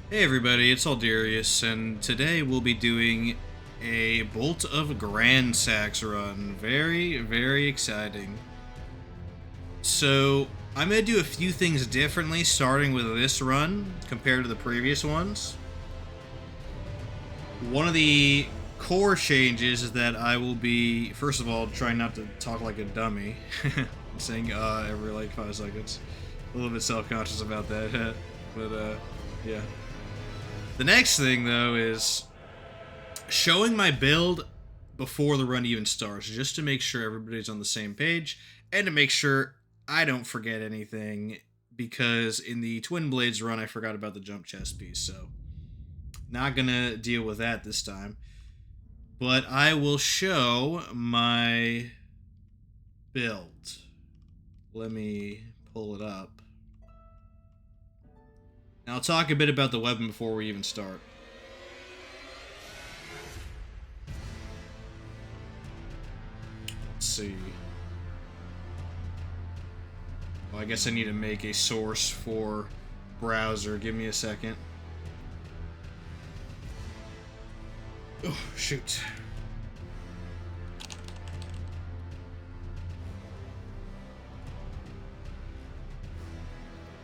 Hey everybody, it's Aldarius, and today we'll be doing a Bolt of Gransax run. Very, very exciting. So, I'm going to do a few things differently starting with this run compared to the previous ones. One of the core changes is that I will be, first of all, trying not to talk like a dummy. Saying every like 5 seconds. A little bit self-conscious about that, but yeah. The next thing, though, is showing my build before the run even starts, just to make sure everybody's on the same page and to make sure I don't forget anything, because in the Twin Blades run, I forgot about the jump chest piece, so not gonna deal with that this time. But I will show my build. Let me pull it up. And I'll talk a bit about the weapon before we even start. Let's see. Well, I guess I need to make a source for browser. Give me a second. Oh, shoot.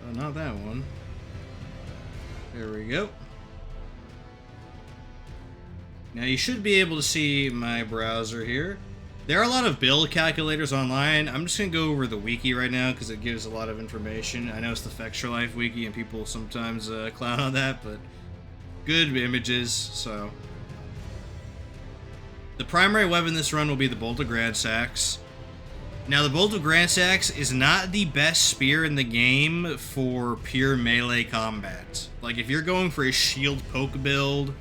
Oh, not that one. There we go. Now you should be able to see my browser here. There are a lot of build calculators online. I'm just going to go over the wiki right now because it gives a lot of information. I know it's the Fextra Life wiki and people sometimes clown on that, but good images, so. The primary weapon this run will be the Bolt of Gransax. Now, the Bolt of Gransax is not the best spear in the game for pure melee combat. Like, if you're going for a shield poke build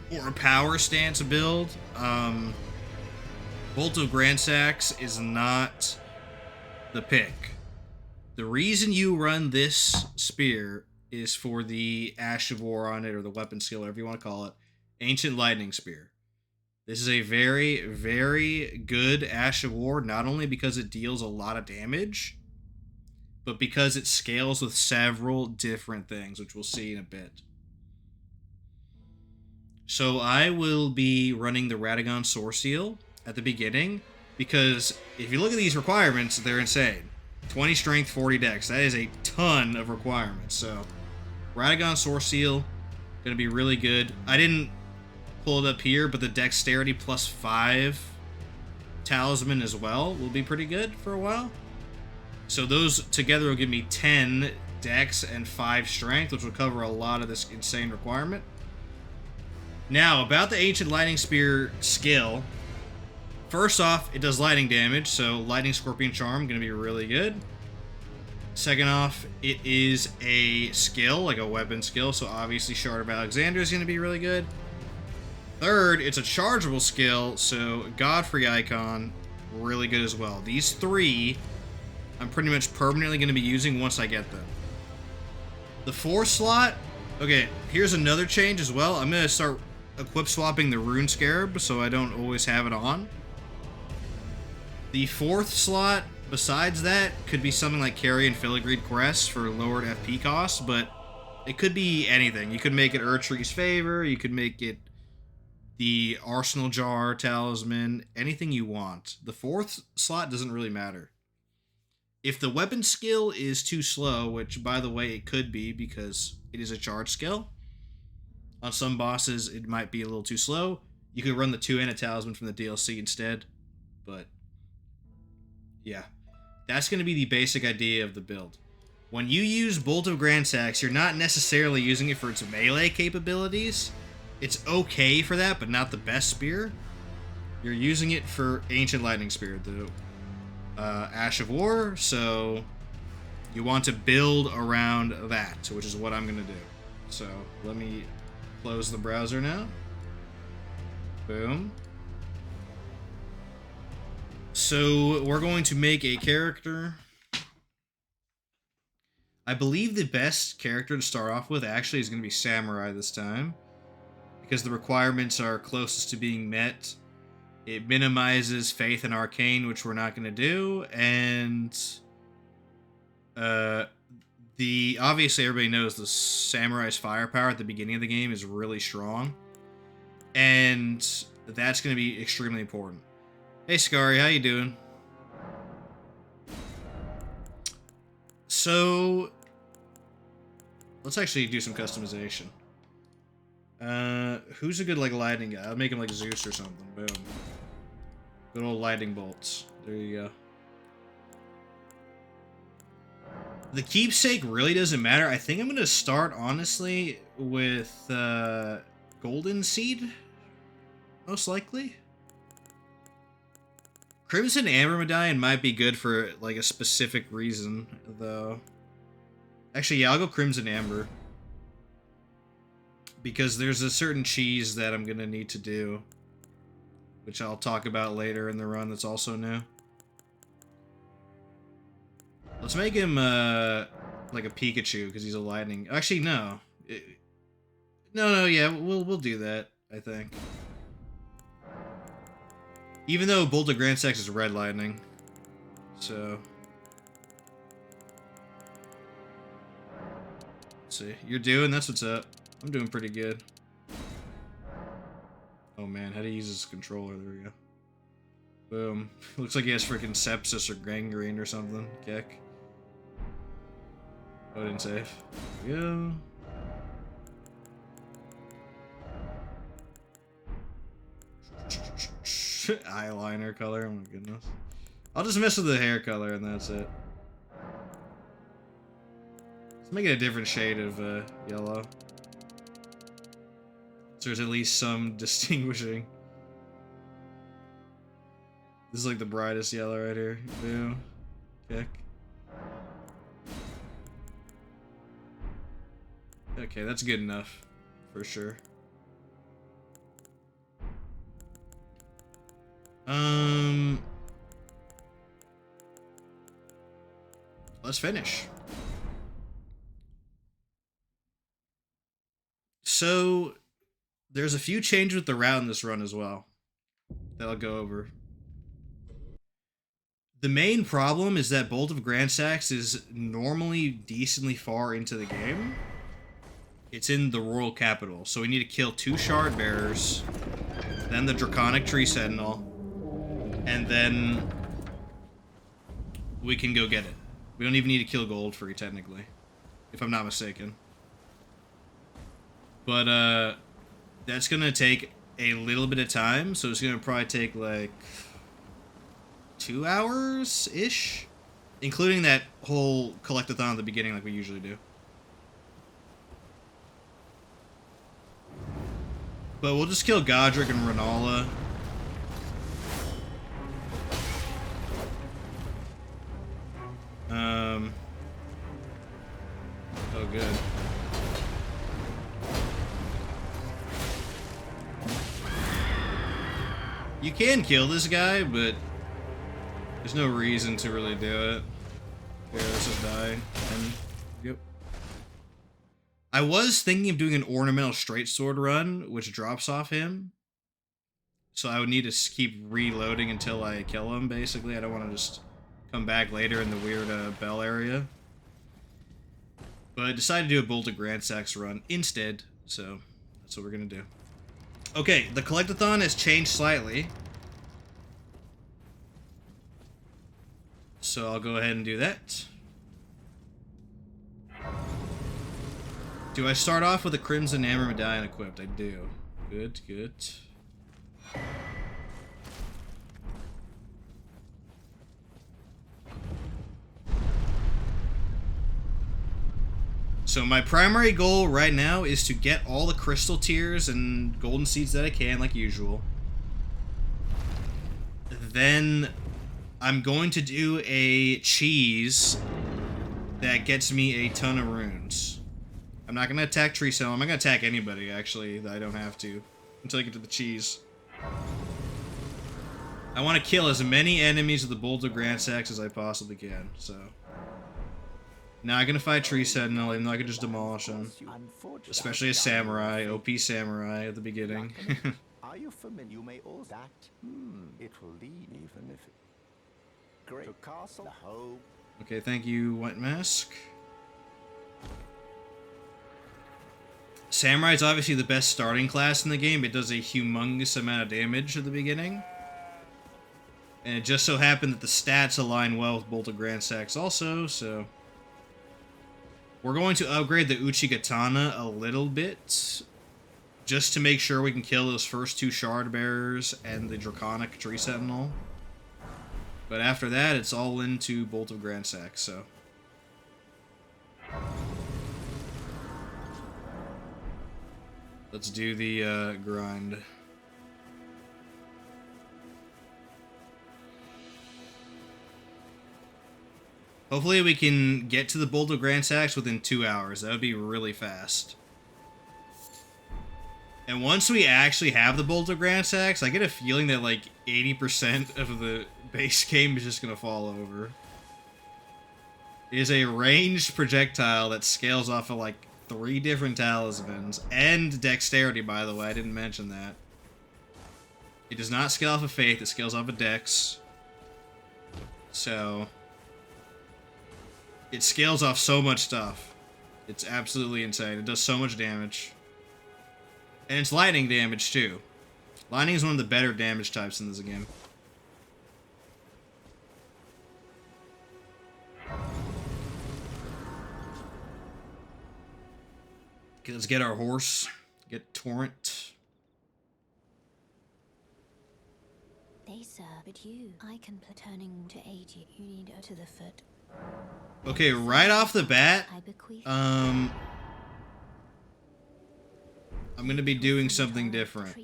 or a power stance build, Bolt of Gransax is not the pick. The reason you run this spear is for the Ash of War on it, or the weapon skill, whatever you want to call it, Ancient Lightning Spear. This is a very, very good Ash of War, not only because it deals a lot of damage, but because it scales with several different things, which we'll see in a bit. So I will be running the Radagon Source Seal at the beginning, because if you look at these requirements, they're insane. 20 strength, 40 dex. That is a ton of requirements. So Radagon Source Seal, going to be really good. I didn't pull it up here, but the dexterity plus 5 talisman as well will be pretty good for a while. So those together will give me 10 dex and 5 strength, which will cover a lot of this insane requirement. Now, about the Ancient Lightning Spear skill. First off, it does lightning damage, so Lightning Scorpion Charm going to be really good. Second off, it is a skill, like a weapon skill, so obviously Shard of Alexander is going to be really good. Third, it's a chargeable skill, so Godfrey Icon, really good as well. These three, I'm pretty much permanently going to be using once I get them. The 4th slot, okay, here's another change as well. I'm going to start equip swapping the Rune Scarab, so I don't always have it on. The 4th slot, besides that, could be something like Carry and Filigreed Crest for lowered FP costs, but it could be anything. You could make it Urtree's Favor, you could make it the Arsenal Jar Talisman, anything you want. The 4th slot doesn't really matter. If the weapon skill is too slow, which, by the way, it could be because it is a charge skill, on some bosses it might be a little too slow. You could run the 2-handed Talisman from the DLC instead, but yeah. That's going to be the basic idea of the build. When you use Bolt of Gransax, you're not necessarily using it for its melee capabilities. It's okay for that, but not the best spear. You're using it for Ancient Lightning Spear, the Ash of War, so you want to build around that, which is what I'm going to do. So let me close the browser now. Boom. So we're going to make a character. I believe the best character to start off with actually is going to be Samurai this time, because the requirements are closest to being met. It minimizes Faith and Arcane, which we're not going to do, and Obviously everybody knows the samurai's firepower at the beginning of the game is really strong, and that's going to be extremely important. Hey Scary, how you doing? So let's actually do some customization. Who's a good like lightning guy? I'll make him like Zeus or something. Boom. Good old lightning bolts. There you go. The keepsake really doesn't matter. I think I'm gonna start honestly with golden seed, most likely. Crimson Amber Medallion might be good for like a specific reason, though. Actually, yeah, I'll go Crimson Amber. Because there's a certain cheese that I'm gonna need to do, which I'll talk about later in the run that's also new. Let's make him like a Pikachu, because he's a lightning. Actually, no. No, yeah, we'll do that, I think. Even though Bolt of Gransax is red lightning. So let's see. You're doing, that's what's up. I'm doing pretty good. Oh man, how to use his controller, there we go. Boom. Looks like he has freaking sepsis or gangrene or something. Kick. Oh, didn't save. There we go. Eyeliner color, oh my goodness. I'll just mess with the hair color and that's it. Let's make it a different shade of yellow. So there's at least some distinguishing. This is like the brightest yellow right here. Boom. Kick. Okay, that's good enough. For sure. Let's finish. So, there's a few changes with the route in this run as well that I'll go over. The main problem is that Bolt of Gransax is normally decently far into the game. It's in the Royal Capital, so we need to kill 2 Shard Bearers, then the Draconic Tree Sentinel, and then we can go get it. We don't even need to kill Goldfree, technically, if I'm not mistaken. But, that's gonna take a little bit of time, so it's gonna probably take, like, 2 hours-ish? Including that whole collectathon at the beginning like we usually do. But we'll just kill Godric and Renala. Oh, good. You can kill this guy, but there's no reason to really do it. Okay, let's just die. And, yep. I was thinking of doing an ornamental straight sword run, which drops off him. So I would need to keep reloading until I kill him, basically. I don't want to just come back later in the weird bell area. But I decided to do a Bolt of Gransax run instead, so that's what we're going to do. Okay, the collectathon has changed slightly. So I'll go ahead and do that. Do I start off with a Crimson Amber Medallion equipped? I do. Good, good. So my primary goal right now is to get all the crystal tears and golden seeds that I can, like usual. Then I'm going to do a cheese that gets me a ton of runes. I'm not going to attack Tree Cell. I'm not going to attack anybody, actually, that I don't have to, until I get to the cheese. I want to kill as many enemies with the Bolt of Gransax as I possibly can, so... Now I'm gonna fight Tree Sentinel, even though I could just demolish him. Especially a samurai, OP samurai at the beginning. Are you familiar? You may all that. It will lead, even if it... Great. To castle hope. Okay, thank you, White Mask. Samurai's obviously the best starting class in the game. It does a humongous amount of damage at the beginning. And it just so happened that the stats align well with Bolt of Gransax also, so... We're going to upgrade the Uchigatana a little bit, just to make sure we can kill those first two Shard Bearers and the Draconic Tree Sentinel. But after that, it's all into Bolt of Gransax, so... Let's do the grind. Hopefully we can get to the Bolt of Gransax within 2 hours. That would be really fast. And once we actually have the Bolt of Gransax, I get a feeling that like 80% of the base game is just going to fall over. It is a ranged projectile that scales off of like 3 different talismans. And dexterity, by the way. I didn't mention that. It does not scale off of faith. It scales off of dex. So... It scales off so much stuff. It's absolutely insane. It does so much damage. And it's lightning damage, too. Lightning is one of the better damage types in this game. Okay, let's get our horse. Get Torrent. They sir, but you, I can turning to aid you. You need to the foot. Okay, right off the bat, I'm gonna be doing something different.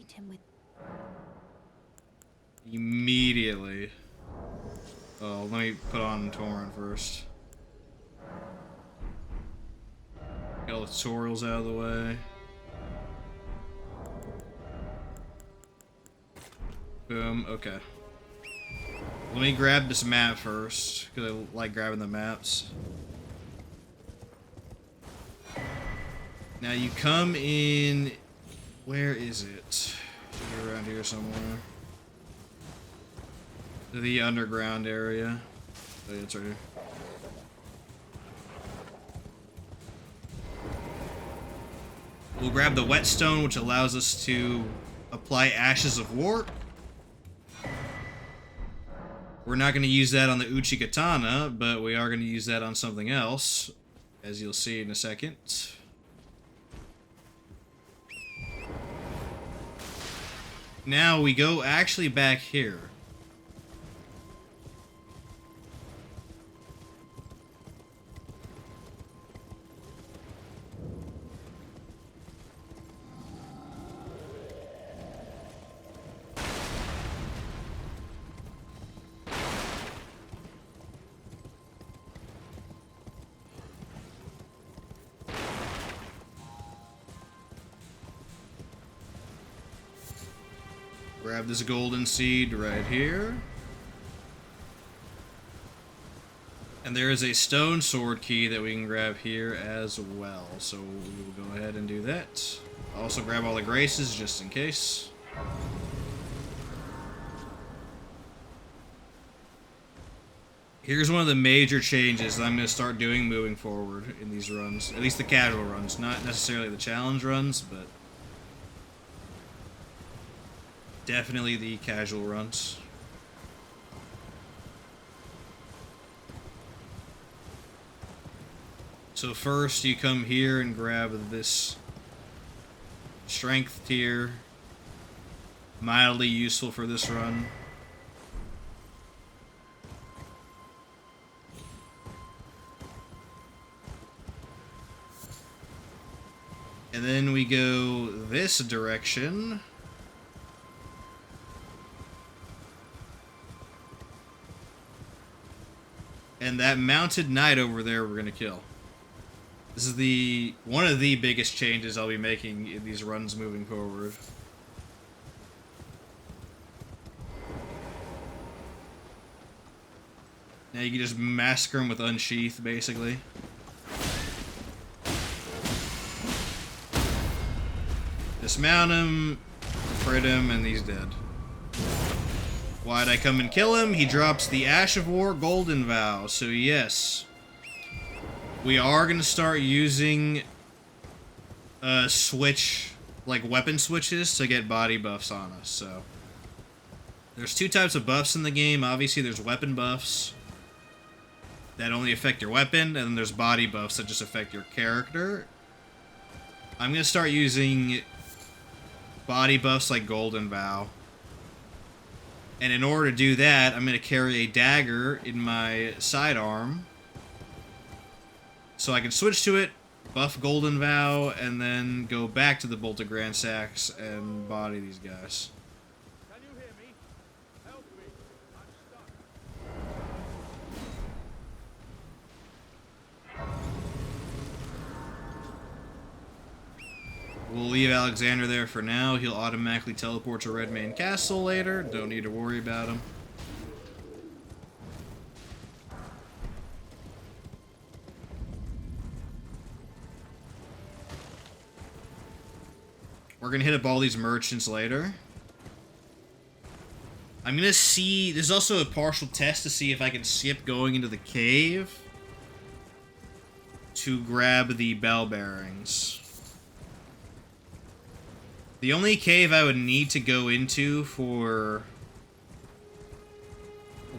Immediately. Oh, let me put on Torrent first. Get all the tutorials out of the way. Boom, okay. Let me grab this map first, because I like grabbing the maps. Now you come in... Where is it? Maybe around here somewhere. The underground area. Oh yeah, it's right here. We'll grab the whetstone, which allows us to apply Ashes of War. We're not going to use that on the Uchigatana, but we are going to use that on something else, as you'll see in a second. Now we go actually back here. Grab this golden seed right here. And there is a stone sword key that we can grab here as well. So we will go ahead and do that. Also grab all the graces just in case. Here's one of the major changes that I'm going to start doing moving forward in these runs. At least the casual runs, not necessarily the challenge runs, but definitely the casual runs. So first you come here and grab this strength tier. Mildly useful for this run. And then we go this direction. And that mounted knight over there we're gonna kill. This is one of the biggest changes I'll be making in these runs moving forward. Now you can just massacre him with Unsheath, basically. Dismount him, crit him, and he's dead. Why'd I come and kill him? He drops the Ash of War Golden Vow. So yes, we are going to start using switch, like weapon switches to get body buffs on us. So there's two types of buffs in the game. Obviously, there's weapon buffs that only affect your weapon, and then there's body buffs that just affect your character. I'm gonna start using body buffs like Golden Vow. And in order to do that, I'm gonna carry a dagger in my sidearm, so I can switch to it, buff Golden Vow, and then go back to the Bolt of Gransax and body these guys. Can you hear me? Help me. I'm stuck. We'll leave Alexander there for now. He'll automatically teleport to Redmane Castle later. Don't need to worry about him. We're gonna hit up all these merchants later. I'm gonna see... There's also a partial test to see if I can skip going into the cave to grab the bell bearings. The only cave I would need to go into for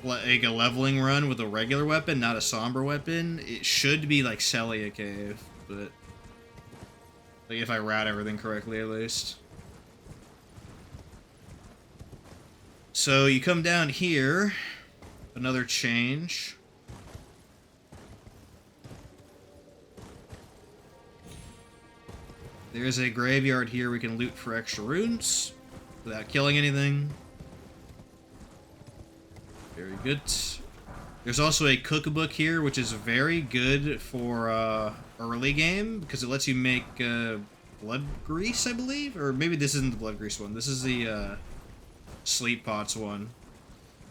like a leveling run with a regular weapon, not a somber weapon, it should be like Celia Cave, but like if I route everything correctly at least. So you come down here, another change. There's a graveyard here we can loot for extra runes without killing anything. Very good. There's also a cookbook here, which is very good for early game because it lets you make blood grease, I believe? Or maybe this isn't the blood grease one. This is the sleep pots one.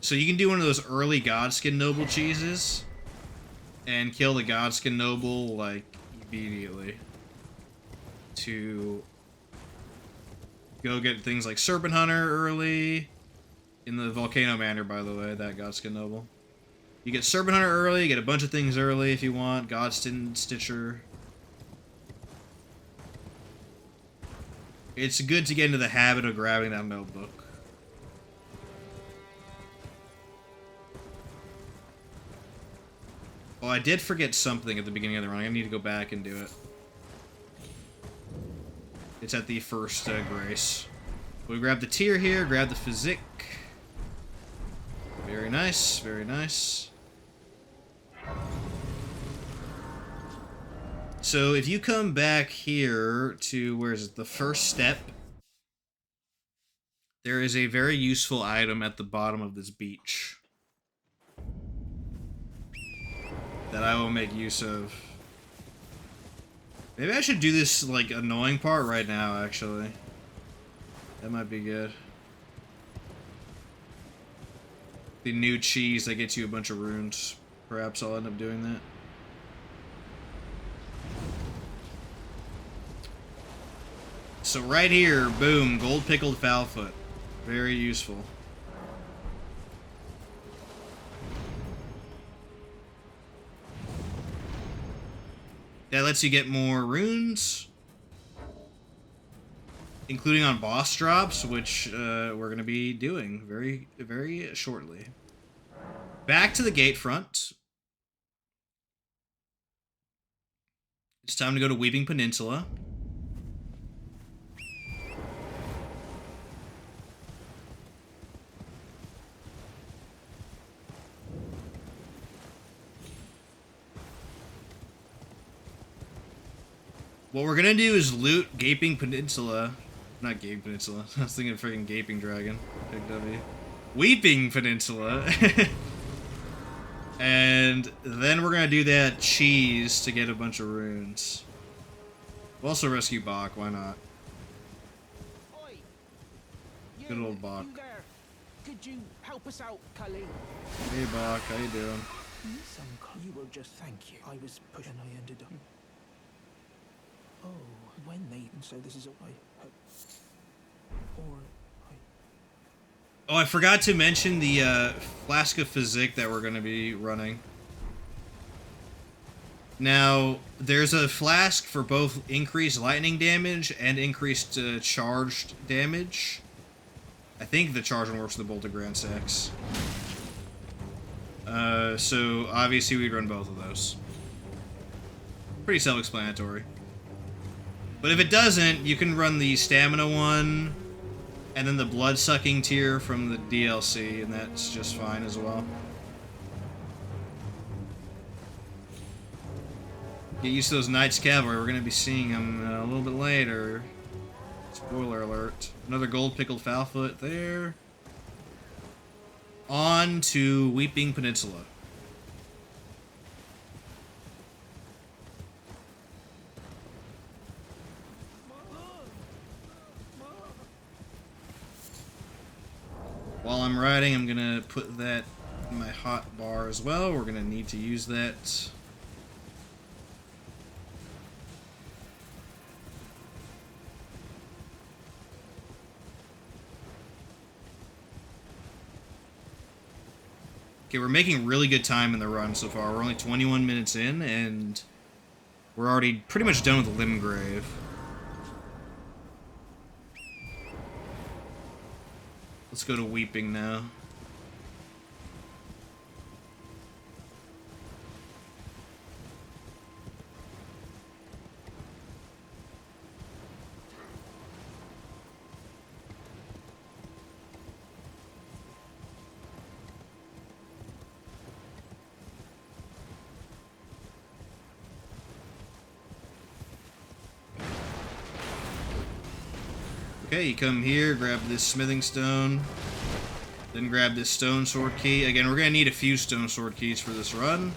So you can do one of those early Godskin Noble cheeses and kill the Godskin Noble, like, immediately. To go get things like Serpent Hunter early in the Volcano Manor, by the way, that Godskin Noble. You get Serpent Hunter early, you get a bunch of things early if you want, Godskin Stitcher. It's good to get into the habit of grabbing that notebook. Oh, I did forget something at the beginning of the run. I need to go back and do it. It's at the first grace. We grab the tier here, grab the physique. Very nice, very nice. So if you come back here to, where is it, the first step, there is a very useful item at the bottom of this beach that I will make use of. Maybe I should do this, like, annoying part right now, actually. That might be good. The new cheese that gets you a bunch of runes. Perhaps I'll end up doing that. So right here, boom, gold pickled foulfoot. Very useful. That lets you get more runes, including on boss drops, which we're going to be doing very, very shortly. Back to the gate front. It's time to go to Weeping Peninsula. What we're gonna do is loot Gaping Peninsula. Not Gaping Peninsula. I was thinking of freaking Gaping Dragon. Big W. Weeping Peninsula. And then we're gonna do that cheese to get a bunch of runes. We'll also rescue Bach, why not? Oi! Good old Bach. You there? Could you help us out, Cully? Hey Bach, how you doing? You will just thank you. I was pushing. I ended up. Oh, when they so this is a way. Or Oh, I forgot to mention the Flask of Physique that we're going to be running. Now, there's a flask for both increased lightning damage and increased charged damage. I think the charge one works with the Bolt of Gransax. So obviously we'd run both of those. Pretty self-explanatory. But if it doesn't, you can run the stamina one, and then the blood-sucking tier from the DLC, and that's just fine as well. Get used to those Knights Cavalry. We're going to be seeing them a little bit later. Spoiler alert. Another gold pickled Foulfoot there. On to Weeping Peninsula. While I'm riding, I'm going to put that in my hot bar as well. We're going to need to use that. Okay, we're making really good time in the run so far. We're only 21 minutes in, and we're already pretty much done with the Limgrave. Let's go to Weeping now. Okay, you come here, grab this smithing stone, then grab this stone sword key. Again, we're going to need a few stone sword keys for this run.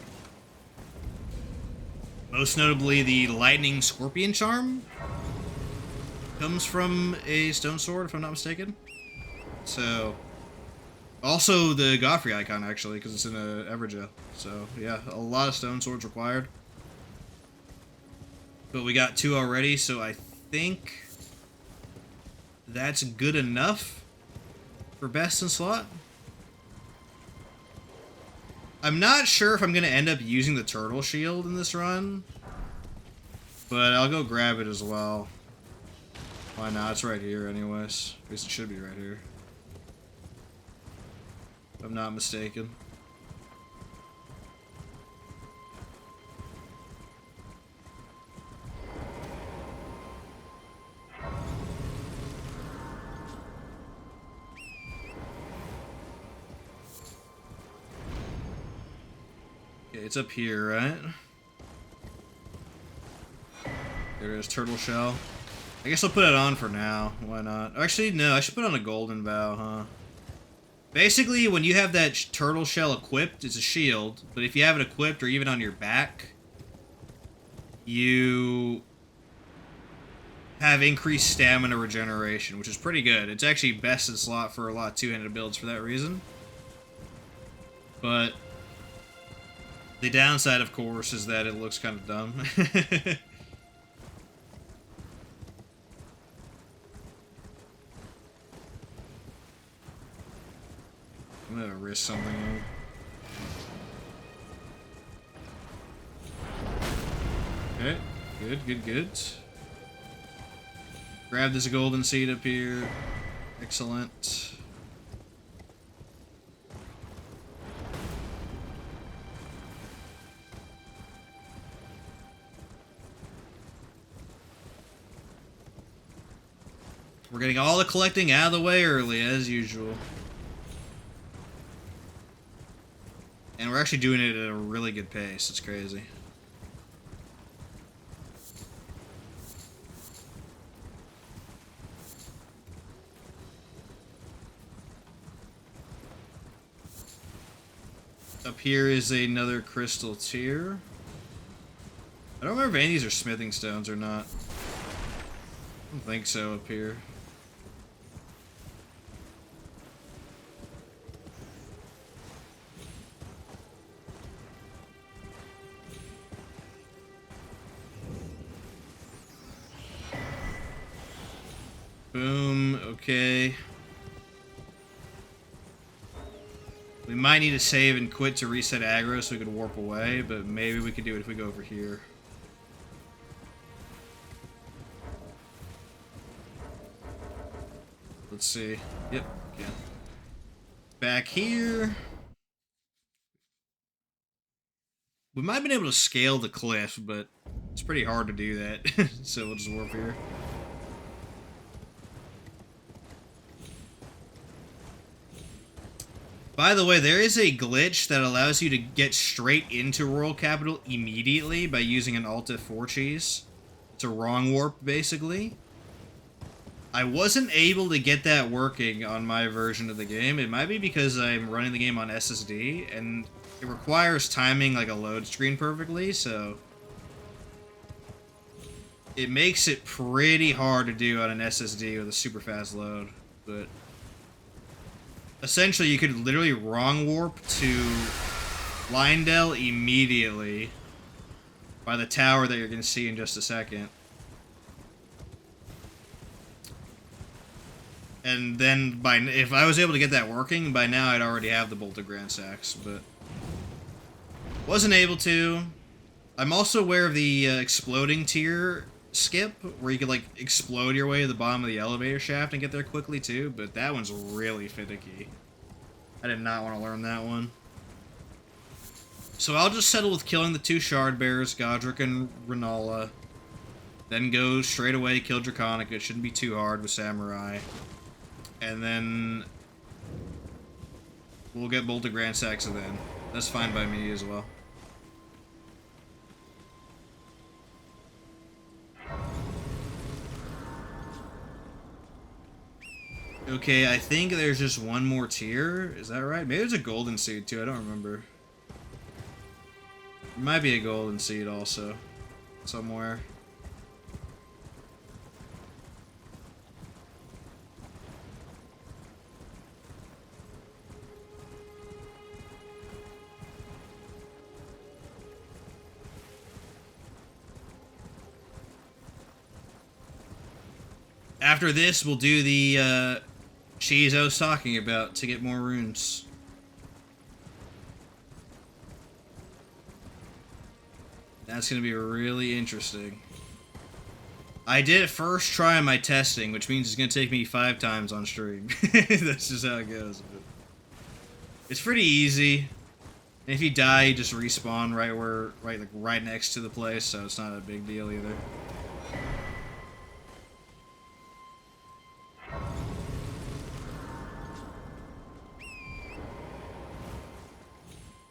Most notably, the lightning scorpion charm comes from a stone sword, if I'm not mistaken. So, also the Godfrey icon, actually, because it's in a Evergel. So, yeah, a lot of stone swords required. But we got 2 already, so I think that's good enough for best in slot. I'm not sure if I'm going to end up using the turtle shield in this run, but I'll go grab it as well. Why not? It's right here anyways. At least it should be right here, if I'm not mistaken. Okay, it's up here, right? There it is, turtle shell. I guess I'll put it on for now. Why not? Actually, no, I should put on a golden bow, huh? Basically, when you have that turtle shell equipped, it's a shield. But if you have it equipped or even on your back, you have increased stamina regeneration, which is pretty good. It's actually best in slot for a lot of two-handed builds for that reason. But the downside, of course, is that it looks kind of dumb. I'm gonna risk something. Okay, good. Grab this golden seed up here. Excellent. We're getting all the collecting out of the way early, as usual. And we're actually doing it at a really good pace. It's crazy. Up here is another crystal tier. I don't remember if any of these are smithing stones or not. I don't think so up here. Boom, okay. We might need to save and quit to reset aggro so we could warp away, but maybe we could do it if we go over here. Let's see. Yep, yeah. Back here. We might have been able to scale the cliff, but it's pretty hard to do that. So we'll just warp here. By the way, there is a glitch that allows you to get straight into Royal Capital immediately by using an Alt F4 cheese. It's a wrong warp, basically. I wasn't able to get that working on my version of the game. It might be because I'm running the game on SSD, and it requires timing like a load screen perfectly, so it makes it pretty hard to do on an SSD with a super fast load, but essentially you could literally wrong warp to Lindell immediately by the tower that you're going to see in just a second. And then, if I was able to get that working, by now I'd already have the bolted Gransax, but wasn't able to. I'm also aware of the exploding tier skip, where you could like explode your way to the bottom of the elevator shaft and get there quickly too, but that one's really finicky. I did not want to learn that one. So I'll just settle with killing the two Shard Bears, Godric and Renala, then go straight away, kill Draconic. It shouldn't be too hard with Samurai. And then we'll get bolted Gransax then. That's fine by me as well. Okay, I think there's just one more tier. Is that right? Maybe there's a golden seed too. I don't remember. There might be a golden seed also somewhere. After this, we'll do the cheese I was talking about to get more runes. That's going to be really interesting. I did first try my testing, which means it's going to take me 5 times on stream. That's just how it goes. But it's pretty easy. And if you die, you just respawn right next to the place, so it's not a big deal either.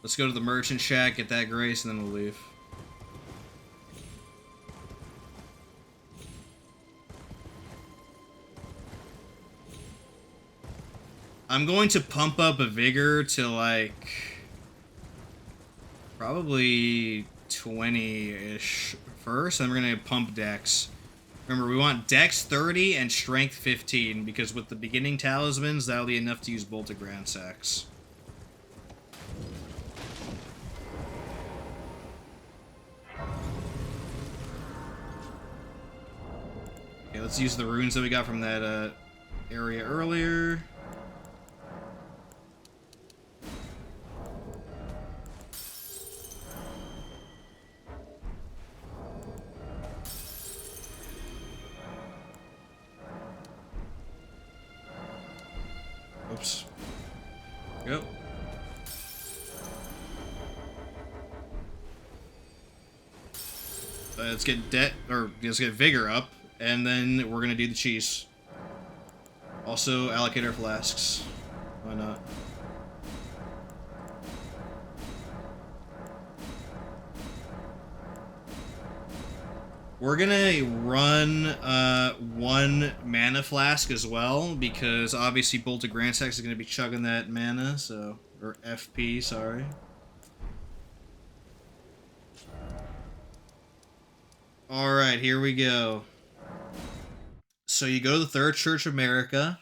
Let's go to the merchant shack, get that grace, and then we'll leave. I'm going to pump up a vigor to like probably 20-ish first, and we're gonna pump dex. Remember, we want dex 30 and strength 15, because with the beginning talismans, that'll be enough to use bolted Gransax. Okay, let's use the runes that we got from that area earlier. Oops. Yep. Let's get let's get vigor up. And then we're gonna do the cheese. Also, allocate our flasks. Why not? We're gonna run 1 mana flask as well, because obviously bolted Gransax is gonna be chugging that mana, so or FP, sorry. All right, here we go. So you go to the Third Church of America.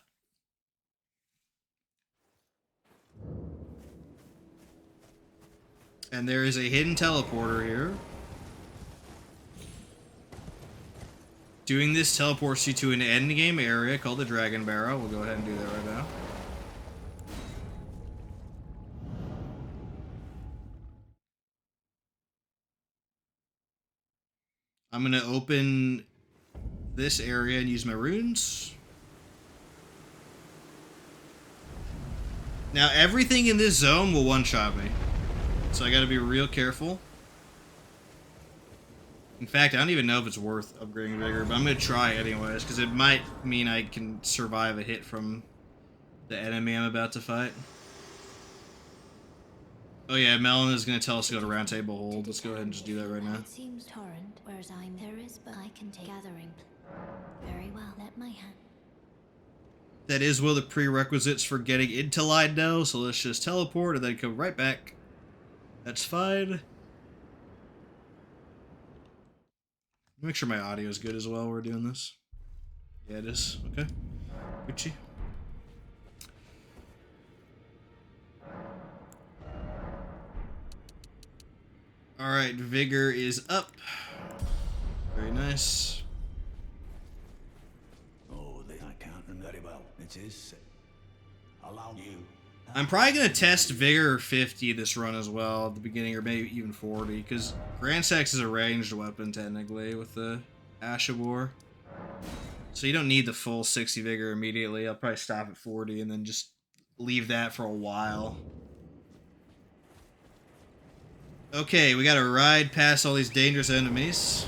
And there is a hidden teleporter here. Doing this teleports you to an endgame area called the Dragon Barrow. We'll go ahead and do that right now. I'm gonna open this area and use my runes. Now everything in this zone will one-shot me, so I gotta be real careful. In fact, I don't even know if it's worth upgrading Vigor, but I'm gonna try anyways, because it might mean I can survive a hit from the enemy I'm about to fight. Oh yeah, Melon is gonna tell us to go to Round Table Hold. Let's go ahead and just do that right now. It seems torrent, whereas there is, but I can take gathering. Very well, let my hand. That is one of the prerequisites for getting into Lydell, so let's just teleport and then come right back. That's fine. Make sure my audio is good as well while we're doing this. Yeah, it is. Okay. Gucci. Alright, Vigor is up. Very nice. Oh, I can't remember very well. It is. Allow you. I'm probably going to test Vigor 50 this run as well at the beginning, or maybe even 40, because Gransax is a ranged weapon technically with the Ash of War. So you don't need the full 60 Vigor immediately. I'll probably stop at 40 and then just leave that for a while. Okay, we gotta ride past all these dangerous enemies.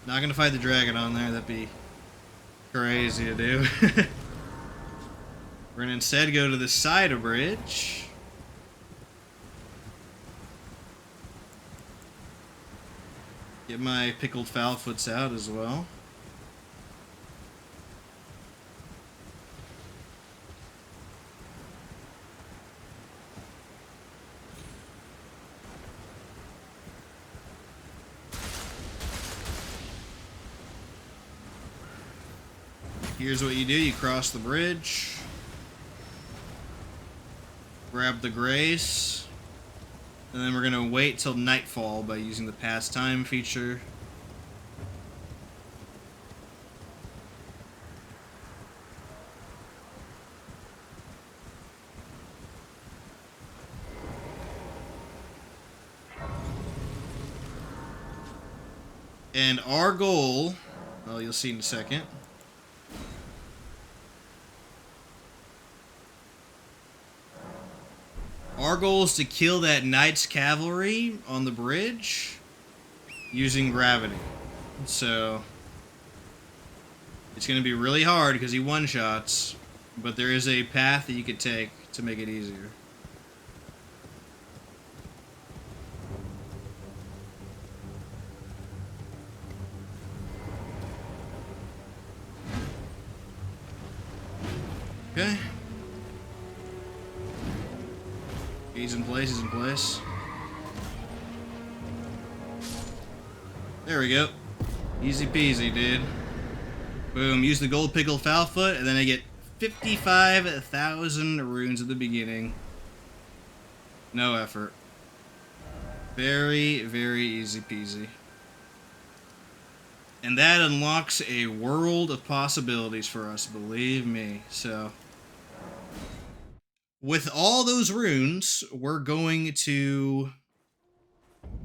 Not gonna fight the dragon on there, that'd be crazy to do. We're gonna instead go to the side of bridge. Get my pickled foulfoots out as well. Here's what you do, you cross the bridge, grab the grace, and then we're gonna wait till nightfall by using the pastime feature. And our goal, well, you'll see in a second. Our goal is to kill that Knight's Cavalry on the bridge using gravity. So it's going to be really hard because he one-shots, but there is a path that you could take to make it easier. Okay. He's in place, he's in place. There we go. Easy peasy, dude. Boom, use the gold pickled foulfoot, and then I get 55,000 runes at the beginning. No effort. Very, very easy peasy. And that unlocks a world of possibilities for us, believe me. So, with all those runes, we're going to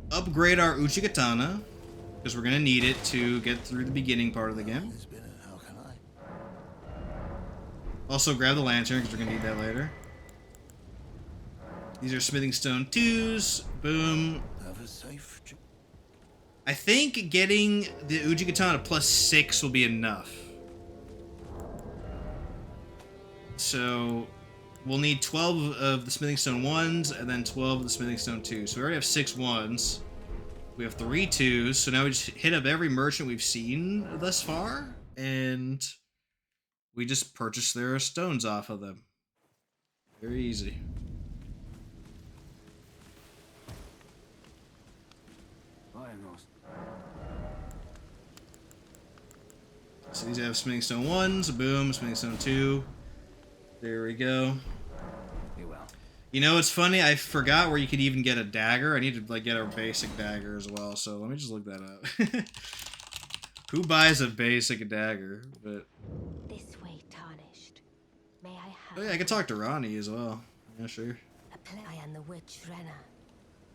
upgrade our Uchigatana, because we're going to need it to get through the beginning part of the game. How can I? Also, grab the lantern, because we're going to need that later. These are smithing stone 2s. Boom. Have a safe. I think getting the Uchigatana +6 will be enough. So we'll need 12 of the smithing stone 1s and then 12 of the smithing stone 2s. So we already have 6 1s. We have 3 2s. So now we just hit up every merchant we've seen thus far, and we just purchase their stones off of them. Very easy. So these have Smithing Stone 1s, boom, Smithing Stone 2. There we go. You will. You know, it's funny, I forgot where you could even get a dagger. I need to, like, get a basic dagger as well, so let me just look that up. Who buys a basic dagger? But This way, tarnished. May I have? oh yeah, I could talk to Ronnie as well. Yeah, sure. I am the witch Renna.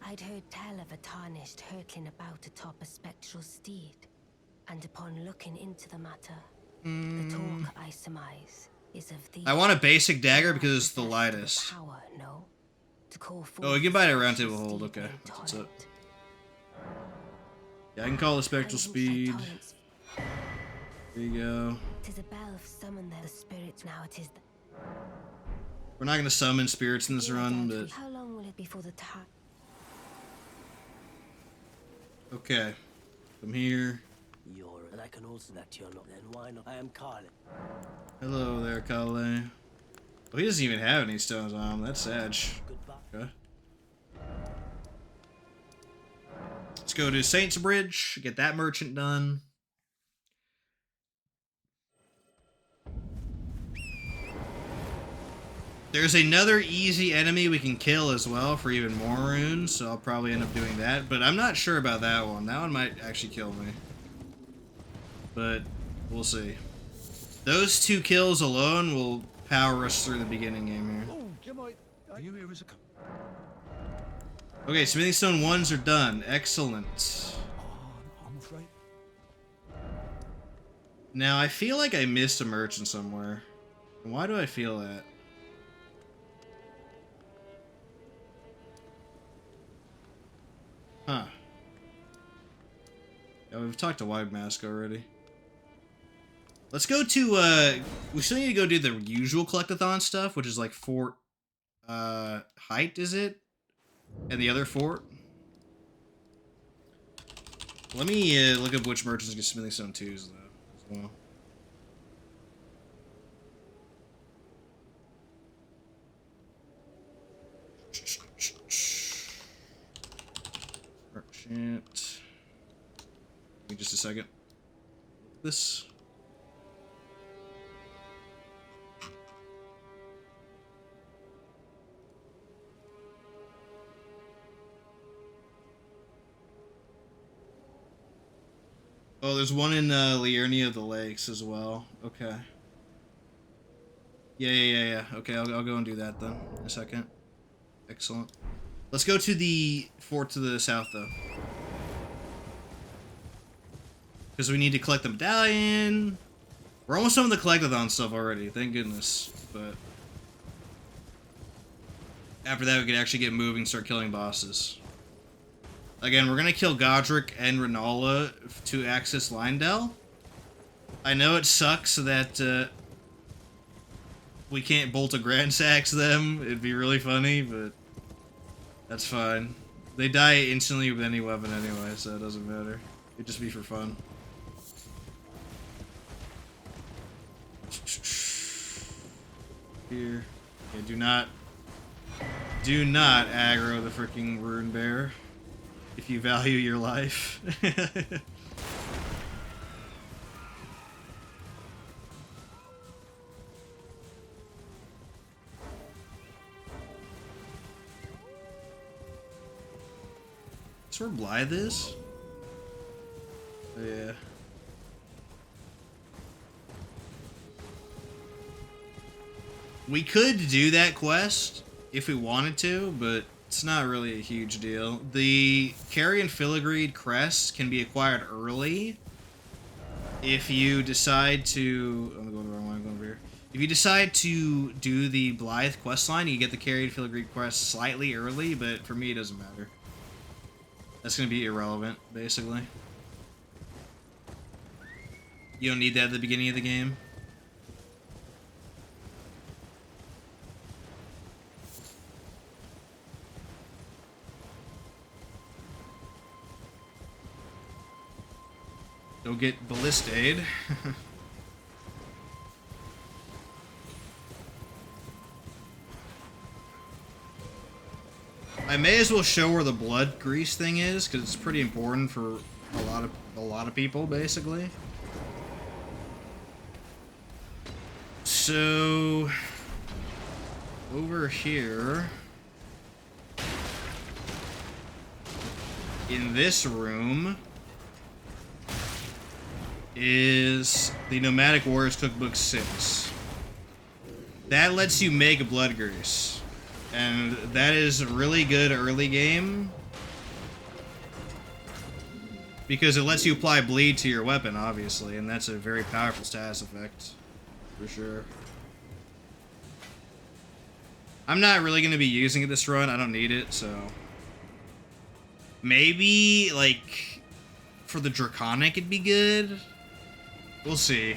I'd heard tell of a tarnished hurtling about atop a spectral steed, and upon looking into the matter, the talk I surmise is of the. I want a basic dagger because it's the lightest. Power, no? To call Oh, you can buy it at Round spectral Table Hold. steed Okay, named that's what's up. Torrent. Yeah, I can call the Spectral I wouldn't say Speed. torrents. There you go. 'Tis a bell of summon there, the spirits now it is. We're not gonna summon spirits in this Yeah, run, don't we? but How long will it be for the time? okay. Come here. You're, and I can also that you're not. Then why not? I am Carlin. Hello there, Kale. Oh, he doesn't even have any stones on him. That's sad. Goodbye. Okay. Let's go to Saints Bridge, get that merchant done. There's another easy enemy we can kill as well for even more runes, so I'll probably end up doing that. But I'm not sure about that one. That one might actually kill me. But we'll see. Those 2 kills alone will power us through the beginning game here. Oh, Jim, are you here as a... Okay, Smithing Stone 1s are done. Excellent. I'm afraid. Now, I feel like I missed a merchant somewhere. Why do I feel that? Huh. Yeah, we've talked to Wide Mask already. Let's go to, we still need to go do the usual collectathon stuff, which is like Fort, Height, is it? And the other fort? Let me, look up which merchants get Smithing Stone 2s, though, as well. Merchant. Give me just a second. This. Oh, there's one in Liurnia of the Lakes as well. Okay. Yeah. Okay, I'll go and do that then in a second. Excellent. Let's go to the fort to the south, though. Because we need to collect the medallion. We're almost done with the collectathon stuff already, thank goodness. But after that, we can actually get moving and start killing bosses. Again, we're going to kill Godric and Renala to access Lindell. I know it sucks that we can't bolt a Gransax them. It'd be really funny, but that's fine. They die instantly with any weapon anyway, so it doesn't matter. It'd just be for fun. Here. Okay, do not aggro the freaking Rune Bear. If you value your life. That's where Blythe is? Oh, yeah. We could do that quest if we wanted to, but it's not really a huge deal. The Carrion Filigreed crest can be acquired early if you decide to... I'm going the wrong way, I'm going over here. If you decide to do the Blythe questline, you get the Carrion Filigreed quest slightly early, but for me it doesn't matter. That's going to be irrelevant, basically. You don't need that at the beginning of the game. Go get Ballistade. I may as well show where the blood grease thing is, because it's pretty important for a lot of people, basically. So over here in this room is the Nomadic Warriors Cookbook 6. That lets you make blood grease, and that is a really good early game because it lets you apply bleed to your weapon, obviously, and that's a very powerful status effect for sure. I'm not really going to be using it this run. I don't need it, so maybe like for the Draconic it'd be good. We'll see.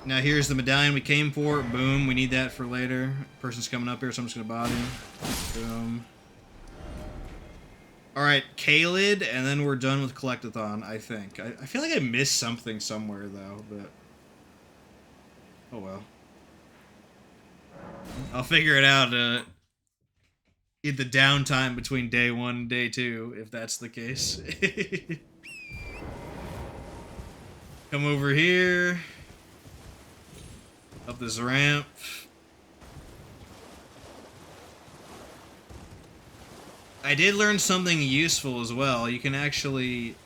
Now here's the medallion we came for. Boom, we need that for later. Person's coming up here, so I'm just gonna body him. Boom. Alright, Kaled, and then we're done with Collectathon, I think. I feel like I missed something somewhere, though, but... oh well. I'll figure it out in the downtime between day 1 and day 2, if that's the case. Come over here. Up this ramp. I did learn something useful as well. You can actually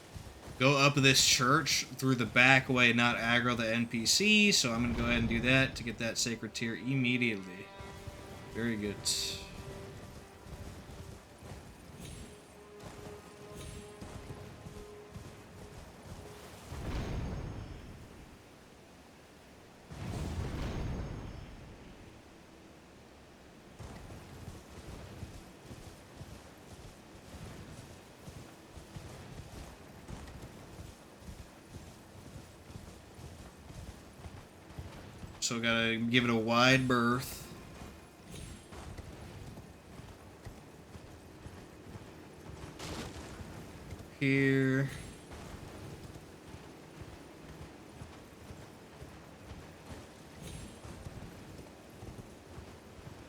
go up this church through the back way, not aggro the NPC, so I'm going to go ahead and do that to get that sacred tier immediately. Very good. So gotta give it a wide berth. Here.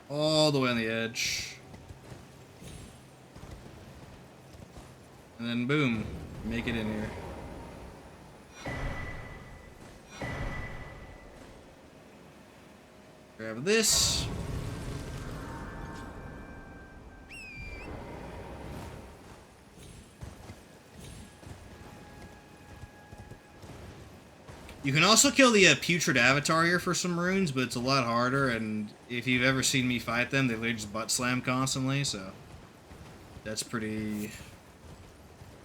All the way on the edge. And then boom, make it in here. Grab this. You can also kill the Putrid Avatar here for some runes, but it's a lot harder, and if you've ever seen me fight them, they literally just butt slam constantly, so that's pretty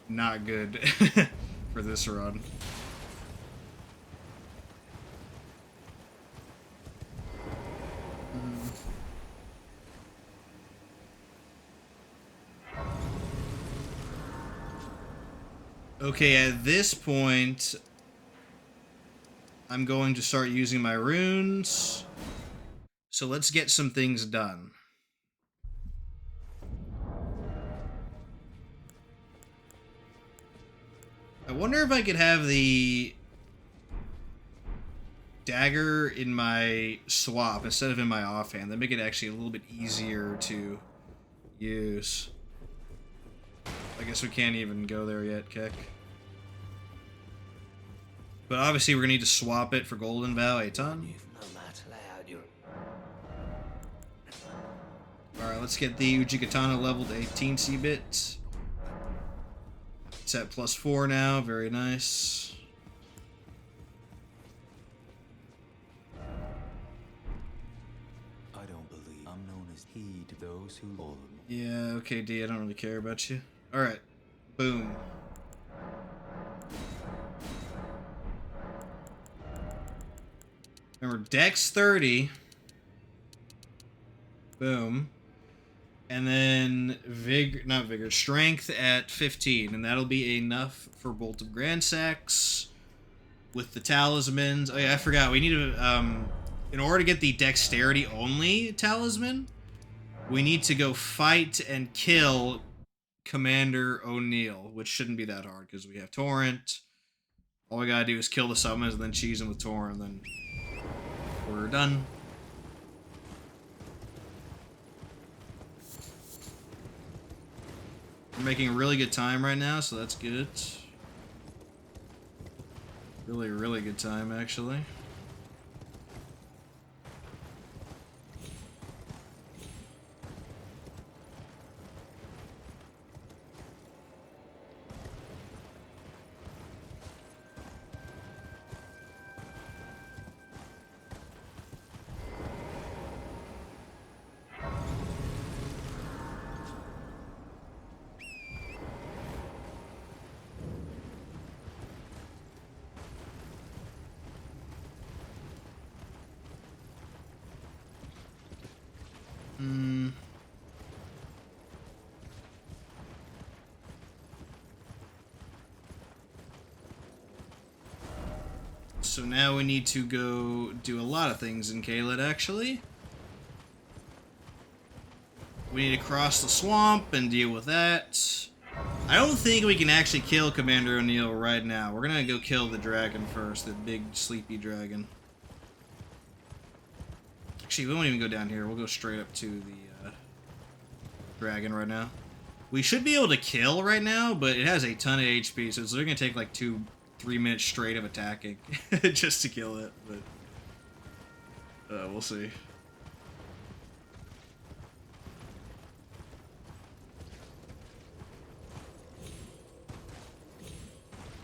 not good for this run. Okay, at this point, I'm going to start using my runes. So let's get some things done. I wonder if I could have the dagger in my swap instead of in my offhand. That'd make it actually a little bit easier to use. I guess we can't even go there yet, Keck. But obviously we're gonna need to swap it for Golden Vow a ton. Alright, let's get the Ujigatana leveled to 18 C-bit. It's at +4 now, very nice. I don't believe I'm known as he to those who follow me. Yeah, okay, D, I don't really care about you. Alright, boom. Remember, Dex 30. Boom. And then Strength at 15. And that'll be enough for Bolt of Gransax. With the talismans. Oh yeah, I forgot. We need to, in order to get the Dexterity only talisman, we need to go fight and kill Commander O'Neill, which shouldn't be that hard because we have Torrent. All we gotta do is kill the summons and then cheese them with Torrent, and then we're done. We're making really good time right now, so that's good. Really, really good time, actually. So now we need to go do a lot of things in Caelid, actually. We need to cross the swamp and deal with that. I don't think we can actually kill Commander O'Neill right now. We're gonna go kill the dragon first, the big sleepy dragon. Actually, we won't even go down here. We'll go straight up to the dragon right now. We should be able to kill right now, but it has a ton of HP, so it's gonna take like 2-3 minutes straight of attacking just to kill it. But we'll see.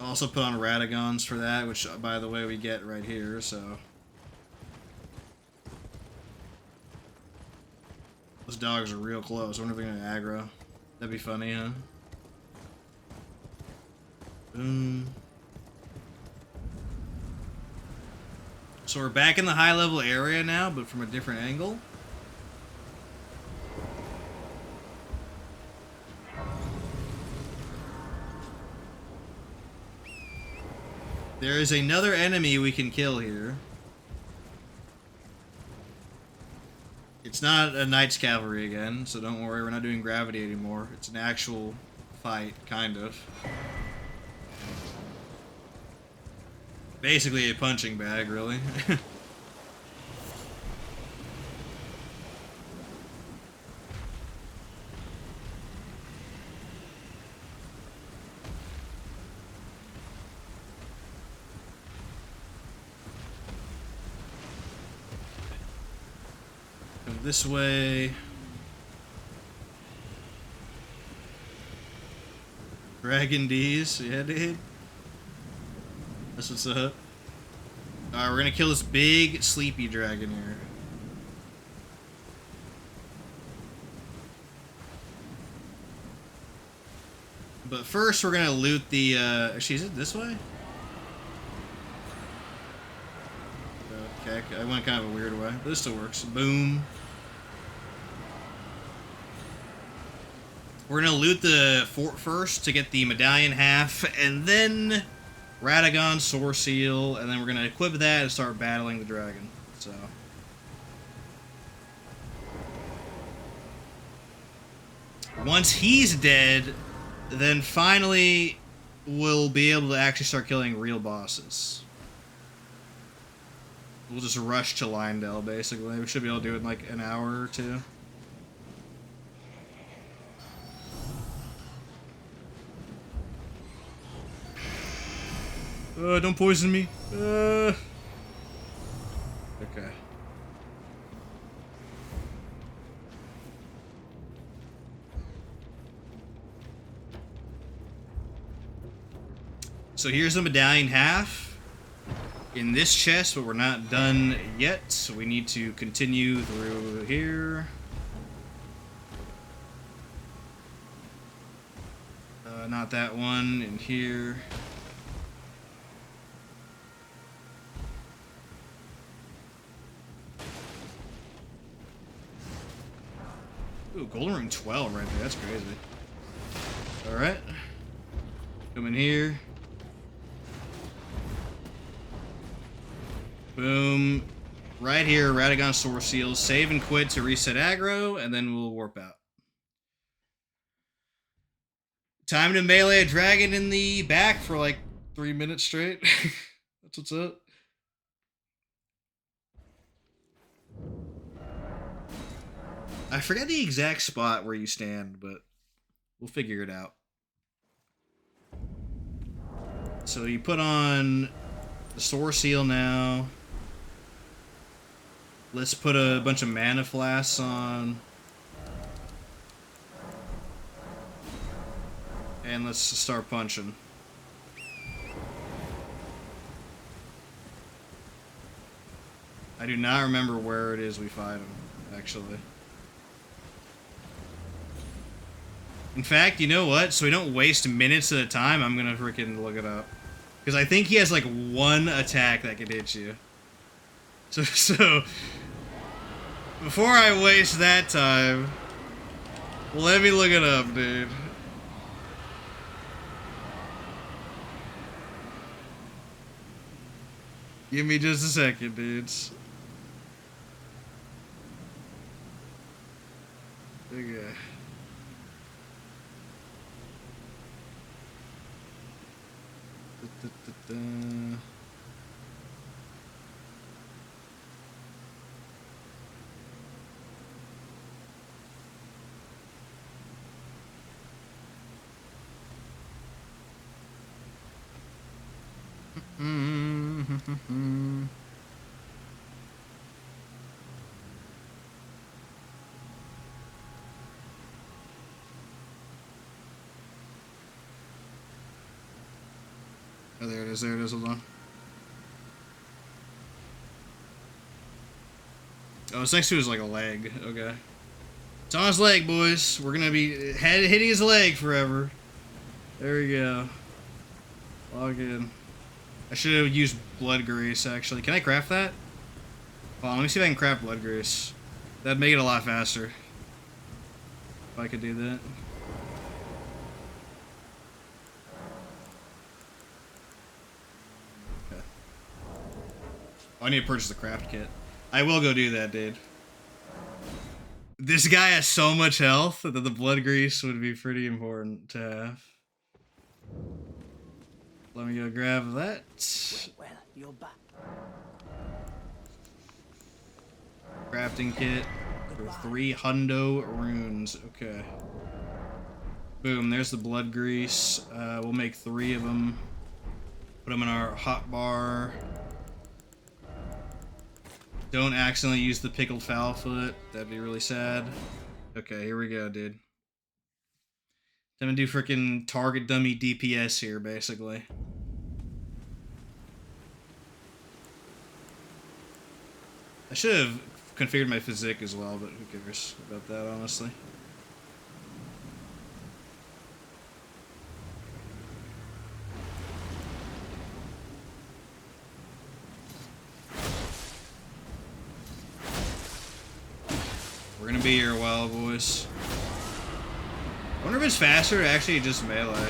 Also put on Radagons for that, which, by the way, we get right here, so... Those dogs are real close. I wonder if they're gonna aggro. That'd be funny, huh? Boom. So we're back in the high-level area now, but from a different angle. There is another enemy we can kill here. It's not a Knight's Cavalry again, so don't worry, we're not doing gravity anymore. It's an actual fight, kind of. Basically a punching bag, really. Come this way. Dragon D's, yeah, dude. That's what's up. Alright, we're gonna kill this big sleepy dragon here. But first, we're gonna loot the, actually, is it this way? Okay, I went kind of a weird way, but this still works. Boom. We're gonna loot the fort first to get the medallion half, and then Radagon, Sword Seal, and then we're gonna equip that and start battling the dragon. So. Once he's dead, then finally we'll be able to actually start killing real bosses. We'll just rush to Leyndell, basically. We should be able to do it in like an hour or two. Don't poison me. Okay. So here's the medallion half in this chest, but we're not done yet. So we need to continue through here. Not that one, in here. Ooh, Golden Ring 12 right there. That's crazy. Alright. Come in here. Boom. Right here, Radagon Sword Seal. Save and quit to reset aggro, and then we'll warp out. Time to melee a dragon in the back for like 3 minutes straight. That's what's up. I forget the exact spot where you stand, but We'll figure it out. So you put on the source seal now. Let's put a bunch of mana flasks on. And let's start punching. I do not remember where it is we fight him, actually. In fact, you know what? So we don't waste minutes at a time, I'm gonna freaking look it up. Because I think he has like one attack that can hit you. So before I waste that time, let me look it up, dude. Give me just a second, dudes. Okay. Oh, there it is, hold on. Oh, it's next to his, like, a leg, okay. It's on his leg, boys. We're gonna be hitting his leg forever. There we go. Log in. I should have used blood grease, actually. Can I craft that? Hold on, let me see if I can craft blood grease. That'd make it a lot faster. If I could do that. Okay. Oh, I need to purchase the craft kit. I will go do that, dude. This guy has so much health that the blood grease would be pretty important to have. Let me go grab that. Well, you're back. Crafting kit for 3 hundo runes. Okay. Boom, there's the blood grease. We'll make 3 of them. Put them in our hot bar. Don't accidentally use the pickled fowl foot. That'd be really sad. Okay, here we go, dude. I'm gonna do freaking target dummy DPS here, basically. I should have configured my physique as well, but who cares about that, honestly. We're gonna be here a while, boys. I wonder if it's faster to actually just melee.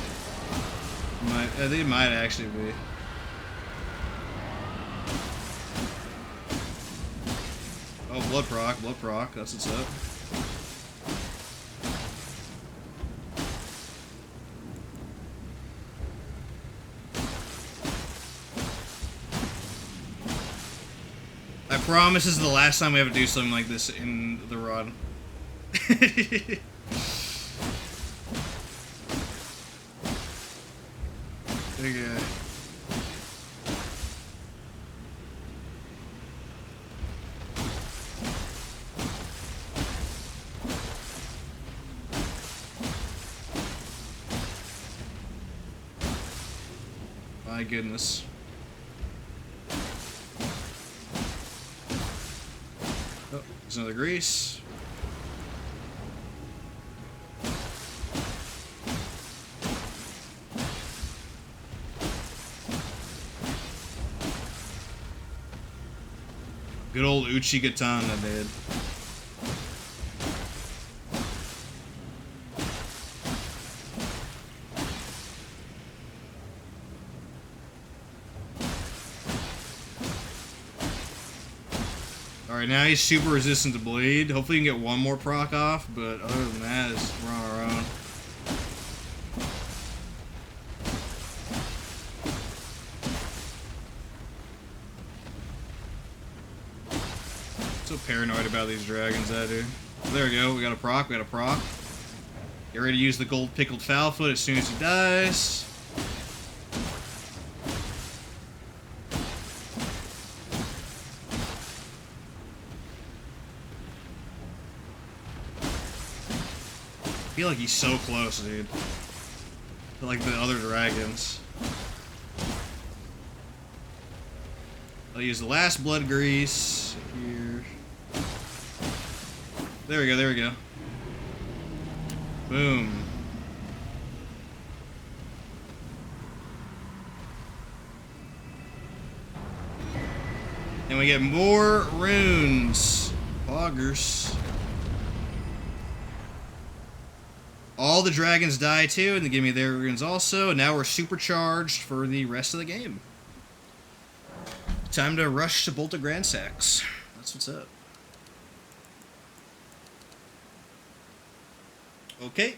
I think it might actually be. Oh, blood proc, that's what's up. I promise this is the last time we have to do something like this in the run. Okay. My goodness. Oh, there's another grease. Good old Uchigatana, dude. Alright, now he's super resistant to bleed. Hopefully you can get one more proc off, but other than that, we're on our own. So paranoid about these dragons, I do. There we go, we got a proc, Got Get ready to use the gold pickled foulfoot as soon as he dies. I feel like he's so close, dude. Like the other dragons. I'll use the last blood grease here. There we go, there we go. Boom. And we get more runes. Poggers. All the dragons die too, and they give me their runes also. And now we're supercharged for the rest of the game. Time to rush to Bolt of Gransax. That's what's up. Okay.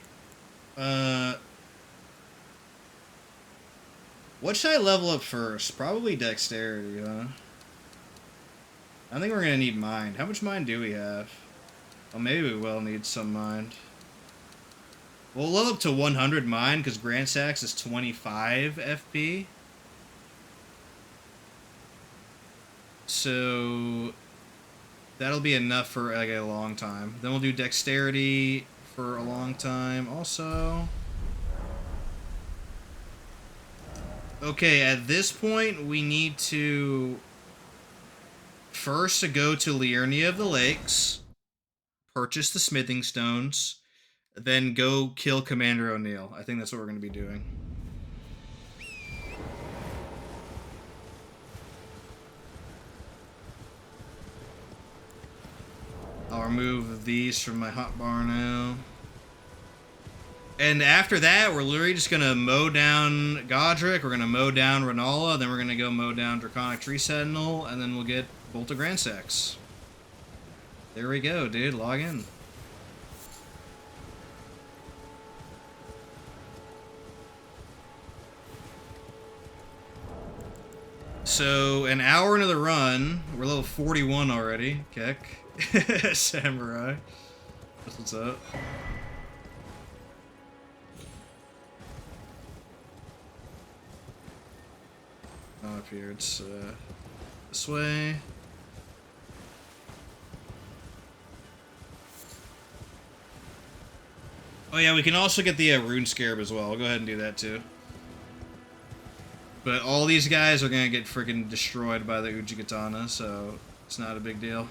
What should I level up first? Probably dexterity, huh? I think we're gonna need mind. How much mind do we have? Well, maybe we will need some mind. We'll level up to 100 mind, because Gransax is 25 FP. So that'll be enough for like a long time. Then we'll do dexterity for a long time also. Okay, at this point we need to first go to Liurnia of the Lakes, purchase the smithing stones, then go kill Commander O'Neill. I think that's what we're going to be doing. I'll remove these from my hotbar now. And after that, we're literally just going to mow down Godric, we're going to mow down Renala, then we're going to go mow down Draconic Tree Sentinel, and then we'll get Bolt of Gransax. There we go, dude. Log in. So, an hour into the run, we're level 41 already. Keck. Samurai. That's what's up. Not up here, it's this way. Oh yeah, we can also get the Rune Scarab as well. I'll go ahead and do that too. But all these guys are gonna get freaking destroyed by the Ujigatana, so it's not a big deal.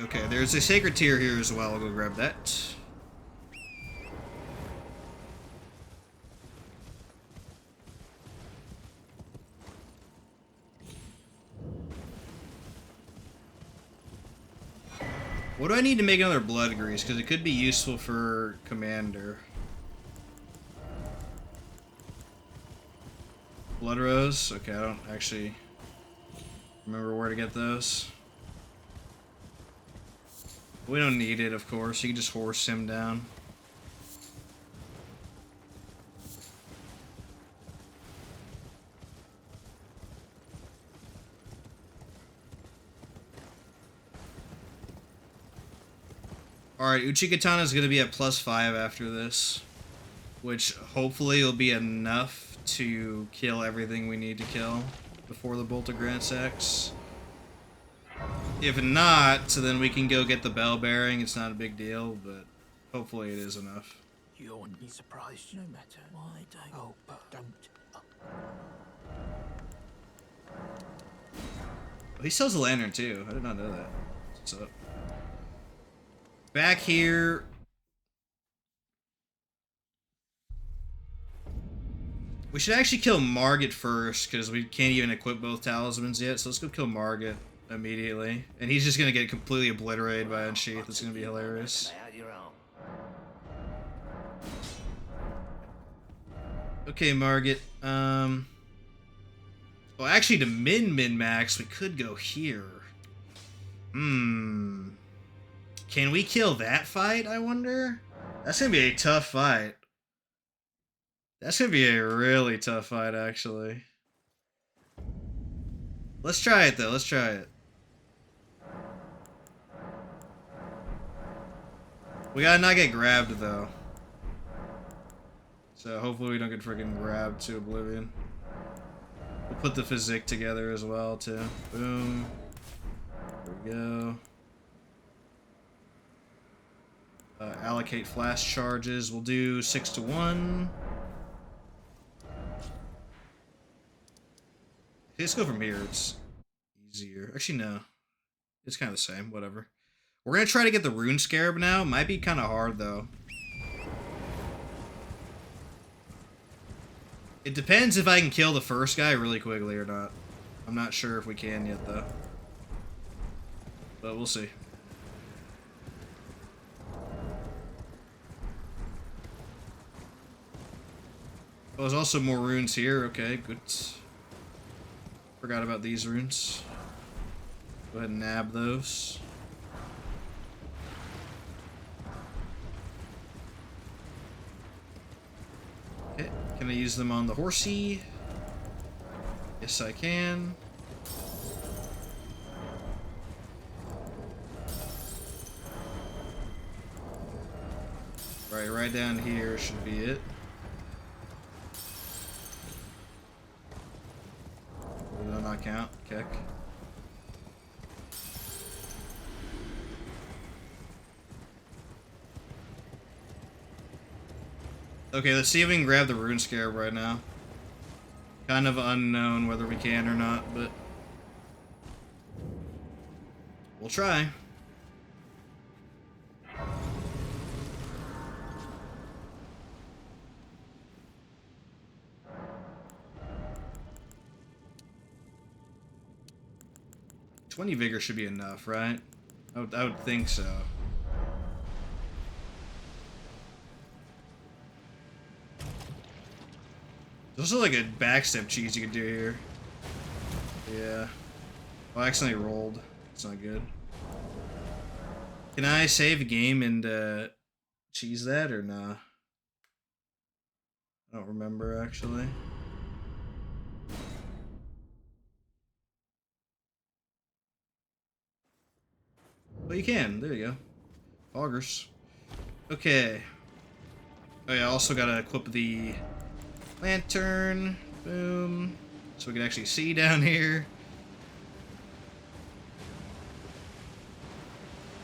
Okay, there's a sacred tier here as well. I'll go grab that. What do I need to make another blood grease? Because it could be useful for Commander. Blood rose? Okay, I don't actually remember where to get those. We don't need it, of course. You can just horse him down. Alright, Uchigatana is going to be at +5 after this, which hopefully will be enough to kill everything we need to kill before the Bolt of Gransax. If not, so then we can go get the bell bearing. It's not a big deal, but hopefully it is enough. You're not surprised, no matter why don't. Oh, but don't. Oh, he sells a lantern too. I did not know that. What's up? Back here. We should actually kill Margit first, because we can't even equip both talismans yet, so let's go kill Margit. immediately. And he's just gonna get completely obliterated by Unsheath. It's gonna be hilarious. Okay, Margit. Well, actually, to min-max, we could go here. Can we kill that fight, I wonder? That's gonna be a tough fight. That's gonna be a really tough fight, actually. Let's try it, though. Let's try it. We gotta not get grabbed, though. So hopefully we don't get freaking grabbed to oblivion. We'll put the physique together as well, too. Boom. There we go. Allocate flash charges. We'll do 6 to 1. Let's go from here. It's easier. Actually, no. It's kind of the same. Whatever. We're going to try to get the Rune Scarab now. Might be kind of hard, though. It depends if I can kill the first guy really quickly or not. I'm not sure if we can yet, though. But we'll see. Oh, there's also more runes here. Okay, good. Forgot about these runes. Go ahead and nab those. Okay, can I use them on the horsey? Yes, I can. Right down here should be it. Will not count. Kick. Okay, let's see if we can grab the Rune Scarab right now. Kind of unknown whether we can or not, but we'll try. $20 vigor should be enough, right? I would think so. There's also like a backstep cheese you could do here. Yeah. Oh, I accidentally rolled. It's not good. Can I save a game and cheese that or nah? I don't remember actually. Well, you can. There you go. Augers. Okay. Oh yeah, I also gotta equip the lantern. Boom. So we can actually see down here.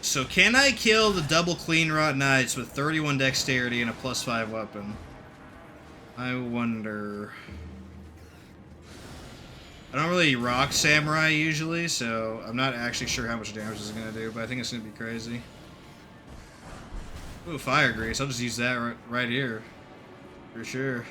So can I kill the double clean rot knights with 31 dexterity and a +5 weapon? I wonder. I don't really rock samurai usually, so I'm not actually sure how much damage this is gonna do, but I think it's gonna be crazy. Ooh, fire grease. I'll just use that right here. For sure.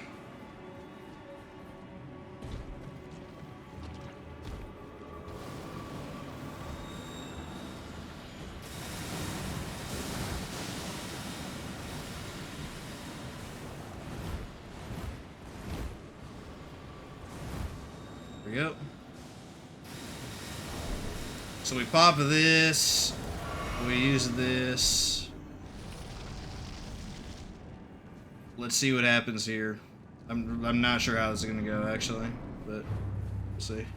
There we go. So we pop this. We use this. Let's see what happens here. I'm not sure how this is gonna go actually, but we'll see.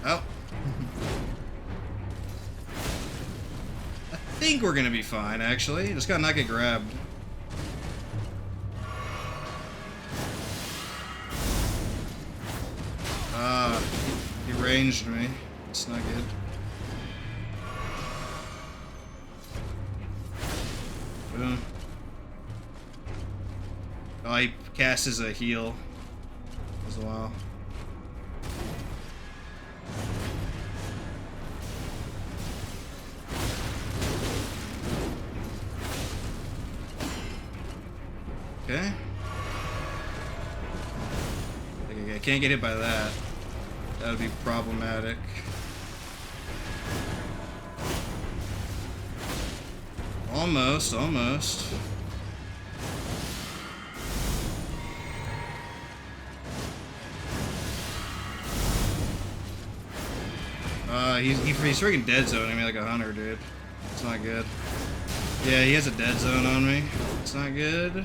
Oh. I think we're gonna be fine actually. Just gotta not get grabbed. He ranged me. It's not good. Boom. Oh, he casts a heal as well. Okay. Okay, I can't get hit by that. That would be problematic. Almost, almost. He's freaking dead zoning me like a hunter, dude. It's not good. Yeah, he has a dead zone on me. It's not good.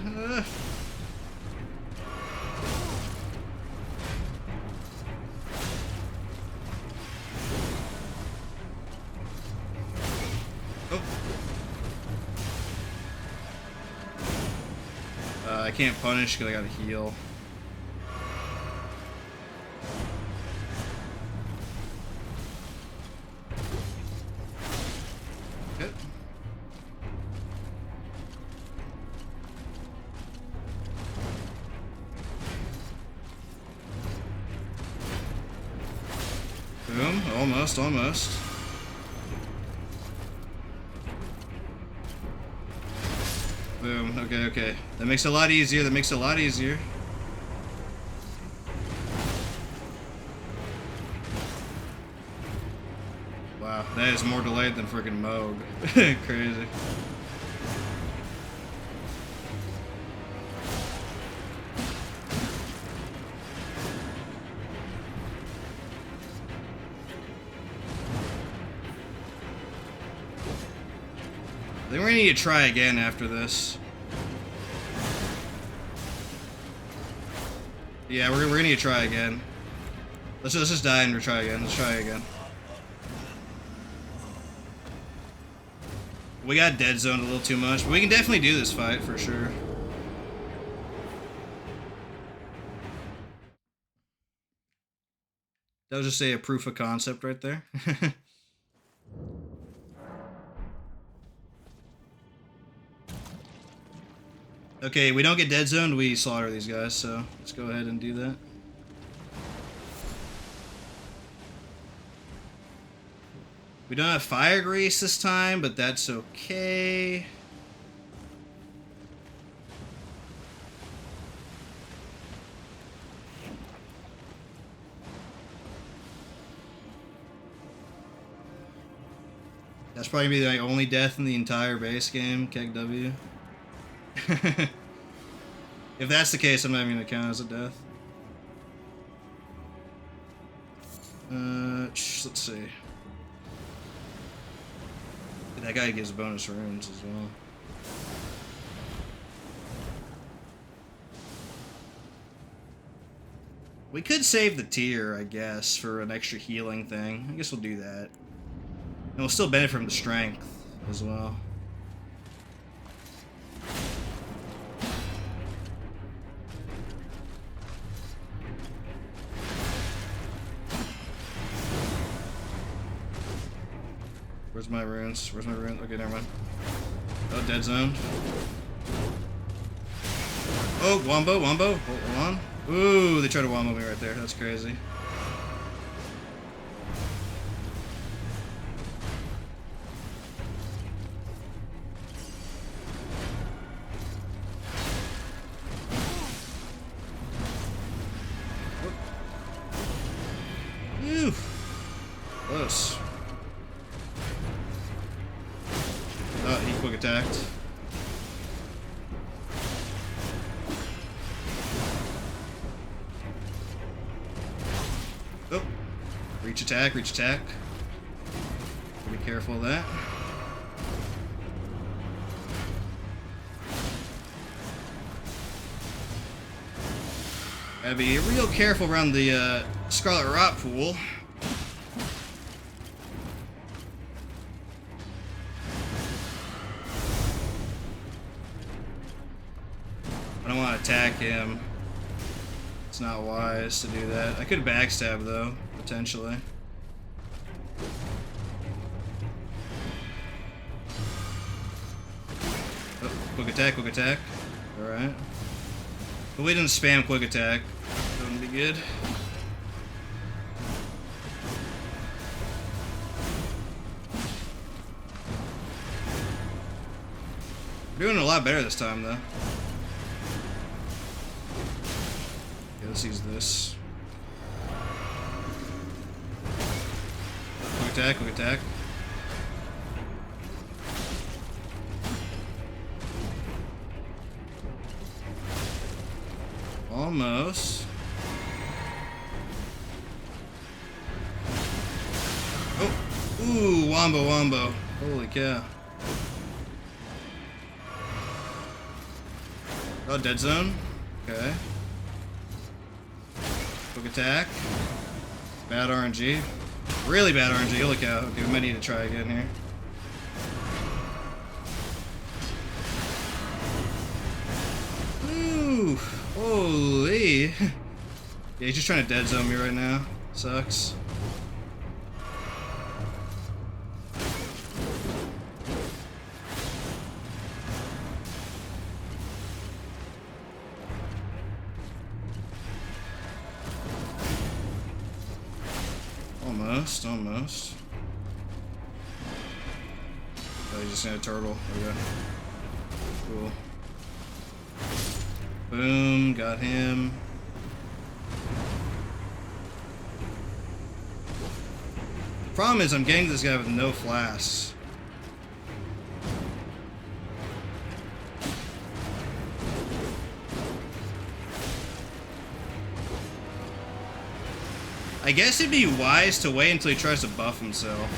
Oh. I can't punish because I gotta heal. Okay. Boom. Almost, almost. Boom. Okay, okay. That makes it a lot easier. That makes it a lot easier. Wow, that is more delayed than freaking Moog. Crazy. I think we're gonna need to try again after this. Yeah, we're gonna need to try again. Let's just die and retry again. Let's try again. We got dead zoned a little too much, but we can definitely do this fight for sure. That was just a proof of concept right there. Okay, we don't get dead zoned, we slaughter these guys, so let's go ahead and do that. We don't have fire grease this time, but that's okay. That's probably gonna be my only death in the entire base game, Keg W. If that's the case, I'm not even gonna count as a death. Let's see. That guy gives bonus runes as well. We could save the tier, I guess, for an extra healing thing. I guess we'll do that. And we'll still benefit from the strength as well. Where's my runes? Where's my runes? Okay, never mind. Oh, dead zone. Oh, wombo, wombo. Hold on. Ooh, they tried to wombo me right there. That's crazy. Ew. Close. Oh, he quick attacked. Oh. Reach attack, reach attack. Be careful of that. Gotta be real careful around the Scarlet Rot pool. I don't want to attack him. It's not wise to do that. I could backstab though, potentially. Oh, quick attack, quick attack. Alright. But we didn't spam quick attack. That wouldn't be good. We're doing a lot better this time though. let's use this. Quick attack, quick attack. Almost. Oh, ooh, wombo wombo. Holy cow. Oh, dead zone. Okay. Quick attack. Bad RNG. Really bad RNG. Holy cow. Okay, we might need to try again here. Ooh. Holy. Yeah, he's just trying to dead zone me right now. Sucks. Almost. Oh, he's just in a turtle. Okay. Cool. Boom, got him. Problem is, I'm getting this guy with no flasks. I guess it'd be wise to wait until he tries to buff himself.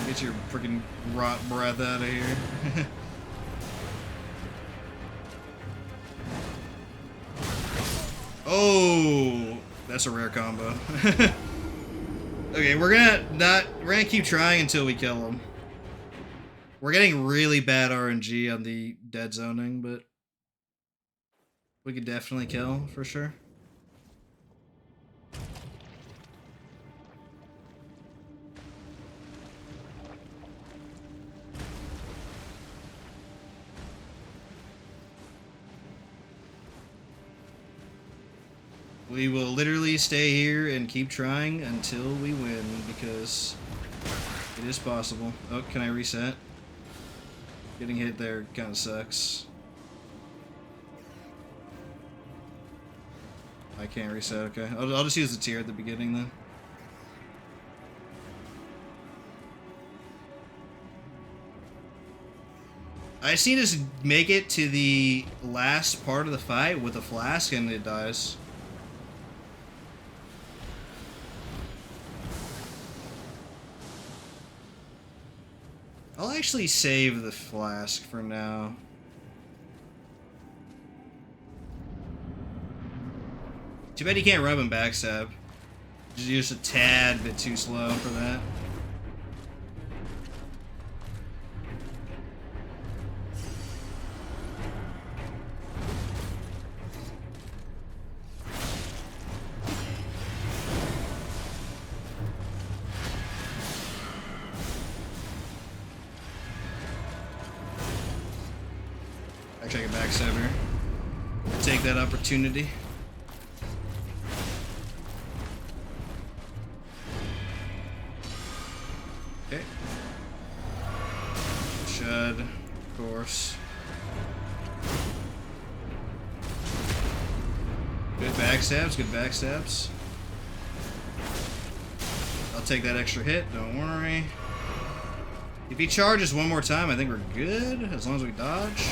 Get your freaking rot breath out of here. Oh, that's a rare combo. Okay, we're gonna keep trying until we kill him. We're getting really bad RNG on the dead zoning, but we could definitely kill for sure. We will literally stay here and keep trying until we win, because it is possible. Oh, can I reset? Getting hit there kind of sucks. I can't reset, okay. I'll just use the tier at the beginning then. I just need to make it to the last part of the fight with a flask and it dies. I'll actually save the flask for now. Too bad you can't rub and backstab. Just a tad bit too slow for that. Actually, I can backstab her. Take that opportunity. Okay. Shud, of course. Good backstabs, good backstabs. I'll take that extra hit, don't worry. If he charges one more time, I think we're good, as long as we dodge.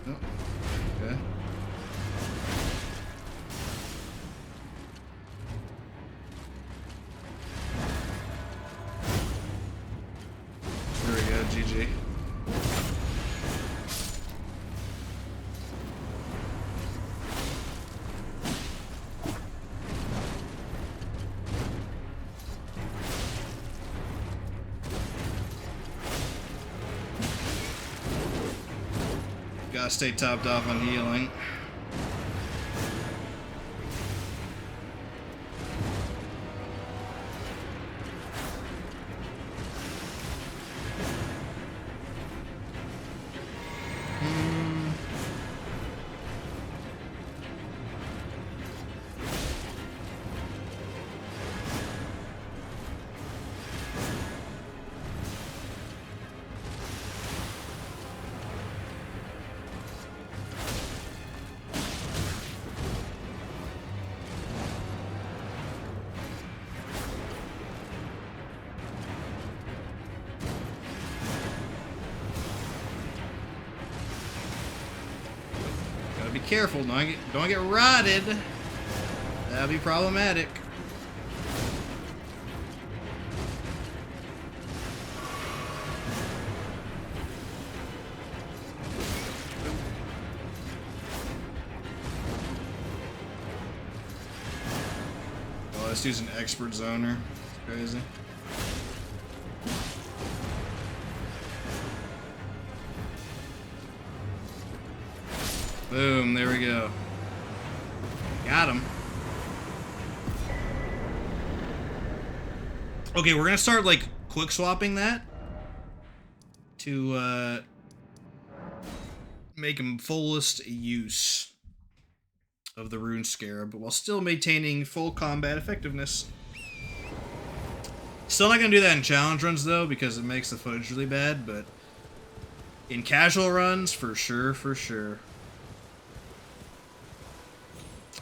Oh, okay. There we go, GG. Gotta stay topped off on healing. careful. Don't get rotted. That'd be problematic. Oh, this dude's an expert zoner. It's crazy. Boom, there we go. Got him. Okay, we're gonna start, like, quick swapping that to, make him fullest use of the Rune Scarab, while still maintaining full combat effectiveness. Still not gonna do that in challenge runs, though, because it makes the footage really bad, but in casual runs, for sure, for sure.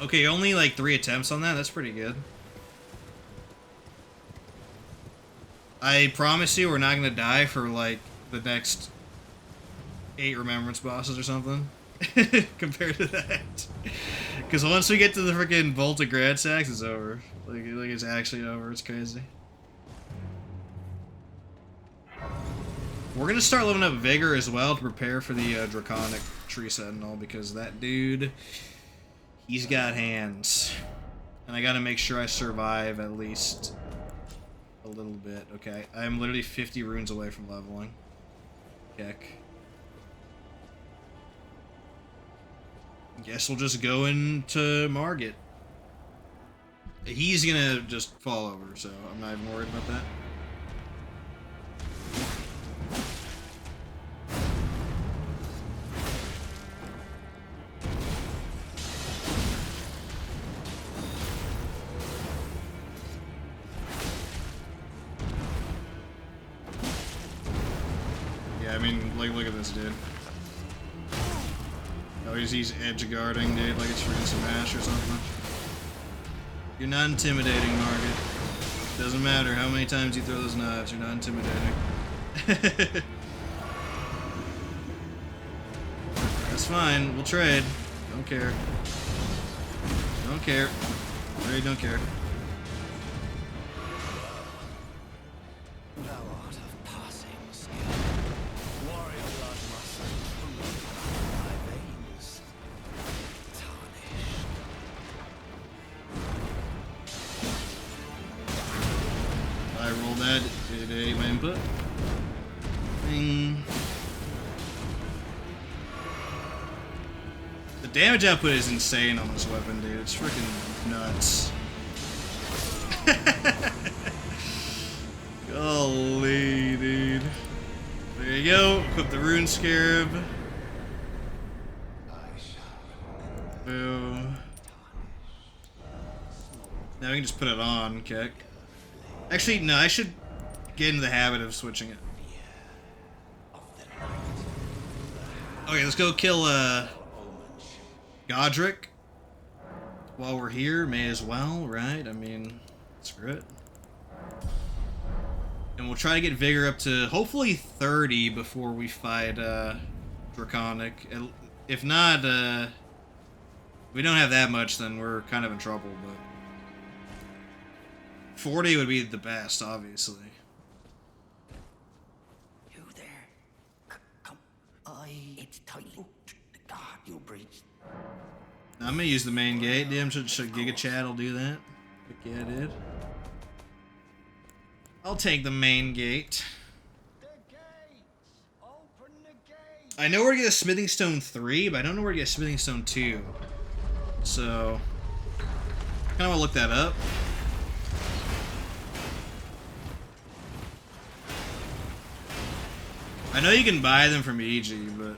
Okay, only like 3 attempts on that? That's pretty good. I promise you we're not gonna die for like the next 8 Remembrance bosses or something. Compared to that. Because once we get to the freaking Vault of Gransax, it's over. Like it's actually over. It's crazy. We're gonna start leveling up Vigor as well to prepare for the Draconic Tree Sentinel, because that dude... he's got hands. And I gotta make sure I survive at least a little bit. Okay, I'm literally 50 runes away from leveling. Heck. Guess we'll just go into Margit. He's gonna just fall over, so I'm not even worried about that. I mean, like, look at this dude. Oh, he's edge guarding, dude, like it's freaking Smash or something. You're not intimidating, Margit. Doesn't matter how many times you throw those knives, you're not intimidating. That's fine, we'll trade. Don't care. Don't care. Really don't care. The damage output is insane on this weapon, dude. It's freaking nuts. Golly, dude. There you go. Equip the Rune Scarab. Boom. Now we can just put it on, okay. Actually, no, I should get into the habit of switching it. Okay, let's go kill, Godric. While we're here, may as well, right? I mean, screw it. And we'll try to get Vigor up to, hopefully, 30 before we fight, Draconic. If not, if we don't have that much, then we're kind of in trouble, but... 40 would be the best, obviously. You there? Come. It's tight. God, you breached. I'm gonna use the main gate. Damn, should Giga Chad will do that. Heck yeah, dude. I'll take the main gate. The gates! Open the gates! I know where to get a Smithing Stone 3, but I don't know where to get a Smithing Stone 2. So, kind of want to look that up. I know you can buy them from EG, but...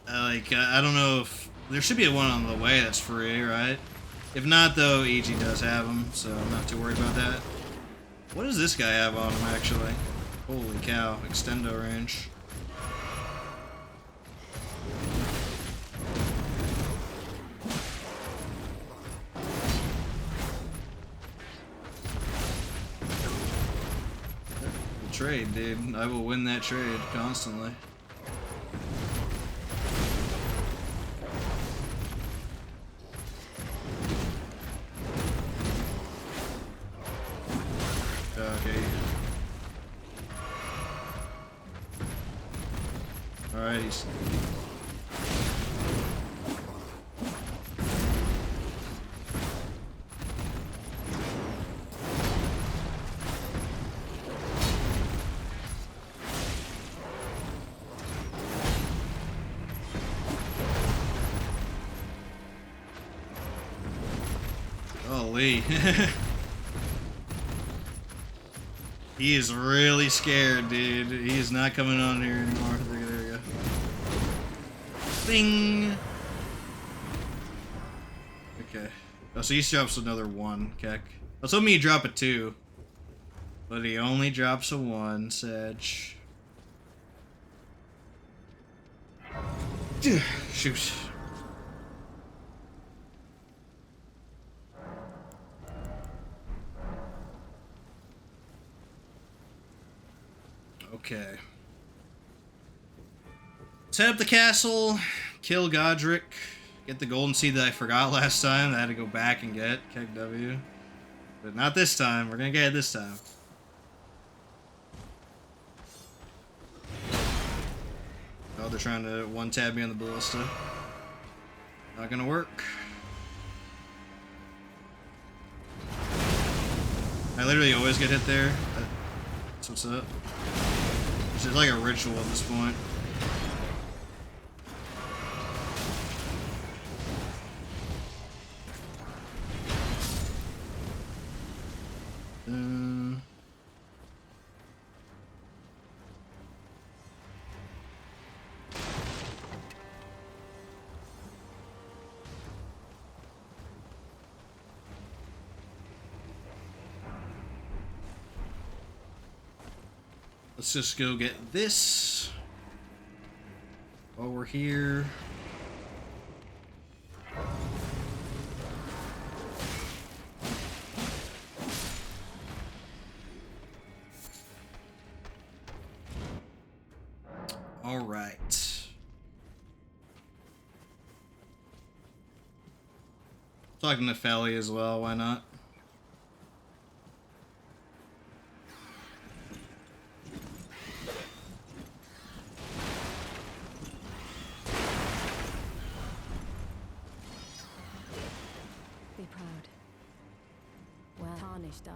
I don't know if... There should be one on the way that's free, right? If not, though, EG does have them, so I'm not too worried about that. What does this guy have on him, actually? Holy cow, extendo range. trade, dude. I will win that trade constantly. Okay. Alright, he's... Holy. He is really scared, dude. He is not coming on here anymore. There we go. Bing! Okay. Oh, so he drops another 1, Keck. I was hoping he'd drop a 2. But he only drops a 1, Sedge. Shoot. Okay. Set up the castle, kill Godric, get the golden seed that I forgot last time that I had to go back and get, Keck W. But not this time, we're gonna get it this time. Oh, they're trying to one-tab me on the ballista. Not gonna work. I literally always get hit there. That's what's up. It's just like a ritual at this point. Let's just go get this while we're here. All right. Talking to Felly as well, why not?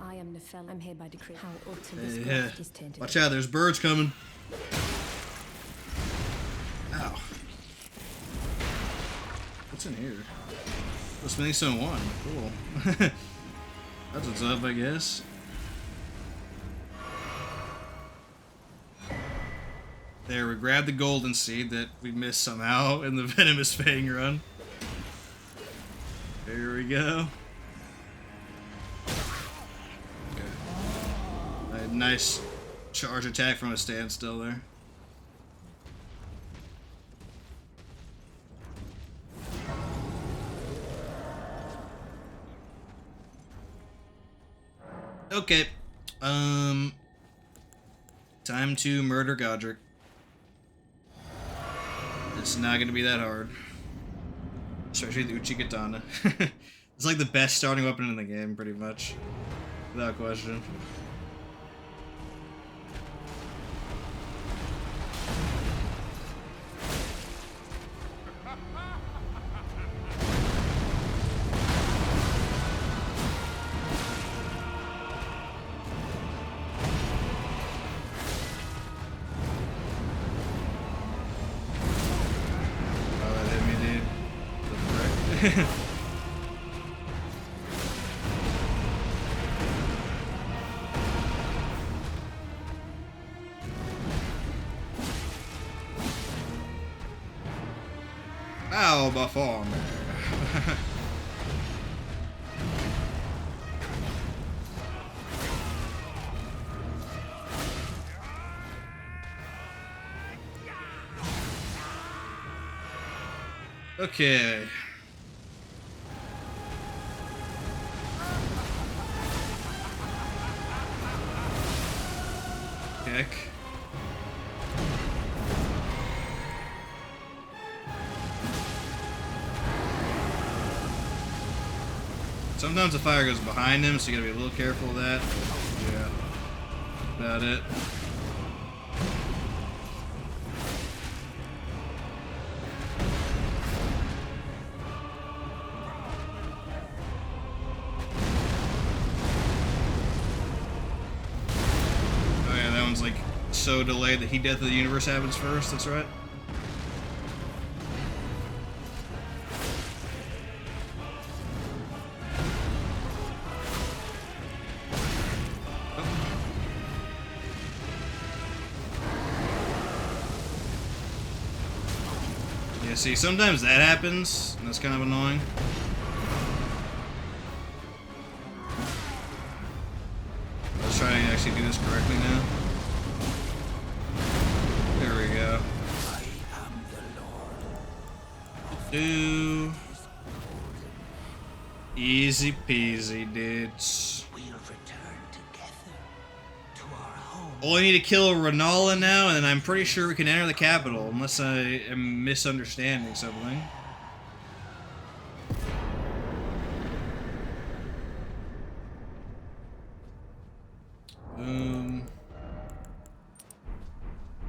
I am the fellow. I'm here by decree. How utterly Yeah. is tainted. Watch out, there's birds coming. Ow. What's in here? Oh, Spinning Stone 1. Cool. That's what's up, I guess. There, we grabbed the golden seed that we missed somehow in the Venomous Fang run. There we go. Nice charge attack from a standstill there. Okay. Time to murder Godric. It's not gonna be that hard. Especially the Uchigatana. It's like the best starting weapon in the game, pretty much. Without question. Ow, my farm. Okay. kick. Sometimes the fire goes behind him, so you gotta be a little careful of that. Yeah. About it. Oh yeah, that one's like so delayed that Death of the Universe happens first, that's right. Yeah, see, sometimes that happens, and that's kind of annoying. Let's try to actually do this correctly now. There we go. I am the Lord. Do easy peasy, dudes. We'll return together to our home. Only need to kill Renala now, and then I'm pretty sure we can enter the capital, unless I am misunderstanding something.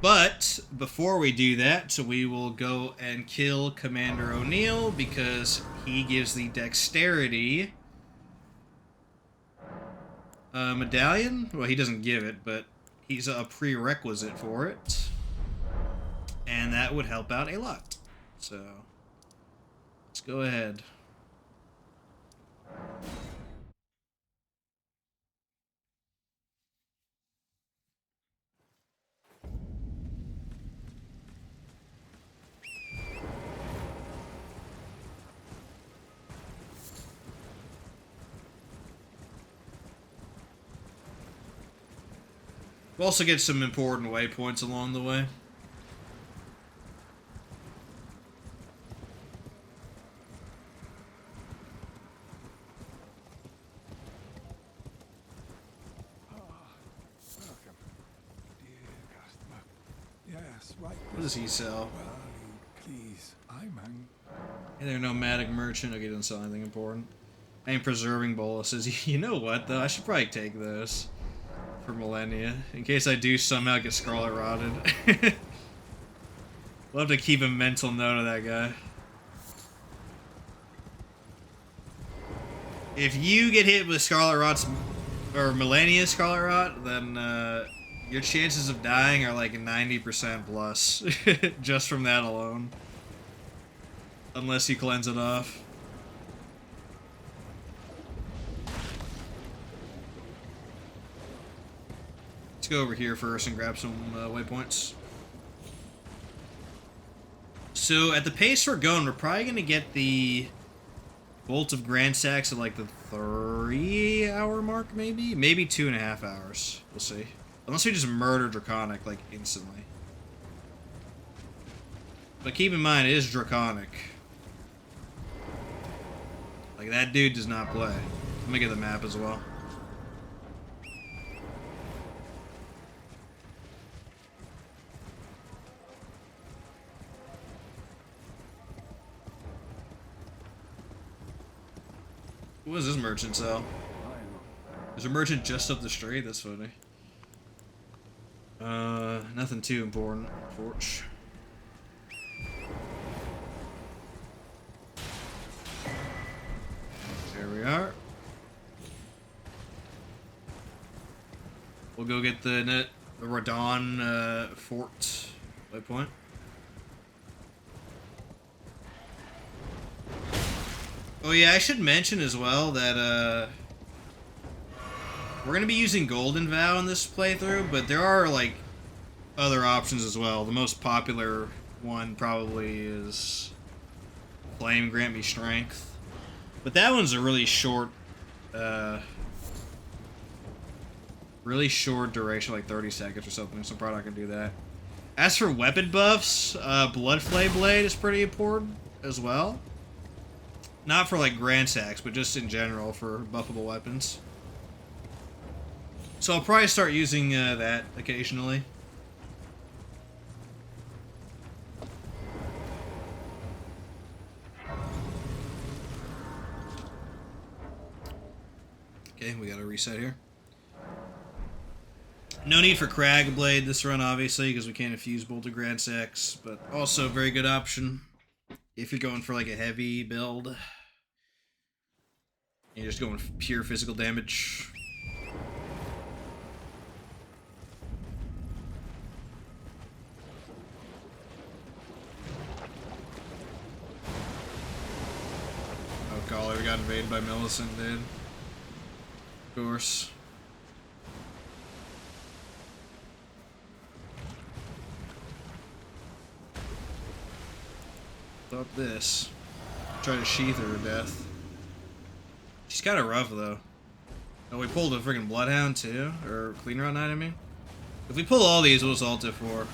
But before we do that, so we will go and kill Commander O'Neill because he gives the dexterity medallion. Well, he doesn't give it, but he's a prerequisite for it, and that would help out a lot. So let's go ahead. We'll also get some important waypoints along the way. Welcome, dear customer. Yes, right. What does he sell? Well, please, I'm hungry. Hey there, nomadic merchant. Okay, doesn't sell anything important. I am preserving boluses. You know what, though? I should probably take those for millennia, in case I do somehow get scarlet rotted. We'll have to keep a mental note of that guy. If you get hit with scarlet rots, or millennia scarlet rot, then your chances of dying are like 90% plus, just from that alone. Unless you cleanse it off. Let's go over here first and grab some waypoints. So at the pace we're going, we're probably going to get the Bolt of Gransax at like the 3-hour mark, maybe? Maybe 2.5 hours. We'll see. Unless we just murder Draconic, like, instantly. But keep in mind, it is Draconic. Like, that dude does not play. Let me get the map as well. What does this merchant sell? There's a merchant just up the street? That's funny. Nothing too important. Forge. There we are. We'll go get the Radon fort waypoint. Oh yeah, I should mention as well that we're gonna be using Golden Vow in this playthrough, but there are like other options as well. The most popular one probably is Flame Grant Me Strength, but that one's a really short duration, like 30 seconds or something, so I'm probably not gonna do that. As for weapon buffs, Blood Flame Blade is pretty important as well. Not for like Gransax, but just in general for buffable weapons. So I'll probably start using that occasionally. Okay, we got to reset here. No need for Crag Blade this run, obviously, because we can't infuse Bolt of Gransax, but also a very good option if you're going for like a heavy build. You're just going pure physical damage. Oh, golly, we got invaded by Millicent, dude. Of course. Up this. Try to sheath her to death. She's kind of rough, though. Oh, we pulled a freaking Bloodhound, too? Or Clean Run Knight, I mean? If we pull all these, we'll just alt it 4.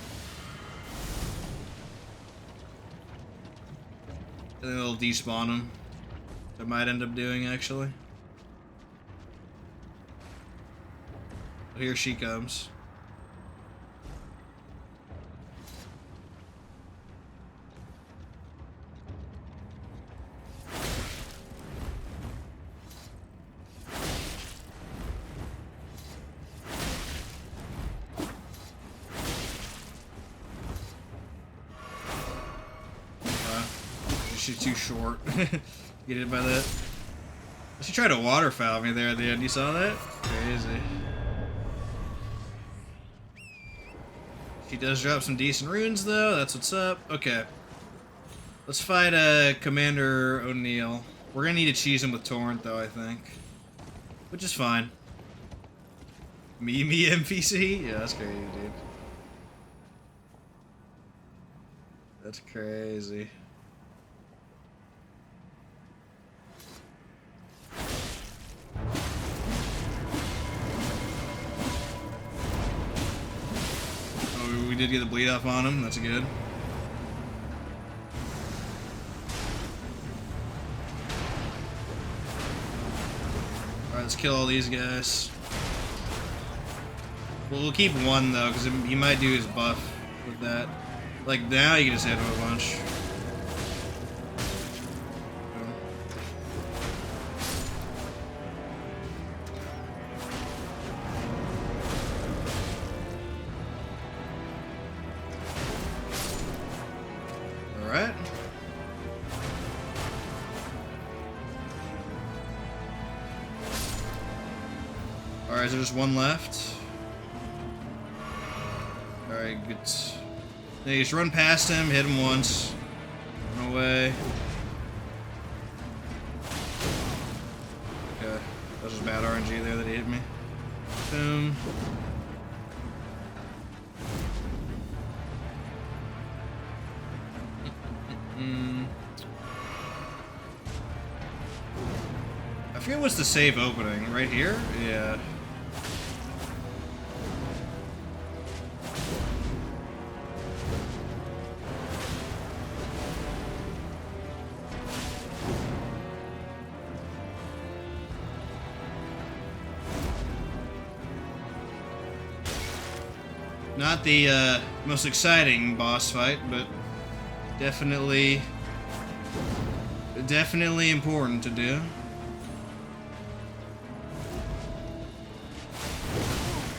And then it'll despawn them. I might end up doing, actually. But here she comes. She's too short. Get hit by that. She tried to waterfowl me there at the end. You saw that? Crazy. She does drop some decent runes, though. That's what's up. Okay. Let's fight Commander O'Neill. We're gonna need to cheese him with Torrent, though, I think. Which is fine. Me NPC? Yeah, that's crazy, dude. That's crazy. Oh, we did get the bleed off on him. That's good. Alright, let's kill all these guys. Well, we'll keep one, though, because he might do his buff with that. Like, now you can just hit him a bunch. Alright. Alright, is there just one left? Alright, good. Then you just run past him, hit him once. Run away. Okay. That was just bad RNG there that he hit me. Boom. I forget what's the save opening. Right here? Yeah. Not the most exciting boss fight, but definitely important to do.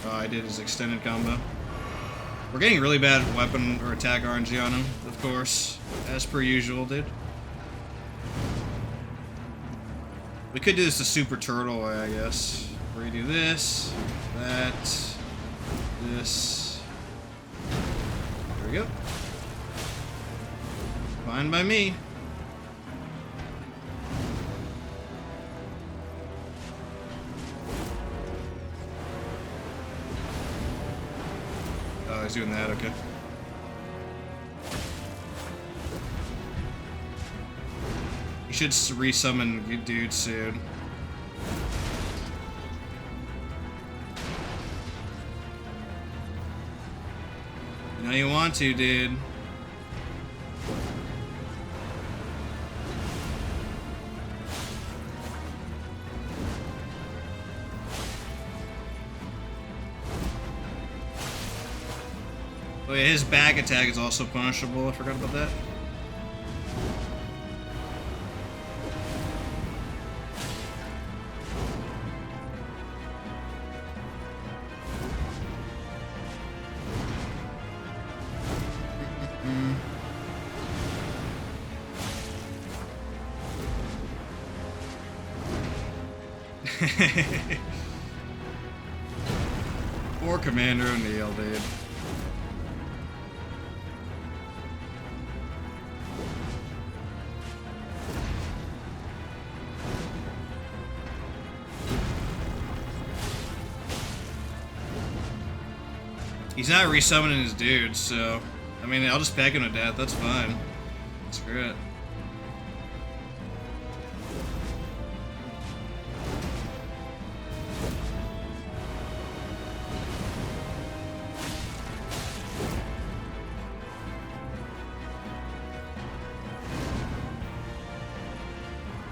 Oh, I did his extended combo. We're getting really bad weapon or attack RNG on him, of course, as per usual, dude. We could do this the super turtle way, I guess. Where you do this, that, this. There we go. Fine by me. Oh, he's doing that, okay. You should resummon dude soon. You know you want to, dude. Oh yeah, his back attack is also punishable. I forgot about that. Poor Commander O'Neill, dude. He's not resummoning his dudes, so I mean, I'll just peck him to death. That's fine. Screw it.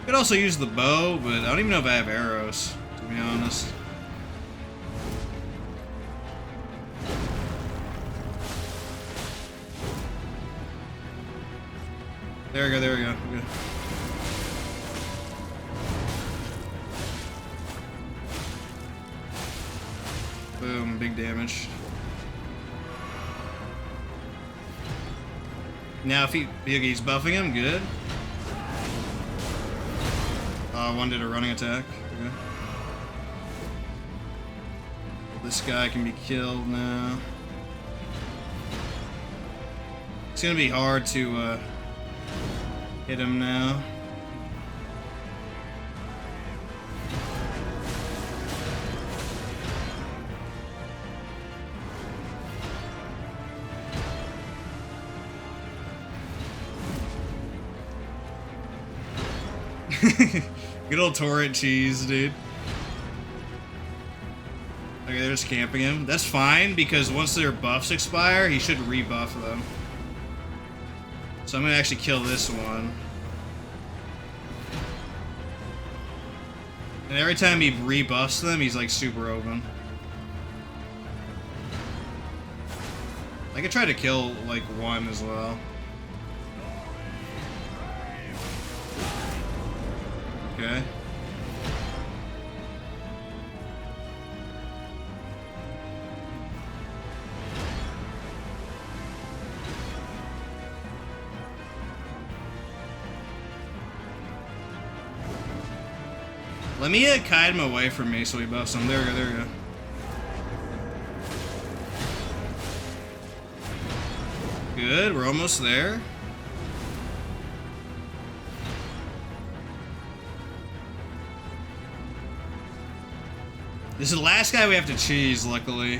Could also use the bow, but I don't even know if I have arrows, to be honest. There we go, there we go. Okay. Boom, big damage. Now if he's buffing him, good. One did a running attack. Okay. This guy can be killed now. It's gonna be hard to hit him now. Good old torrent cheese, dude. Okay, they're just camping him. That's fine, because once their buffs expire, he should rebuff them. So I'm gonna actually kill this one. And every time he rebuffs them, he's like super open. I could try to kill like one as well. Okay. Let me kite him away from me so he buffs him. There we go, there we go. Good, we're almost there. This is the last guy we have to cheese, luckily.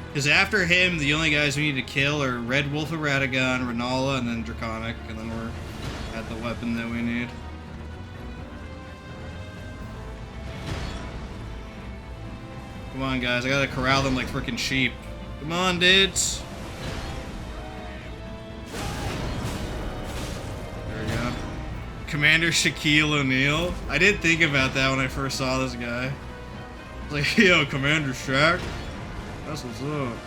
Because after him, the only guys we need to kill are Red Wolf of Radagon, Renala, and then Draconic. And then we're at the weapon that we need. Come on, guys. I gotta corral them like freaking sheep. Come on, dudes. There we go. Commander Shaquille O'Neal. I did think about that when I first saw this guy. I was like, yo, Commander Shaq. That's what's up.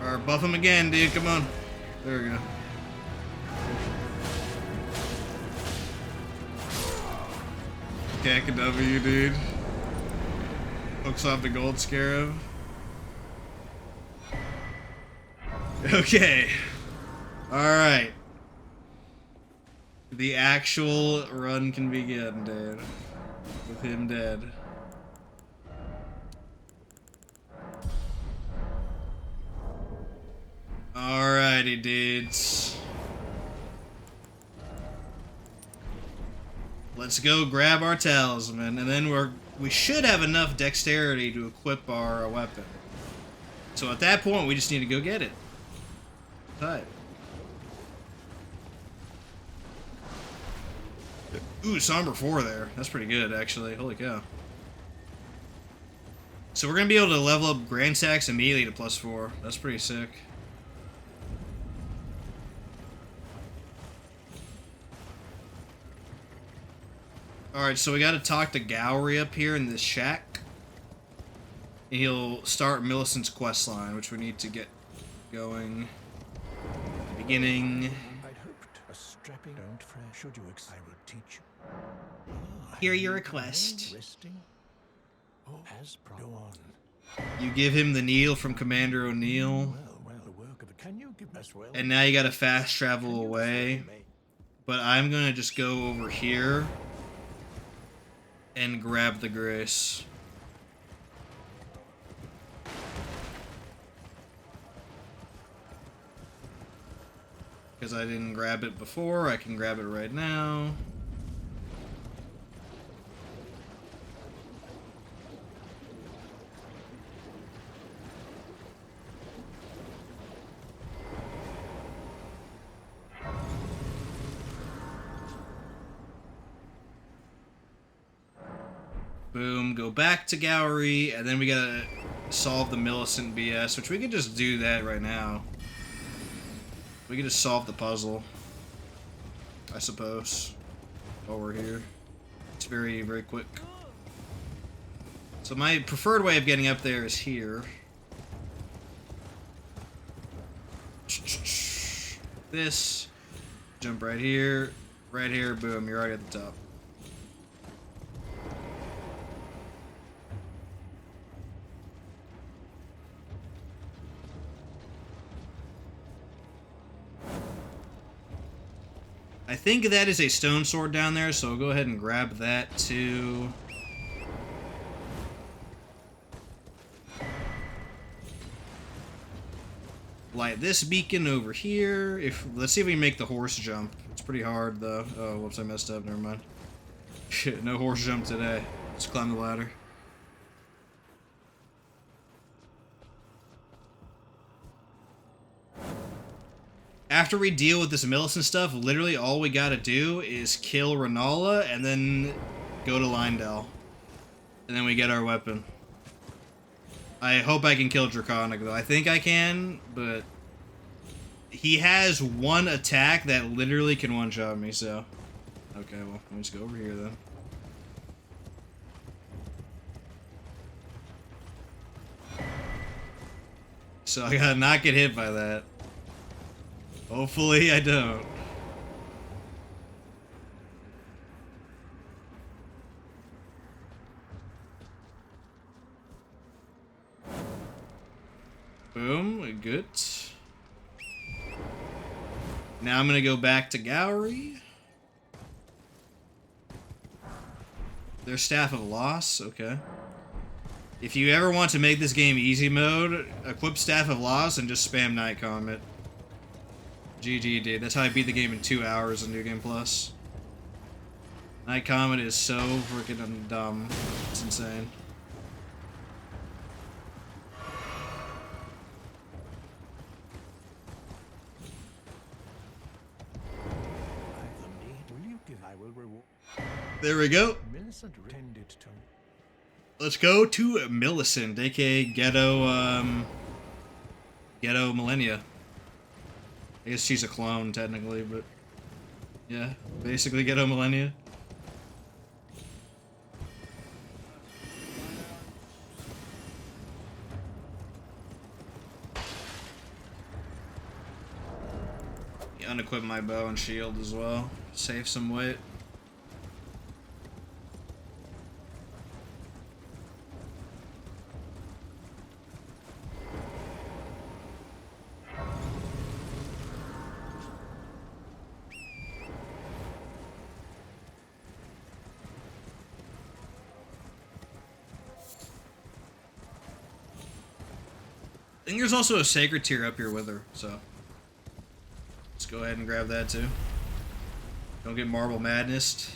Alright, buff him again, dude. Come on. There we go. Cack a W, dude. Hooks off the gold scarab. Okay. Alright. The actual run can begin, dude. With him dead. Alrighty, dudes. Let's go grab our talisman, and then we should have enough dexterity to equip our weapon. So at that point, we just need to go get it. Tight. Ooh, Somber 4 there. That's pretty good, actually. Holy cow. So we're going to be able to level up Gransax immediately to +4. That's pretty sick. Alright, so we gotta talk to Gowry up here in this shack. And he'll start Millicent's quest line, which we need to get going. Beginning. I'd hoped a strapping. Don't fret. Should you I will teach you. Hear your request. Resting. Oh, as go on. You give him the needle from Commander O'Neill. Well, the work of it. Can you give us well? And now you gotta fast travel away. But I'm gonna just go over here and grab the grace. Because I didn't grab it before, I can grab it right now. Boom, go back to Gowry, and then we gotta solve the Millicent BS, which we could just do that right now. We could just solve the puzzle, I suppose, while we're here. It's very, very quick. So my preferred way of getting up there is here. This, jump right here, boom, you're already at the top. I think that is a stone sword down there, so I'll go ahead and grab that too. Light this beacon over here. Let's see if we can make the horse jump. It's pretty hard though. Oh, whoops, I messed up. Never mind. Shit, no horse jump today. Let's climb the ladder. After we deal with this Millicent stuff, literally all we gotta do is kill Renala and then go to Lindell. And then we get our weapon. I hope I can kill Draconic though. I think I can, but he has one attack that literally can one-shot me, so. Okay, well, let's go over here then. So I gotta not get hit by that. Hopefully I don't. Boom, good. Now I'm gonna go back to Gowry. Their Staff of Loss, okay. If you ever want to make this game easy mode, equip Staff of Loss and just spam Night Comet. GG, dude. That's how I beat the game in 2 hours in New Game Plus. Night Comet is so freaking dumb. It's insane. There we go. Millicent tended to. Let's go to Millicent, aka Ghetto Millennia. I guess she's a clone, technically, but... yeah, basically Ghetto Millennia. Unequip my bow and shield as well. Save some weight. I think there's also a sacred tier up here with her, so let's go ahead and grab that too. Don't get Marble Madness.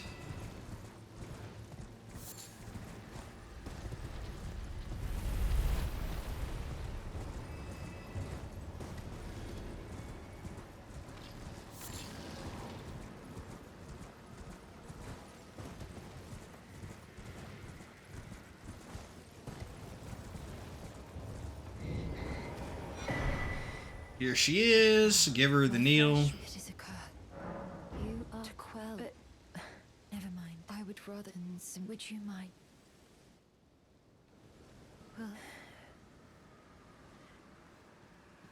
Here she is. Give her the kneel. It is a curse. You are to quell. But never mind. I would brothers, in which you might. Well,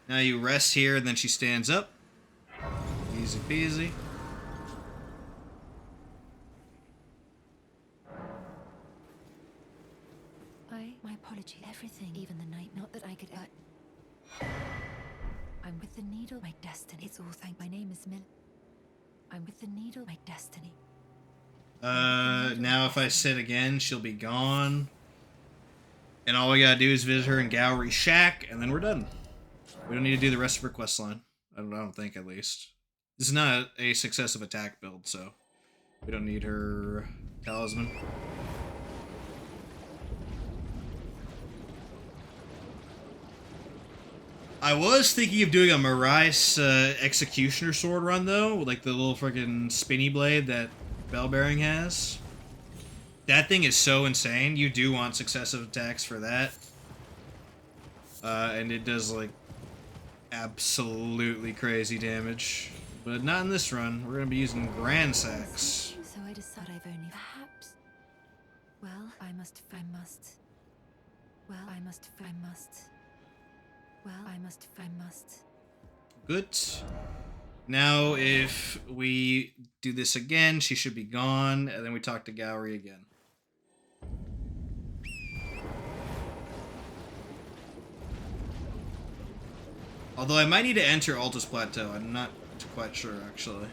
Now you rest here, and then she stands up. Easy peasy. my apology, everything, even the night, not that I could, I'm with the needle, my destiny, it's all thank, my name is Mill. I'm with the needle, my destiny. Now if I sit again, she'll be gone. And all we gotta do is visit her in Gowry's shack, and then we're done. We don't need to do the rest of her quest line. I don't think, at least. This is not a successive attack build, so we don't need her talisman. I was thinking of doing a Marais Executioner sword run, though, with like the little freaking spinny blade that Bellbearing has. That thing is so insane. You do want successive attacks for that. And it does, like, absolutely crazy damage. But not in this run. We're going to be using Gransax. So I decide I've only perhaps. Well, I must. Well, I must. Well, I must. Good. Now, if we do this again, she should be gone, and then we talk to Gowry again. Although I might need to enter Altus Plateau. I'm not quite sure, actually.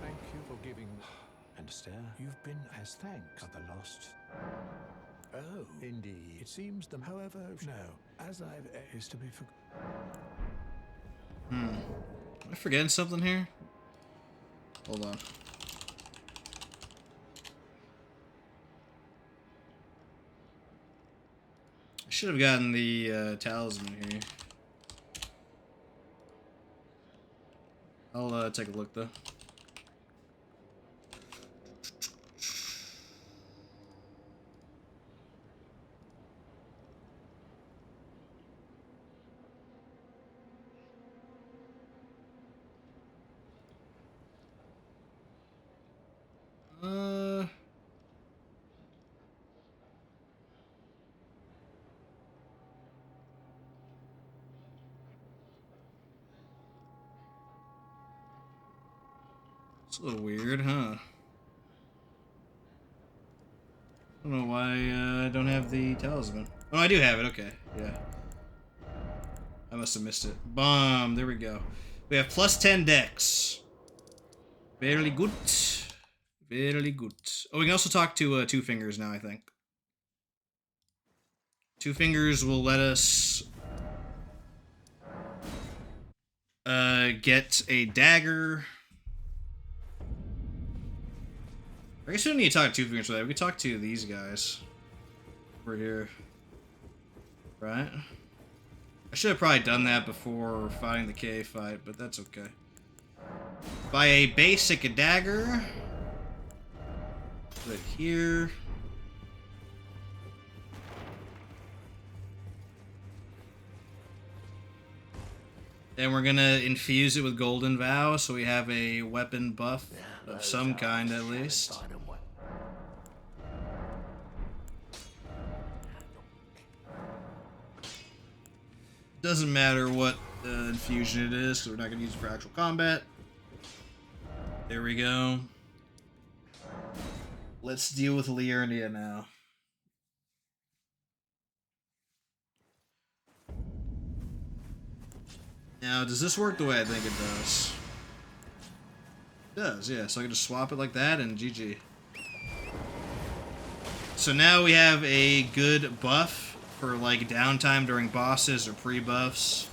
Thank you for giving. And sir, you've been as thanks for the lost. Oh, indeed. It seems them, however, no, as I've is to be for. Am I forgetting something here? Hold on. I should have gotten the talisman here. I'll take a look, though. It's a little weird, huh? I don't know why I don't have the talisman. Oh, I do have it. Okay, yeah. I must have missed it. Bomb. There we go. We have plus 10 dex. Very good. Very good. Oh, we can also talk to Two Fingers now, I think. Two Fingers will let us get a dagger. I guess we don't need to talk to Two Fingers for that. We can talk to these guys. Over here. Right? I should have probably done that before fighting the cave fight, but that's okay. Buy a basic dagger. Put it here. Then we're gonna infuse it with Golden Vow, so we have a weapon buff of some kind at least. Doesn't matter what infusion it is, because we're not gonna use it for actual combat. There we go. Let's deal with Liurnia now. Now, does this work the way I think it does? It does, yeah. So I can just swap it like that and GG. So now we have a good buff for like downtime during bosses or pre-buffs.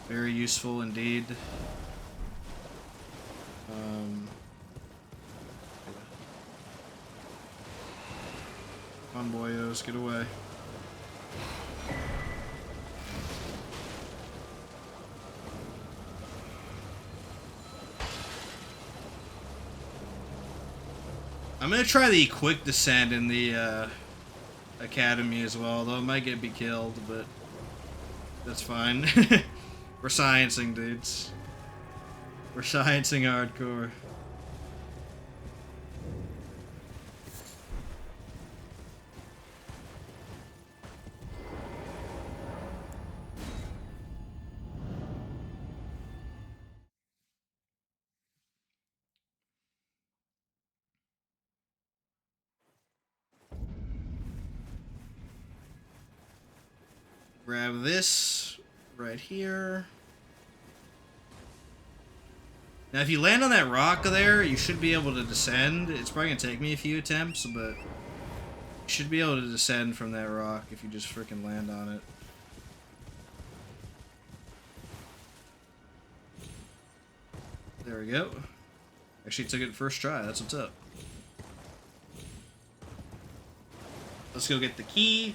Very useful indeed. Come on, boyos, get away. I'm gonna try the quick descent in the academy as well, though it might be killed, but that's fine. We're sciencing, dudes. We're sciencing hardcore. Grab this right here. Now, if you land on that rock there, you should be able to descend. It's probably gonna take me a few attempts, but you should be able to descend from that rock if you just freaking land on it. There we go. Actually took it first try. That's what's up. Let's go get the key.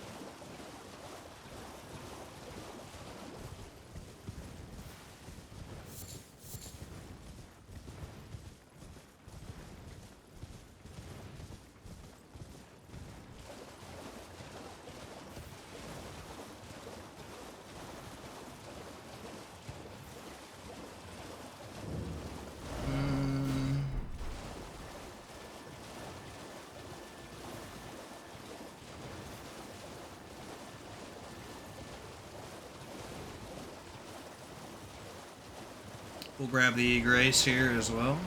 We'll grab the Grace here as well.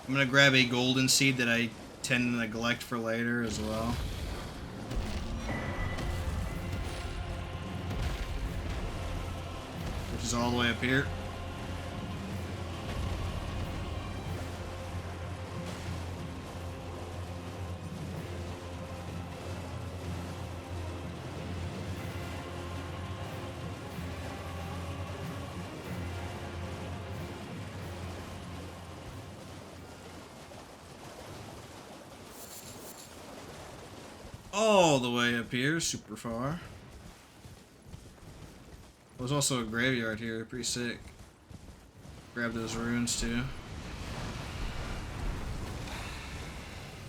I'm gonna grab a golden seed that I tend to neglect for later as well. Which is all the way up here. All the way up here, super far. There's also a graveyard here, pretty sick. Grab those runes too. You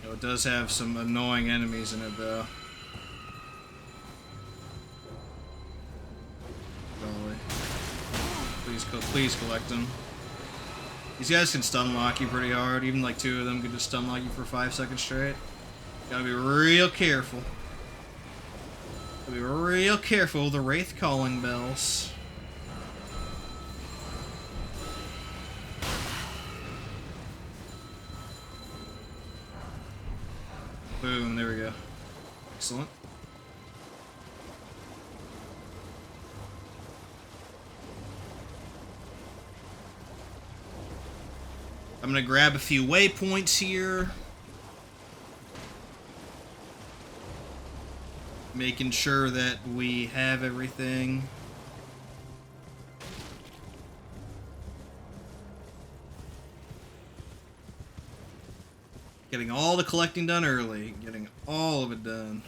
know, it does have some annoying enemies in it though. Probably. Please collect them. These guys can stun lock you pretty hard. Even like 2 of them could just stun lock you for 5 seconds straight. Gotta be real careful. Gotta be real careful with the Wraith calling bells. Boom, there we go. Excellent. I'm gonna grab a few waypoints here. Making sure that we have everything. Getting all the collecting done early. Getting all of it done.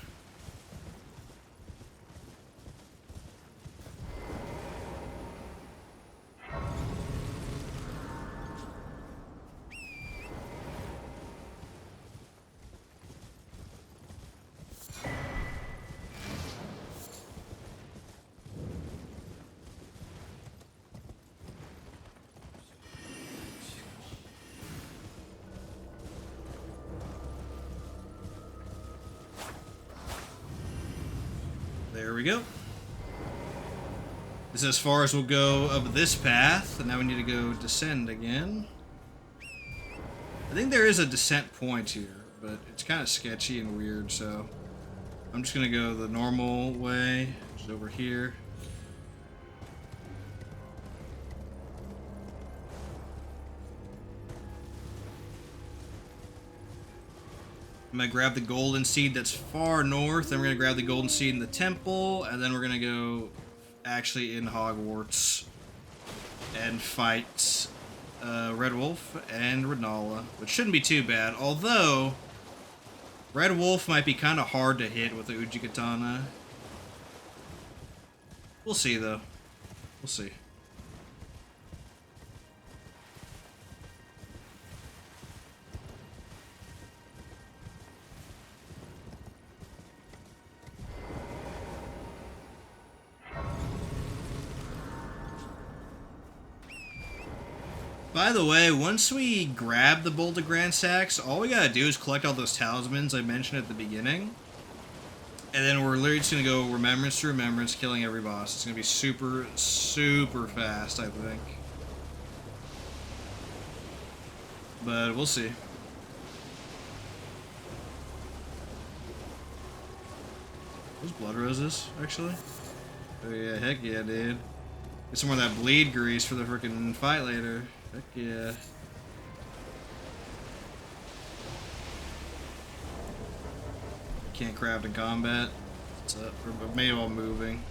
There we go. This is as far as we'll go of this path, and now we need to go descend again. I think there is a descent point here, but it's kind of sketchy and weird, so I'm just gonna go the normal way, which is over here. I'm gonna grab the golden seed that's far north, then we're gonna grab the golden seed in the temple, and then we're gonna go actually in Hogwarts and fight Red Wolf and Renala, which shouldn't be too bad. Although, Red Wolf might be kind of hard to hit with the Uji Katana. We'll see, though. We'll see. By the way, once we grab the Bolt of Gransax, all we gotta do is collect all those talismans I mentioned at the beginning. And then we're literally just gonna go Remembrance to Remembrance, killing every boss. It's gonna be super, super fast, I think. But we'll see. Those blood roses, actually. Oh yeah, heck yeah, dude. Get some more of that bleed grease for the freaking fight later. Heck yeah. Can't craft in combat. What's up? Or maybe while moving.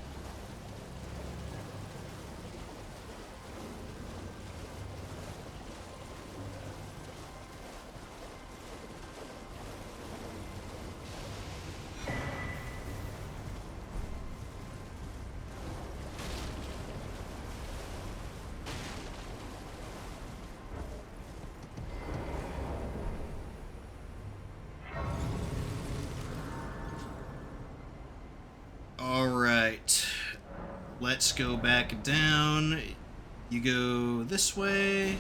Alright. Let's go back down. You go this way.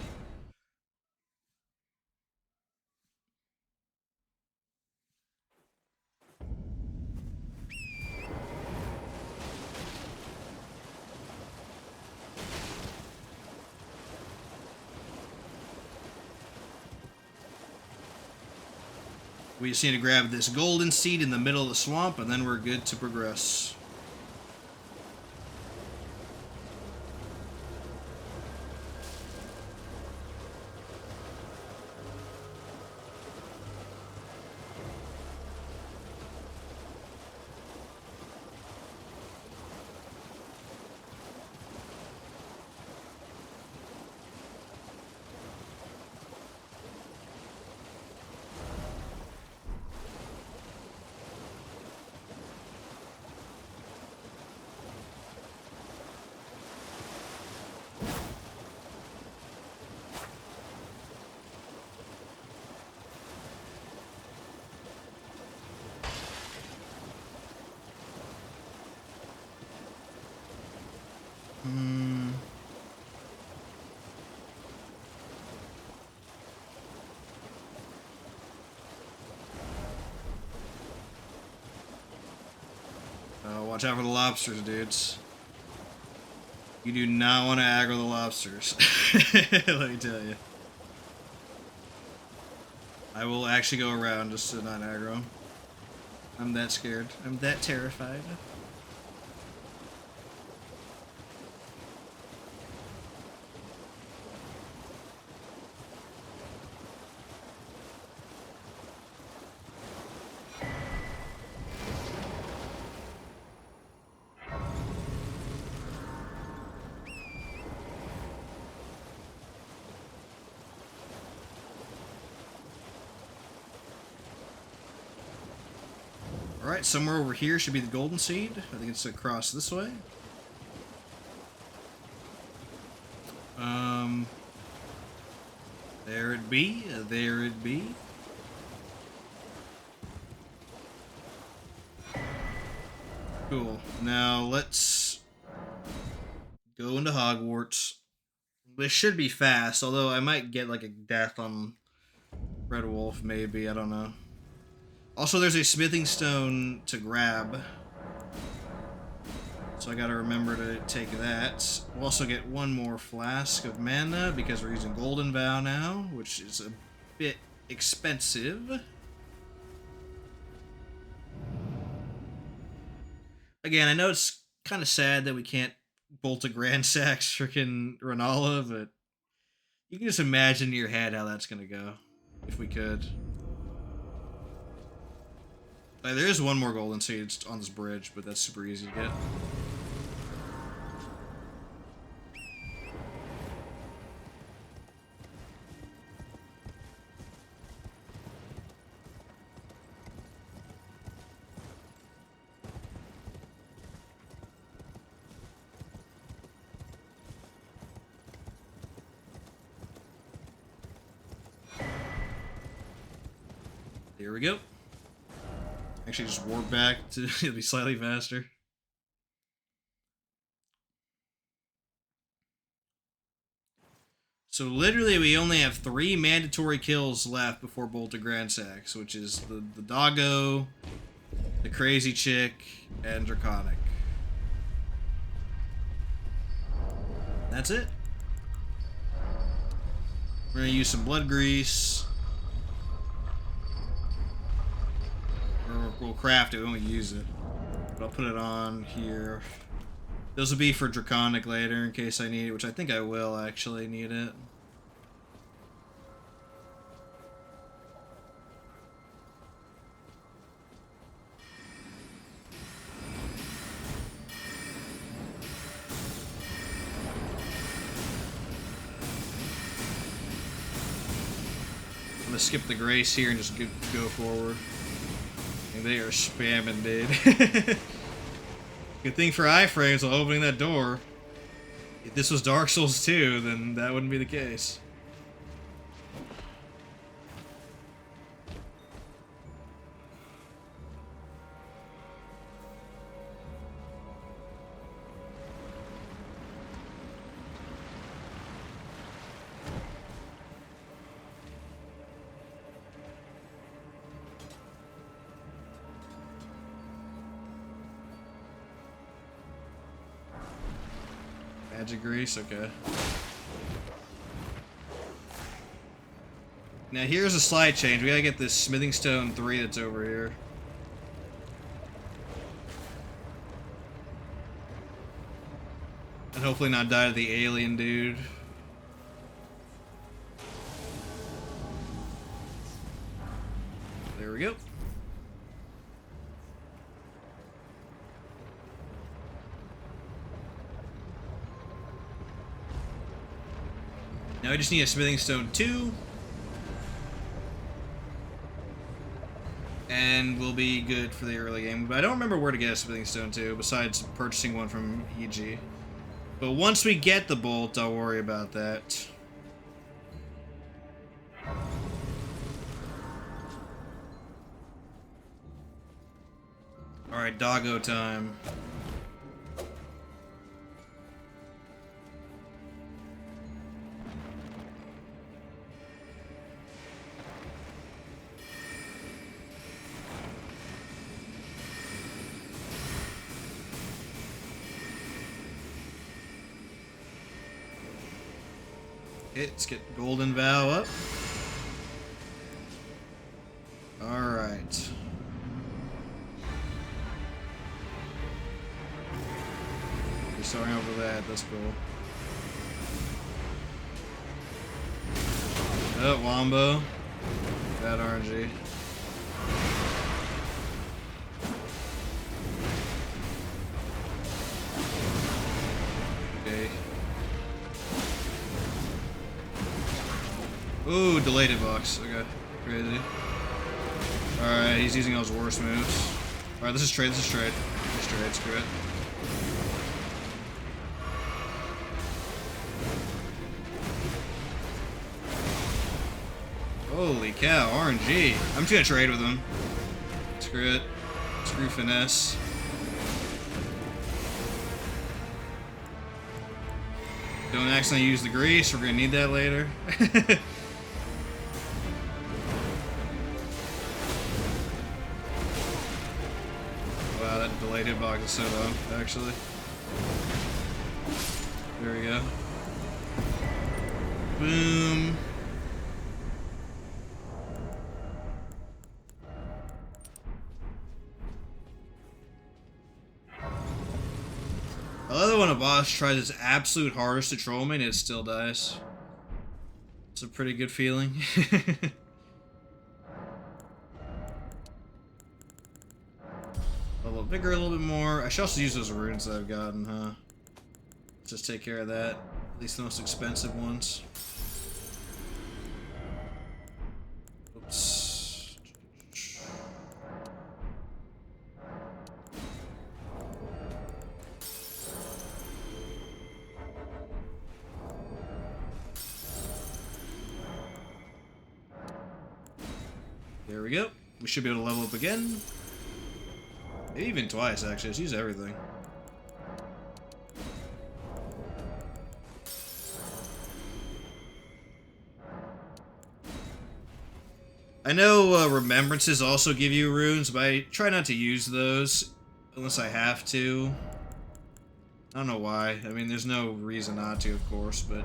We just need to grab this golden seed in the middle of the swamp, and then we're good to progress. Watch out for the lobsters, dudes. You do not want to aggro the lobsters. Let me tell you. I will actually go around just to not aggro them. I'm that scared. I'm that terrified. Alright, somewhere over here should be the golden seed. I think it's across this way. There it be. There it be. Cool. Now let's go into Hogwarts. This should be fast, although I might get like a death on Red Wolf, maybe. I don't know. Also, there's a smithing stone to grab. So I gotta remember to take that. We'll also get one more flask of mana because we're using Golden Vow now, which is a bit expensive. Again, I know it's kind of sad that we can't bolt a Gransax freaking Renala, but you can just imagine in your head how that's gonna go, if we could. There is one more golden seed on this bridge, but that's super easy to get. Here we go. Actually, just warp back to it'll be slightly faster. So literally, we only have 3 mandatory kills left before Bolt to Gransax, which is the doggo, the crazy chick, and Draconic. That's it. We're gonna use some blood grease. Or we'll craft it when we use it. But I'll put it on here. Those will be for Draconic later in case I need it, which I think I will actually need it. I'm gonna skip the grace here and just go forward. And they are spamming, dude. Good thing for iframes while opening that door. If this was Dark Souls 2, then that wouldn't be the case. Magic grease, okay. Now here's a slight change. We gotta get this Smithing Stone 3 that's over here. And hopefully not die to the alien dude. There we go. Now I just need a Smithing Stone 2. And we'll be good for the early game. But I don't remember where to get a Smithing Stone 2, besides purchasing one from EG. But once we get the bolt, I'll worry about that. Alright, doggo time. Okay, let's get Golden Vow up. Alright. We're starting over that, that's cool. Oh, Wombo. Bad RNG. Okay. Ooh, delayed hitbox. Okay, crazy. Alright, he's using all his worst moves. Alright, this is trade, this is trade. This is trade, screw it. Holy cow, RNG. I'm just gonna trade with him. Screw it. Screw finesse. Don't accidentally use the grease, we're gonna need that later. Wow, that delayed hitbox is so dumb, actually. There we go. Boom. I love it when a boss tries its absolute hardest to troll me and it still dies. It's a pretty good feeling. A little bigger, a little bit more. I should also use those runes that I've gotten, huh? Let's just take care of that. At least the most expensive ones. Oops. There we go. we should be able to level up again. Maybe even twice, actually. Let's use everything. I know Remembrances also give you runes, but I try not to use those unless I have to. I don't know why. I mean, there's no reason not to, of course, but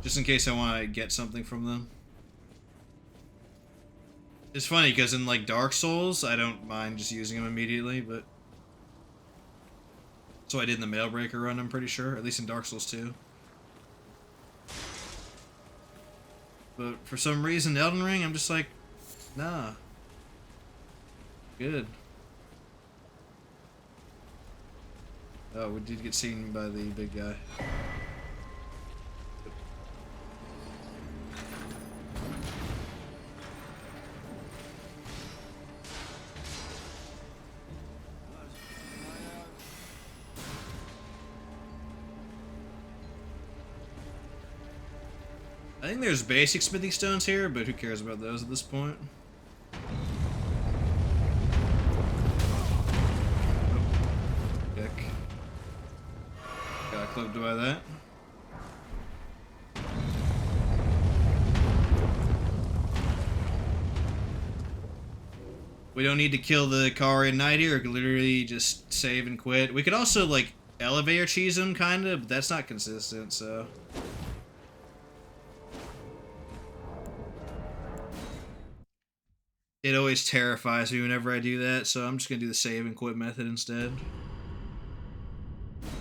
just in case I want to get something from them. It's funny, because in, like, Dark Souls, I don't mind just using them immediately, but... So I did in the Mailbreaker run, I'm pretty sure. At least in Dark Souls 2. But for some reason, Elden Ring, I'm just like, nah. Good. Oh, we did get seen by the big guy. I think there's basic smithing stones here, but who cares about those at this point? Dick. Got clipped by that. We don't need to kill the Karian Knight here, we can literally just save and quit. We could also, like, elevator cheese him, kinda, but that's not consistent, so... It always terrifies me whenever I do that, so I'm just gonna do the save and quit method instead.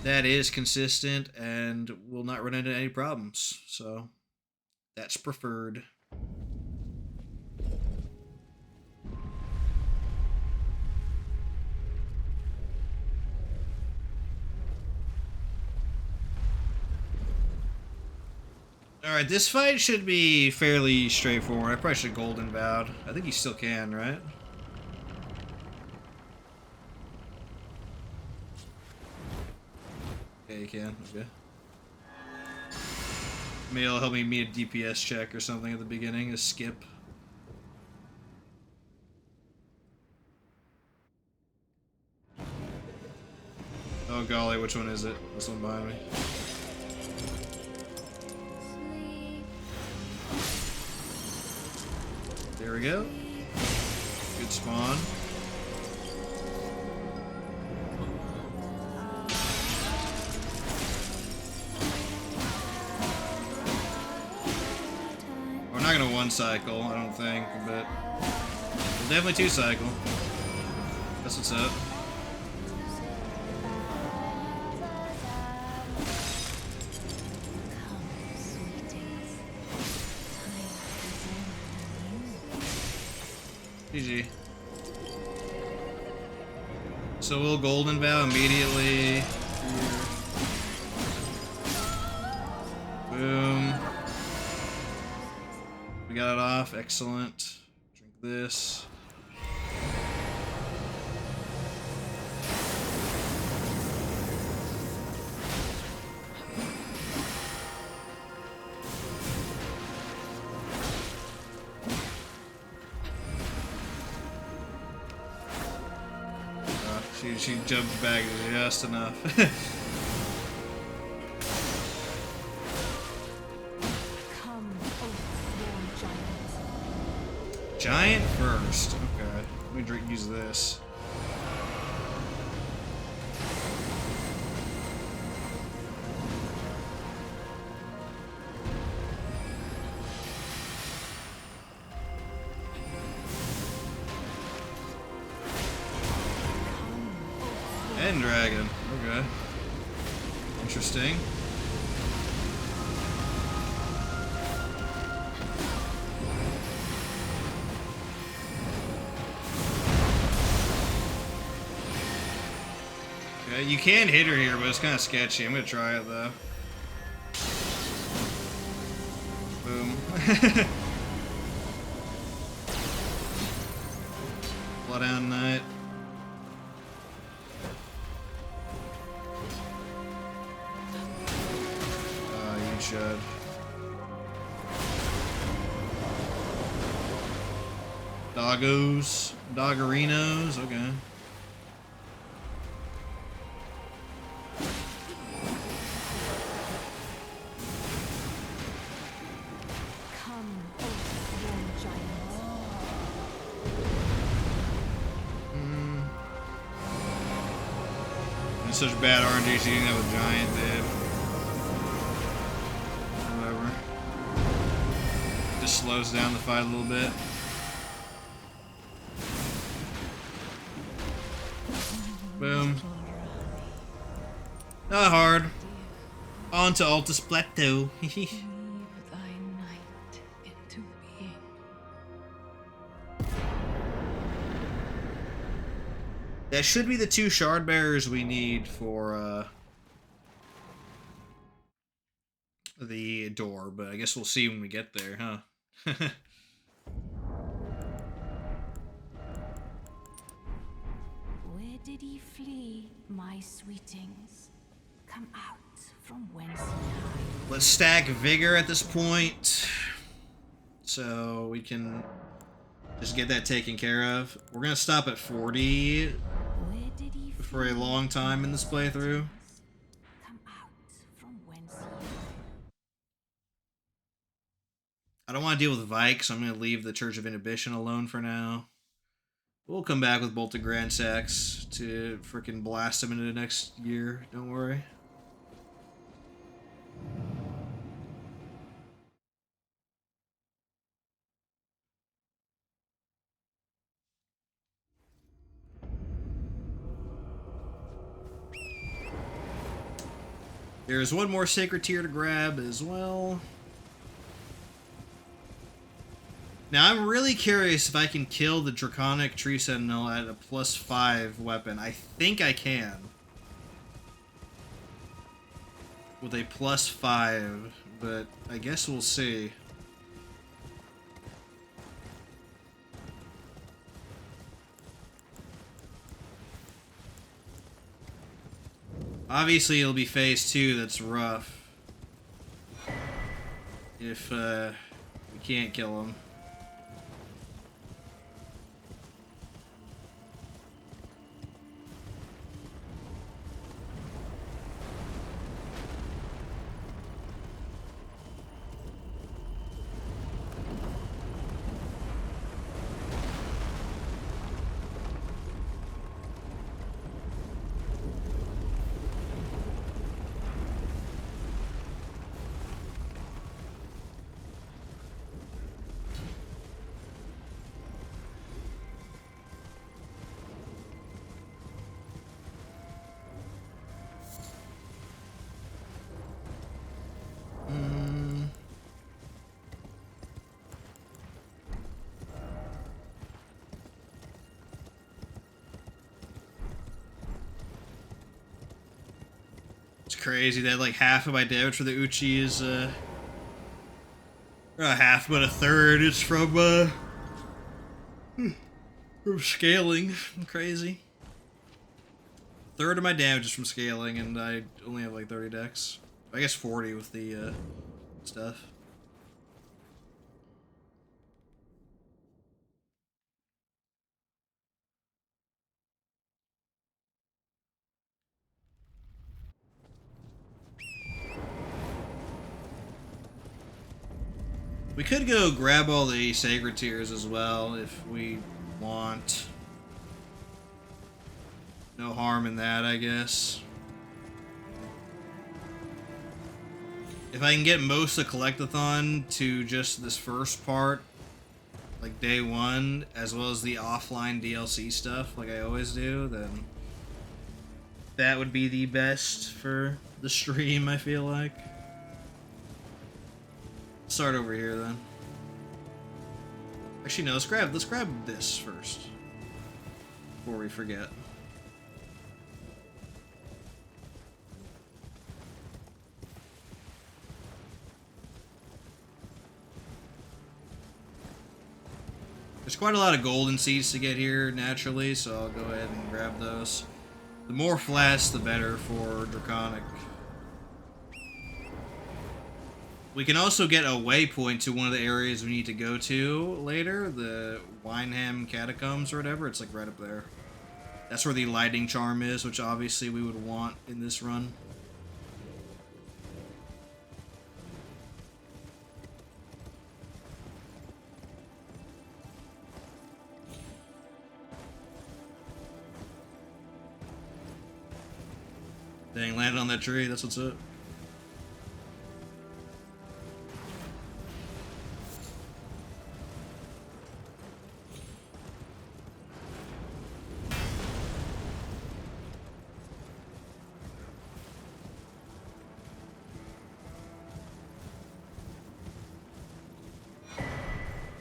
That is consistent and will not run into any problems, so that's preferred. Alright, this fight should be fairly straightforward. I probably should have Golden Vowed. I think you still can, right? Yeah, you can. Okay. Maybe it'll help me meet a DPS check or something at the beginning. A skip. Oh golly, which one is it? This one behind me. There we go. Good spawn. We're not gonna one cycle, I don't think, but we'll definitely two cycle. That's what's up. GG. So we'll Golden Vow immediately. Boom. We got it off. Excellent. Drink this. She jumped back just enough. Come, oh, giant. Giant first. Okay. Let me drink. Use this. And dragon. Okay. Interesting. Okay, you can hit her here, but it's kind of sketchy. I'm gonna try it though. Boom. Bloodhound Knight. Should. Doggos. Doggerinos, okay. Come, Oathsworn Giant. It's such bad RNG seeing that with Giant, dude. Whatever. Just slows down the fight a little bit. Boom. Not hard. On to Altus Plateau. Weave thy night into being. That should be the 2 shard bearers we need for the door, but I guess we'll see when we get there, huh? Where did he flee, my sweetings? Come out from whence ye hide. Let's stack vigor at this point, so we can just get that taken care of. We're gonna stop at 40 Where did he for a long time in this playthrough. come out from whence ye hide. I don't want to deal with Vike, so I'm gonna leave the Church of Inhibition alone for now. We'll come back with Bolted Gransax to freaking blast him into the next year. Don't worry. There's one more sacred tier to grab as well. Now, I'm really curious if I can kill the Draconic Tree Sentinel at a +5 weapon. I think I can. With a +5, but I guess we'll see. Obviously, it'll be phase 2 that's rough. If, we can't kill him. It's crazy that like half of my damage for the Uchi is or not half, but a third is from scaling. Crazy. Third of my damage is from scaling, and I only have like 30 dex. I guess 40 with the stuff. We could go grab all the sacred tiers as well if we want. No harm in that, I guess. If I can get most of Collectathon to just this first part, like day 1, as well as the offline DLC stuff, like I always do, then that would be the best for the stream, I feel like. Start over here then. Actually, no, let's grab this first before we forget. There's quite a lot of golden seeds to get here naturally, so I'll go ahead and grab those. The more flats, the better for Draconic. We can also get a waypoint to one of the areas we need to go to later, the Wineham Catacombs or whatever. It's like right up there. That's where the lightning charm is, which obviously we would want in this run. Dang, landed on that tree, that's what's up.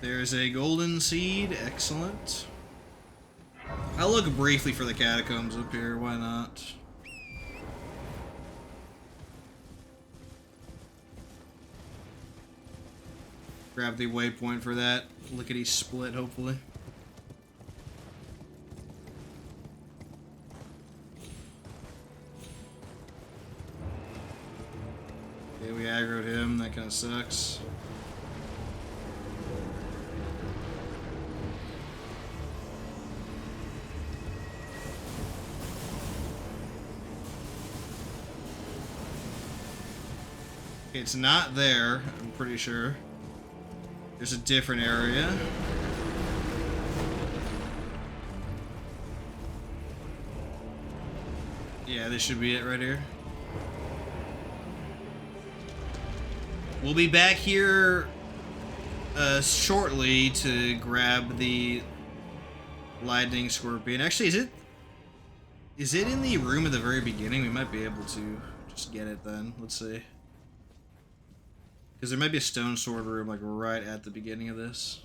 There's a golden seed, excellent. I'll look briefly for the catacombs up here, why not? Grab the waypoint for that lickety split, hopefully. Okay, we aggroed him, that kind of sucks. Okay, it's not there, I'm pretty sure. There's a different area. Yeah, this should be it right here. We'll be back here shortly to grab the lightning scorpion. Actually, is it in the room at the very beginning? We might be able to just get it then. Let's see. Because there might be a stone sword room like right at the beginning of this.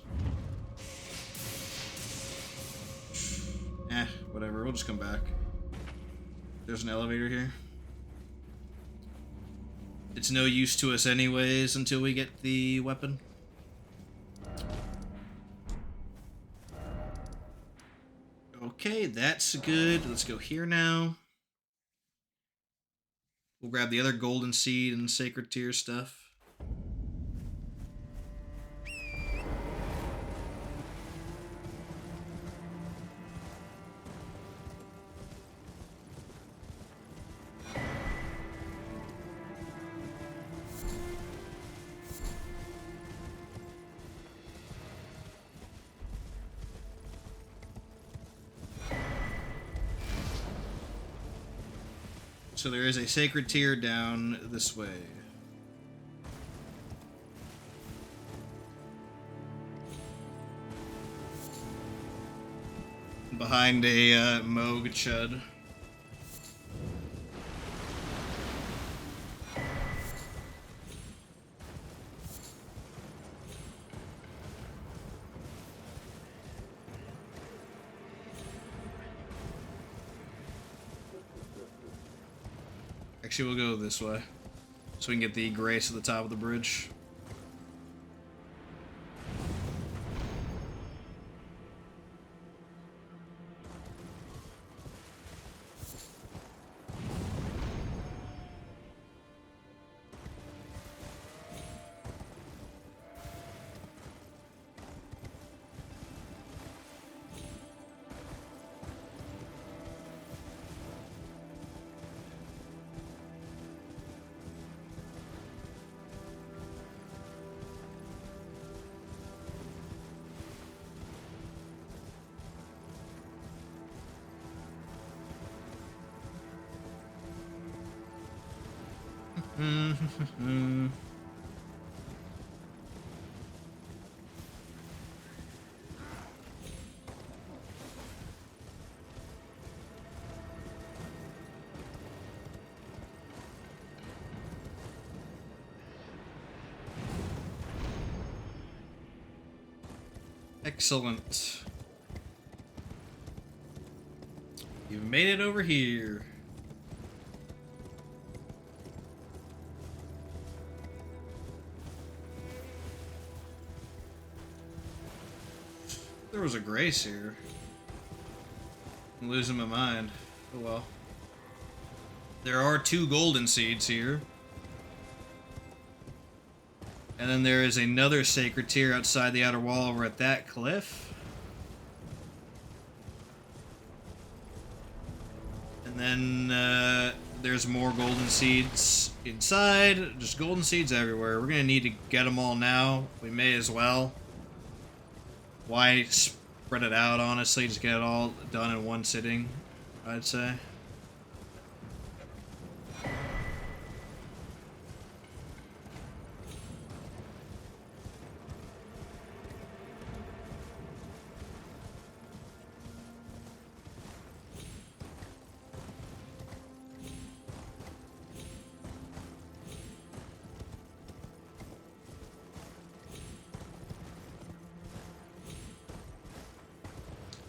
Whatever, we'll just come back. There's an elevator here. It's no use to us anyways until we get the weapon. Okay, that's good. Let's go here now. We'll grab the other golden seed and sacred tear stuff. So there is a sacred tear down this way. Behind a Moog Chud. Actually, we'll go this way, so we can get the grace at the top of the bridge. Excellent. You've made it over here. There was a grace here. I'm losing my mind. Oh well. There are 2 golden seeds here. And then there is another sacred tier outside the outer wall over at that cliff. And then there's more golden seeds inside. Just golden seeds everywhere. We're going to need to get them all now. We may as well. Why spread it out, honestly? Just get it all done in one sitting, I'd say.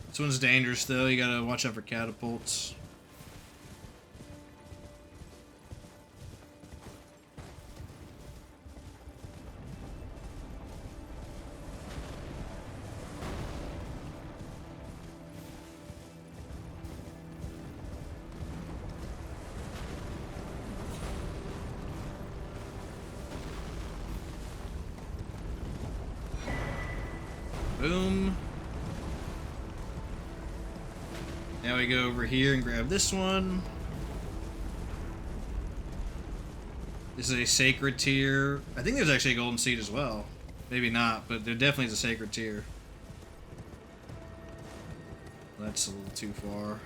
This one's dangerous, though. You gotta watch out for catapults. Boom. Now we go over here and grab this one. This is a sacred tier. I think there's actually a golden seed as well. Maybe not, but there definitely is a sacred tier. That's a little too far.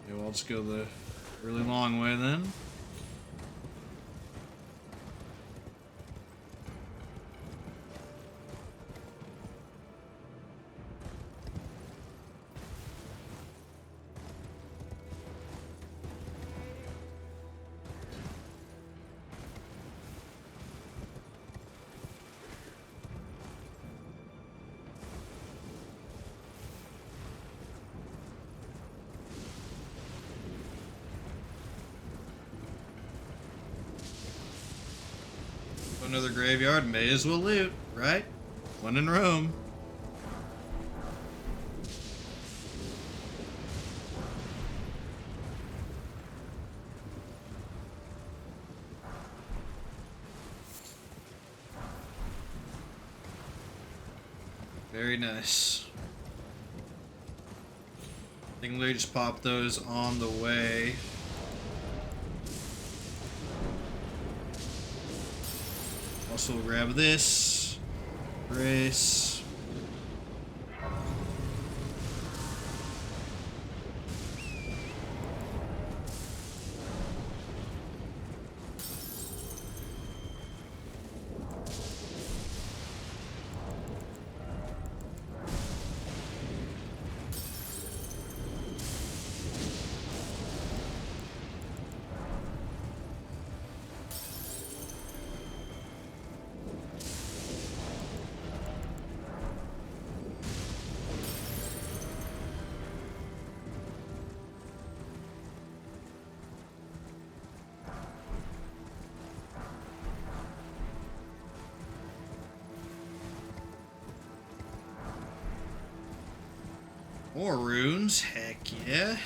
Yeah, well, I'll just go the really long way then. Another graveyard, may as well loot, right? One in Rome. Very nice. I think we just pop those on the way. Also grab this. Brace. More runes, heck yeah.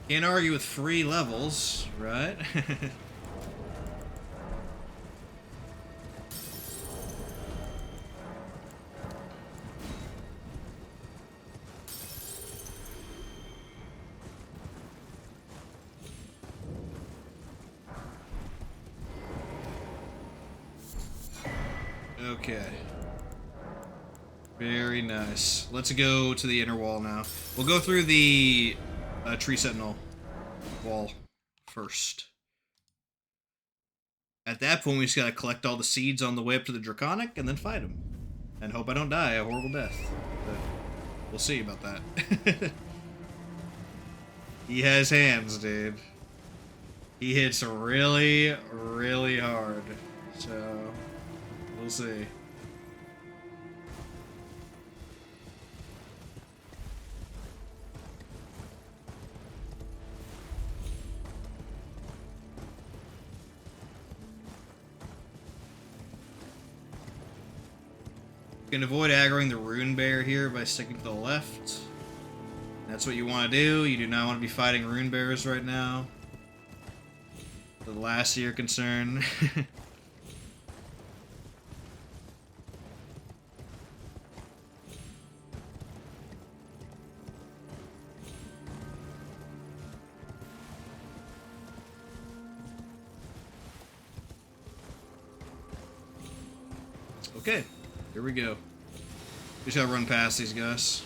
Can't argue with free levels, right? Okay. Very nice. Let's go to the inner wall now. We'll go through the tree sentinel wall first. At that point, we just gotta collect all the seeds on the way up to the Draconic and then fight him. And hope I don't die a horrible death. But we'll see about that. He has hands, dude. He hits really, really hard. So, we'll see. You can avoid aggroing the rune bear here by sticking to the left. That's what you want to do. You do not want to be fighting rune bears right now. the last year concern. Okay, here we go. Just gotta run past these guys.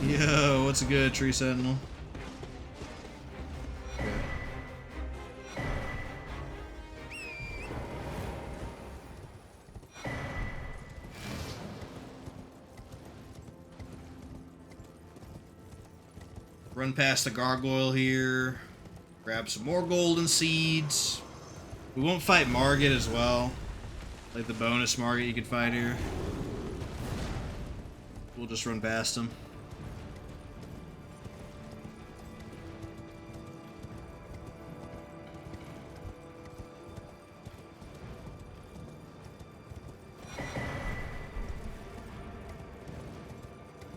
Yo, what's good, Tree Sentinel? Okay. Run past the gargoyle here. Grab some more golden seeds. We won't fight Margit as well. Like the bonus Margit you can fight here. We'll just run past him.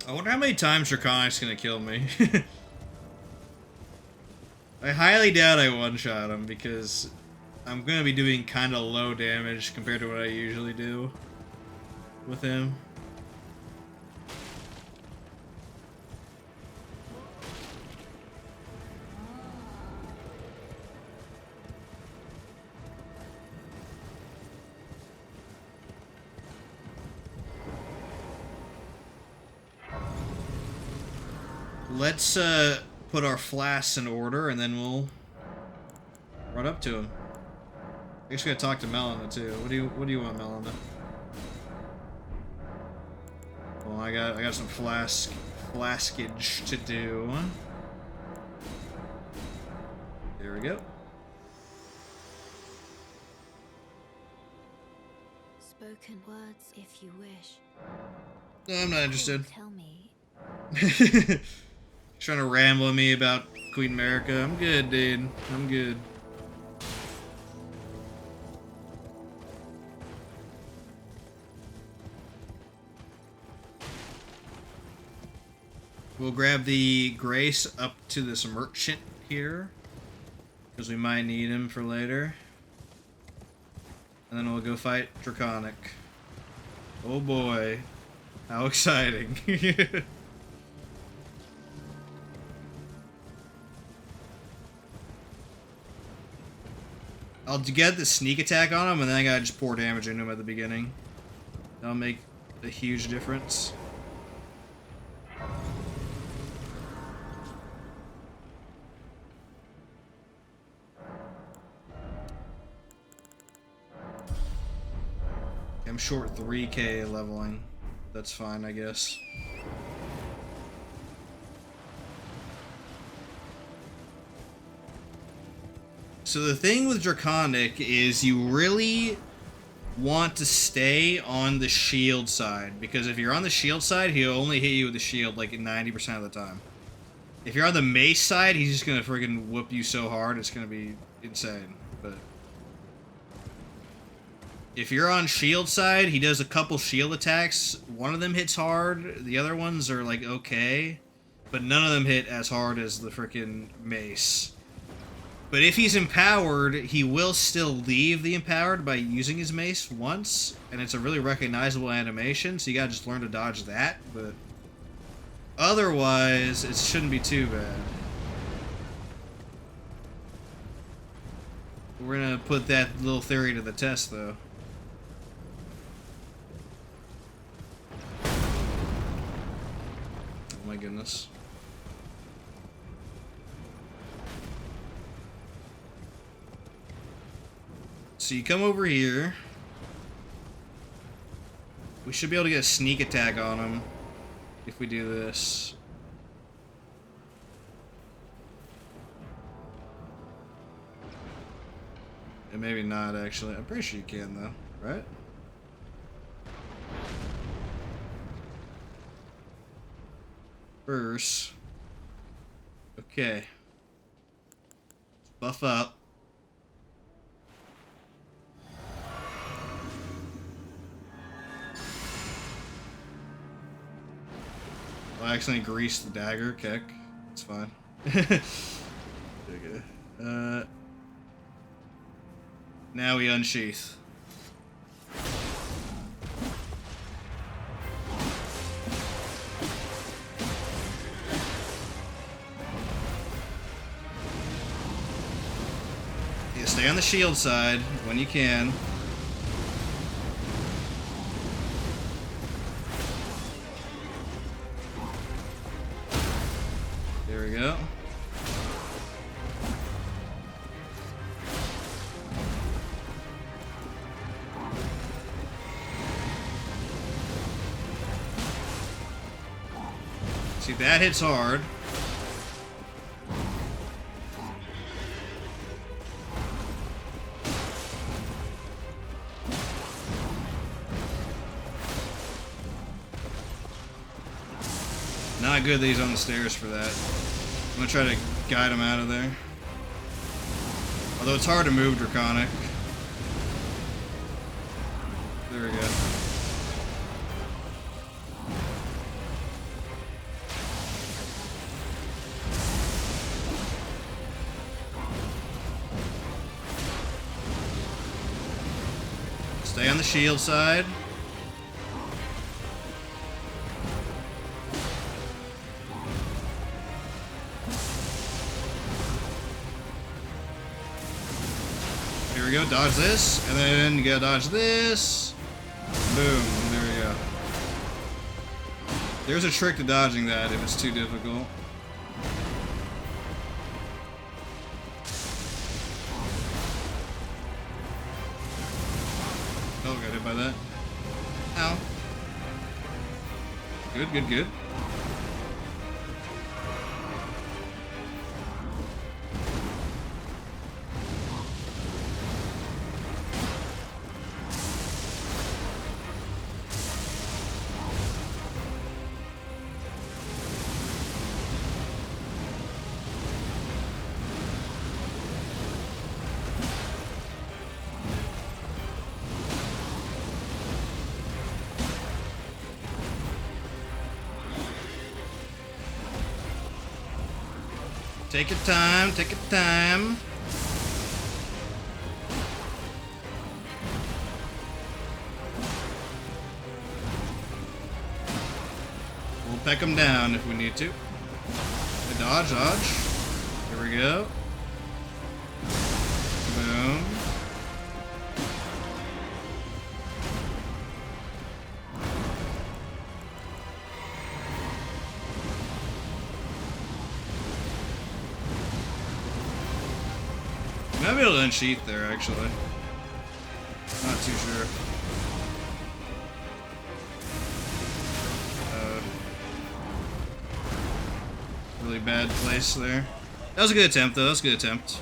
I wonder how many times Draconic's gonna kill me. I highly doubt I one-shot him because I'm gonna be doing kinda low damage compared to what I usually do with him. Let's put our flasks in order, and then we'll run up to him. I guess we gotta talk to Melina too. What do you want, Melina? Well, I got some flaskage to do. There we go. Spoken words, if you wish. No, I'm not interested. Tell me. Trying to ramble at me about Queen America. I'm good, dude. I'm good. We'll grab the Grace up to this merchant here, because we might need him for later. And then we'll go fight Draconic. Oh boy. How exciting. I'll get the sneak attack on him, and then I gotta just pour damage into him at the beginning. That'll make a huge difference. I'm short 3k leveling. That's fine, I guess. So the thing with Draconic is you really want to stay on the shield side, because if you're on the shield side, he'll only hit you with the shield like 90% of the time. If you're on the mace side, he's just gonna friggin' whoop you so hard, it's gonna be insane. But if you're on shield side, he does a couple shield attacks. One of them hits hard, the other ones are like okay, but none of them hit as hard as the frickin' mace. But if he's empowered, he will still leave the empowered by using his mace once, and it's a really recognizable animation, so you gotta just learn to dodge that, but otherwise, it shouldn't be too bad. We're gonna put that little theory to the test, though. Oh my goodness. So you come over here. We should be able to get a sneak attack on him if we do this. And maybe not, actually. I'm pretty sure you can, though, right? First. Okay. Buff up. I accidentally greased the dagger. Kick. It's fine. Okay. Now we unsheath. Yeah, stay on the shield side when you can. There we go. See, that hits hard. Not good that he's on the stairs for that. I'm gonna try to guide him out of there. Although it's hard to move Draconic. There we go. Stay on the shield side. Here we go, dodge this, and then you gotta dodge this. Boom, there we go. There's a trick to dodging that if it's too difficult. Oh, got hit by that. Ow. Good, good, good. Take your time, take your time. We'll peck them down if we need to. Dodge, dodge. Here we go. Boom. Might be able to unsheath there, actually. Not too sure. Really bad place there. That was a good attempt, though. That was a good attempt.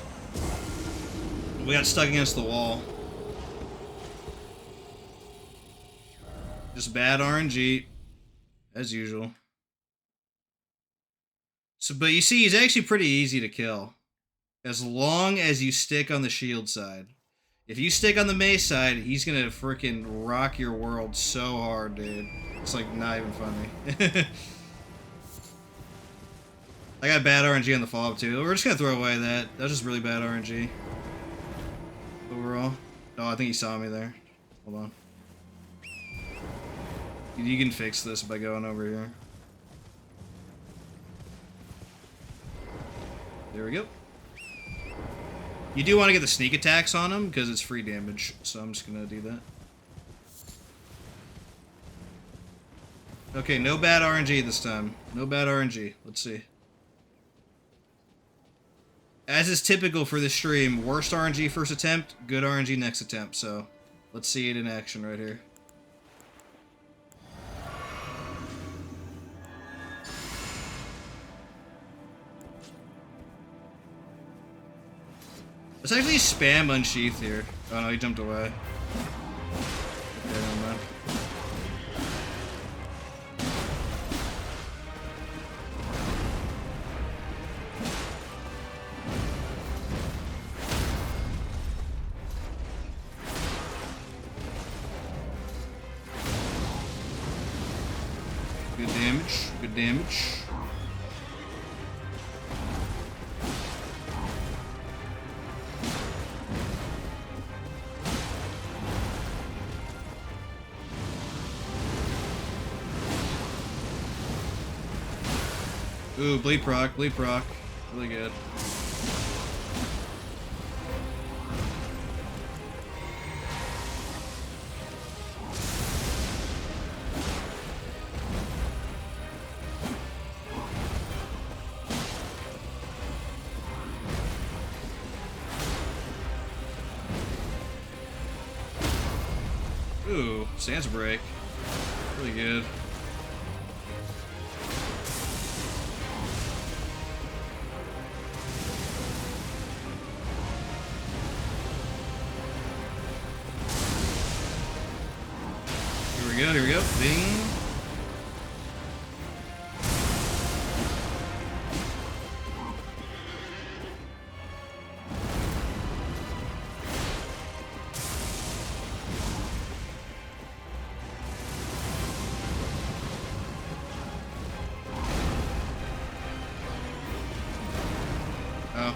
We got stuck against the wall. Just bad RNG, as usual. So, but you see, he's actually pretty easy to kill. As long as you stick on the shield side. If you stick on the mace side, he's gonna freaking rock your world so hard, dude. It's like not even funny. I got bad RNG on the follow-up too. We're just gonna throw away that. That was just really bad RNG. Overall. Oh, I think he saw me there. Hold on. You can fix this by going over here. There we go. You do want to get the sneak attacks on him, because it's free damage, so I'm just going to do that. Okay, no bad RNG this time. No bad RNG. Let's see. As is typical for this stream, worst RNG first attempt, good RNG next attempt, so let's see it in action right here. Let's actually spam unsheath here. Oh no, he jumped away. Okay, never mind. Good damage. Good damage. Ooh, bleep rock, bleep rock. Really good. Ooh, stance break. Really good. Here we go. Bing. Oh.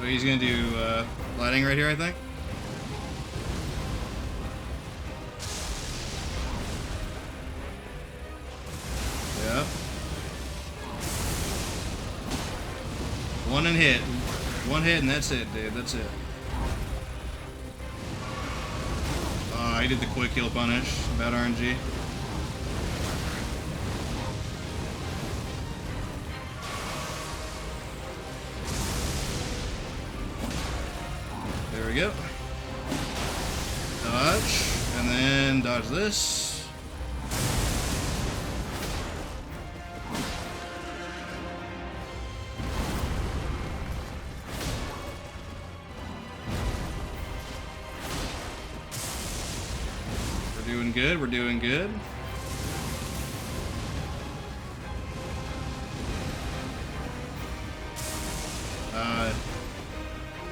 So he's gonna do lighting right here, I think. Yep. One and hit. One hit and that's it, dude. That's it. I did the quick heal punish. Bad RNG. There we go. Dodge. And then dodge this. We're doing good. We're doing good.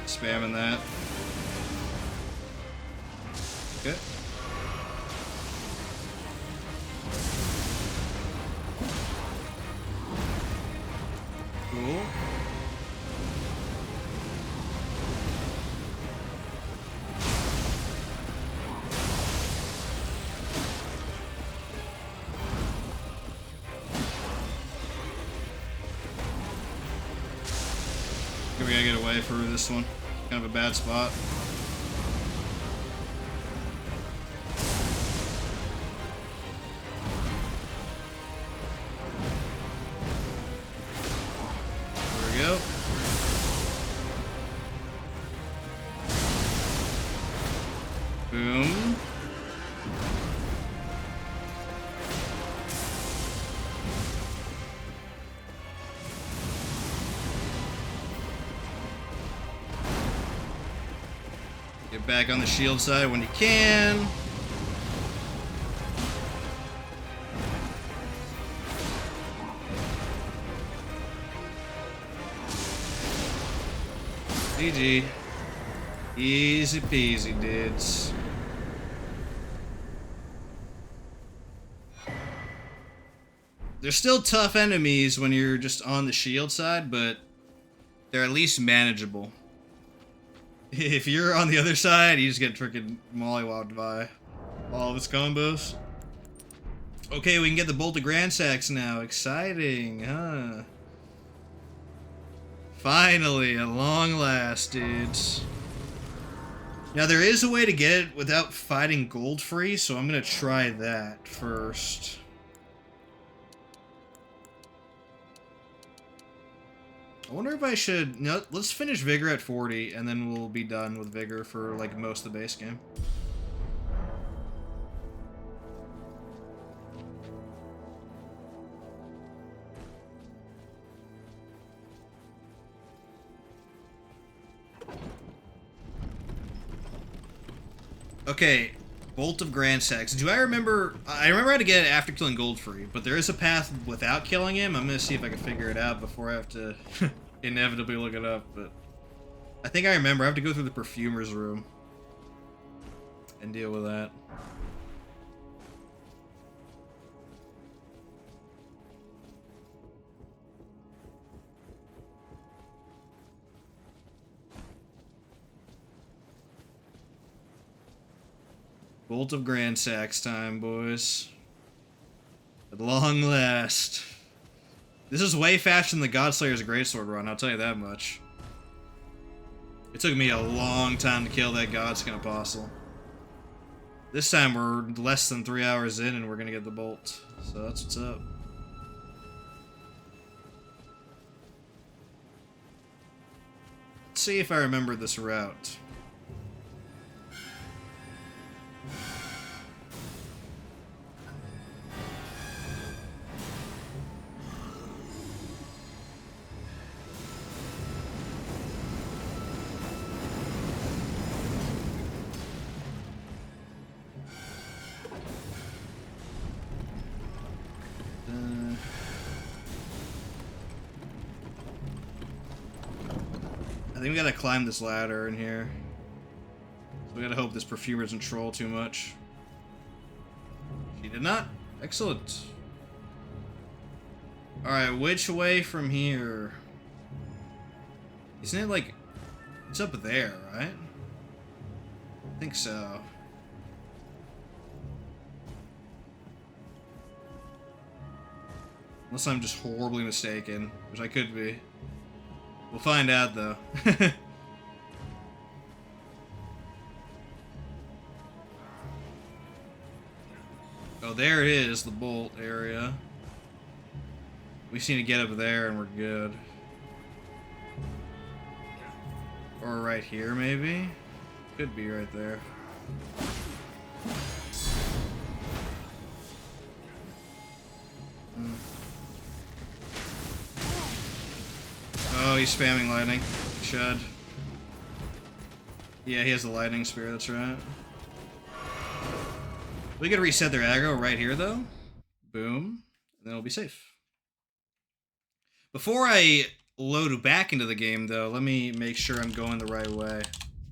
Spamming that. Okay. Cool. Okay, we gotta get away for this one. Kind of a bad spot. There we go. Boom. Get back on the shield side when you can. GG. Easy peasy, dudes. They're still tough enemies when you're just on the shield side, but they're at least manageable. If you're on the other side, you just get freaking mollywopped by all of its combos. Okay, we can get the Bolt of Gransax now. Exciting, huh? Finally, at long last, dudes. Now, there is a way to get it without fighting gold free, so I'm going to try that first. I wonder if I should... No, let's finish Vigor at 40, and then we'll be done with Vigor for, like, most of the base game. Okay, Bolt of Gransax. Do I remember... I remember how to get it after killing Goldfree, but there is a path without killing him. I'm going to see if I can figure it out before I have to inevitably look it up, but I think I remember. I have to go through the perfumer's room and deal with that. Bolt of Gransax time, boys. At long last. This is way faster than the Godslayer's Greatsword run, I'll tell you that much. It took me a long time to kill that Godskin Apostle. This time we're less than 3 hours in and we're gonna get the bolt. So that's what's up. Let's see if I remember this route. I think we gotta climb this ladder in here. So we gotta hope this perfumer doesn't troll too much. She did not. Excellent. Alright, which way from here? Isn't it like... It's up there, right? I think so. Unless I'm just horribly mistaken, which I could be. We'll find out, though. Oh, there it is, the bolt area. We just need to get up there and we're good. Or right here, maybe? Could be right there. Oh, he's spamming lightning. Chud. Yeah, he has the lightning spear, that's right. We could reset their aggro right here, though. Boom. And then it'll be safe. Before I load back into the game, though, let me make sure I'm going the right way.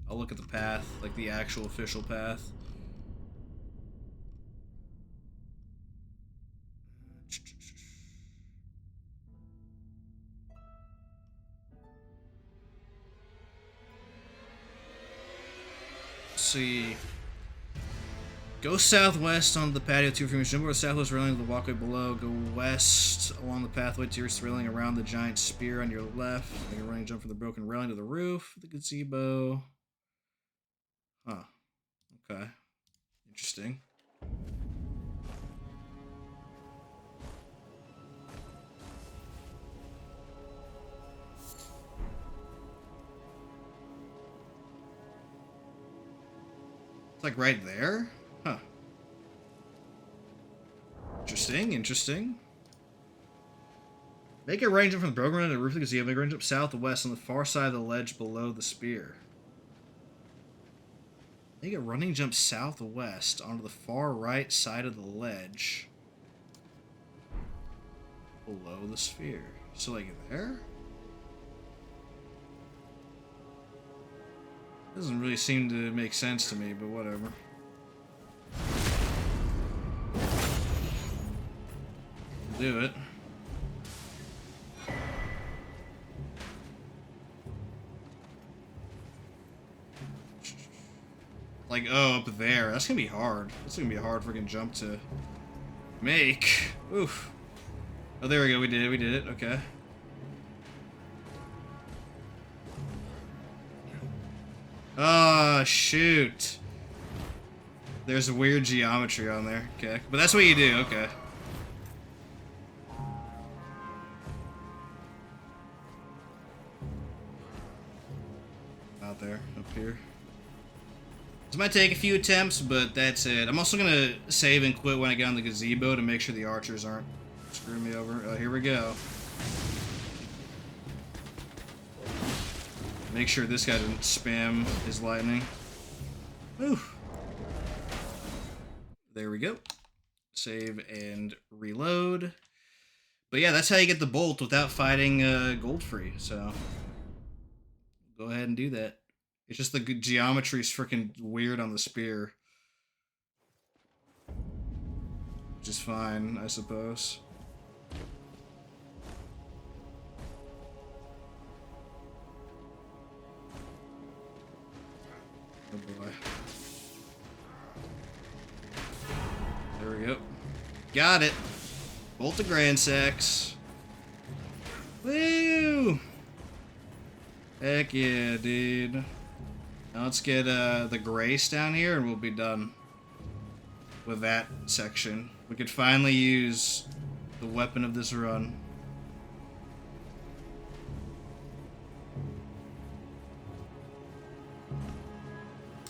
I'll look at the path, like the actual official path. See. Go southwest on the patio to your famous jump, or southwest railing of the walkway below. Go west along the pathway to your railing around the giant spear on your left. Make a running jump from the broken railing to the roof, the gazebo. Huh. Okay. Interesting. It's like right there? Huh. Interesting, interesting. Make a range jump from the broken railing to the roof of the gazebo. Make a range jump southwest on the far side of the ledge below the spear. Make a running jump southwest onto the far right side of the ledge below the sphere. So like there? Doesn't really seem to make sense to me, but whatever. Do it. Like, oh, up there. That's gonna be hard. That's gonna be a hard freaking jump to make. Oof. Oh, there we go. We did it. We did it. Okay. Oh, shoot. There's weird geometry on there. Okay. But that's what you do. Okay. Out there. Up here. This might take a few attempts, but that's it. I'm also gonna save and quit when I get on the gazebo to make sure the archers aren't screwing me over. Oh, here we go. Make sure this guy doesn't spam his lightning. Oof. There we go. Save and reload. But yeah, that's how you get the bolt without fighting gold free. So go ahead and do that. It's just the geometry's freaking weird on the spear, which is fine, I suppose. Oh boy. There we go. Got it. Bolt to Gransax. Woo! Heck yeah, dude. Now let's get the grace down here and we'll be done with that section. We could finally use the weapon of this run.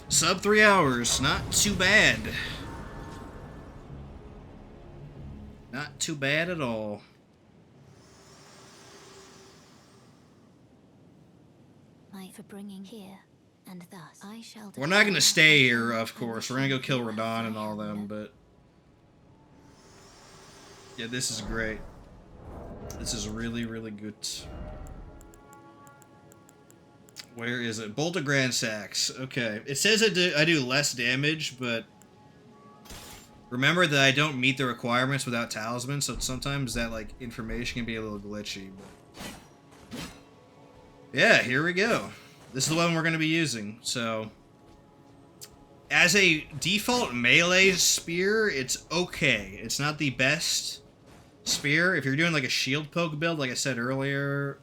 Sub 3 hours, not too bad. Not too bad at all. For bringing here, and thus I shall. We're not gonna stay here, of course. We're gonna go kill Radon and all them, but yeah, this is great. This is really, really good. Where is it? Bolt of Gransax. Okay. It says I do less damage, but remember that I don't meet the requirements without talismans, so sometimes that like information can be a little glitchy. But yeah, here we go. This is the one we're going to be using. So as a default melee spear, it's okay. It's not the best spear. If you're doing like a shield poke build, like I said earlier,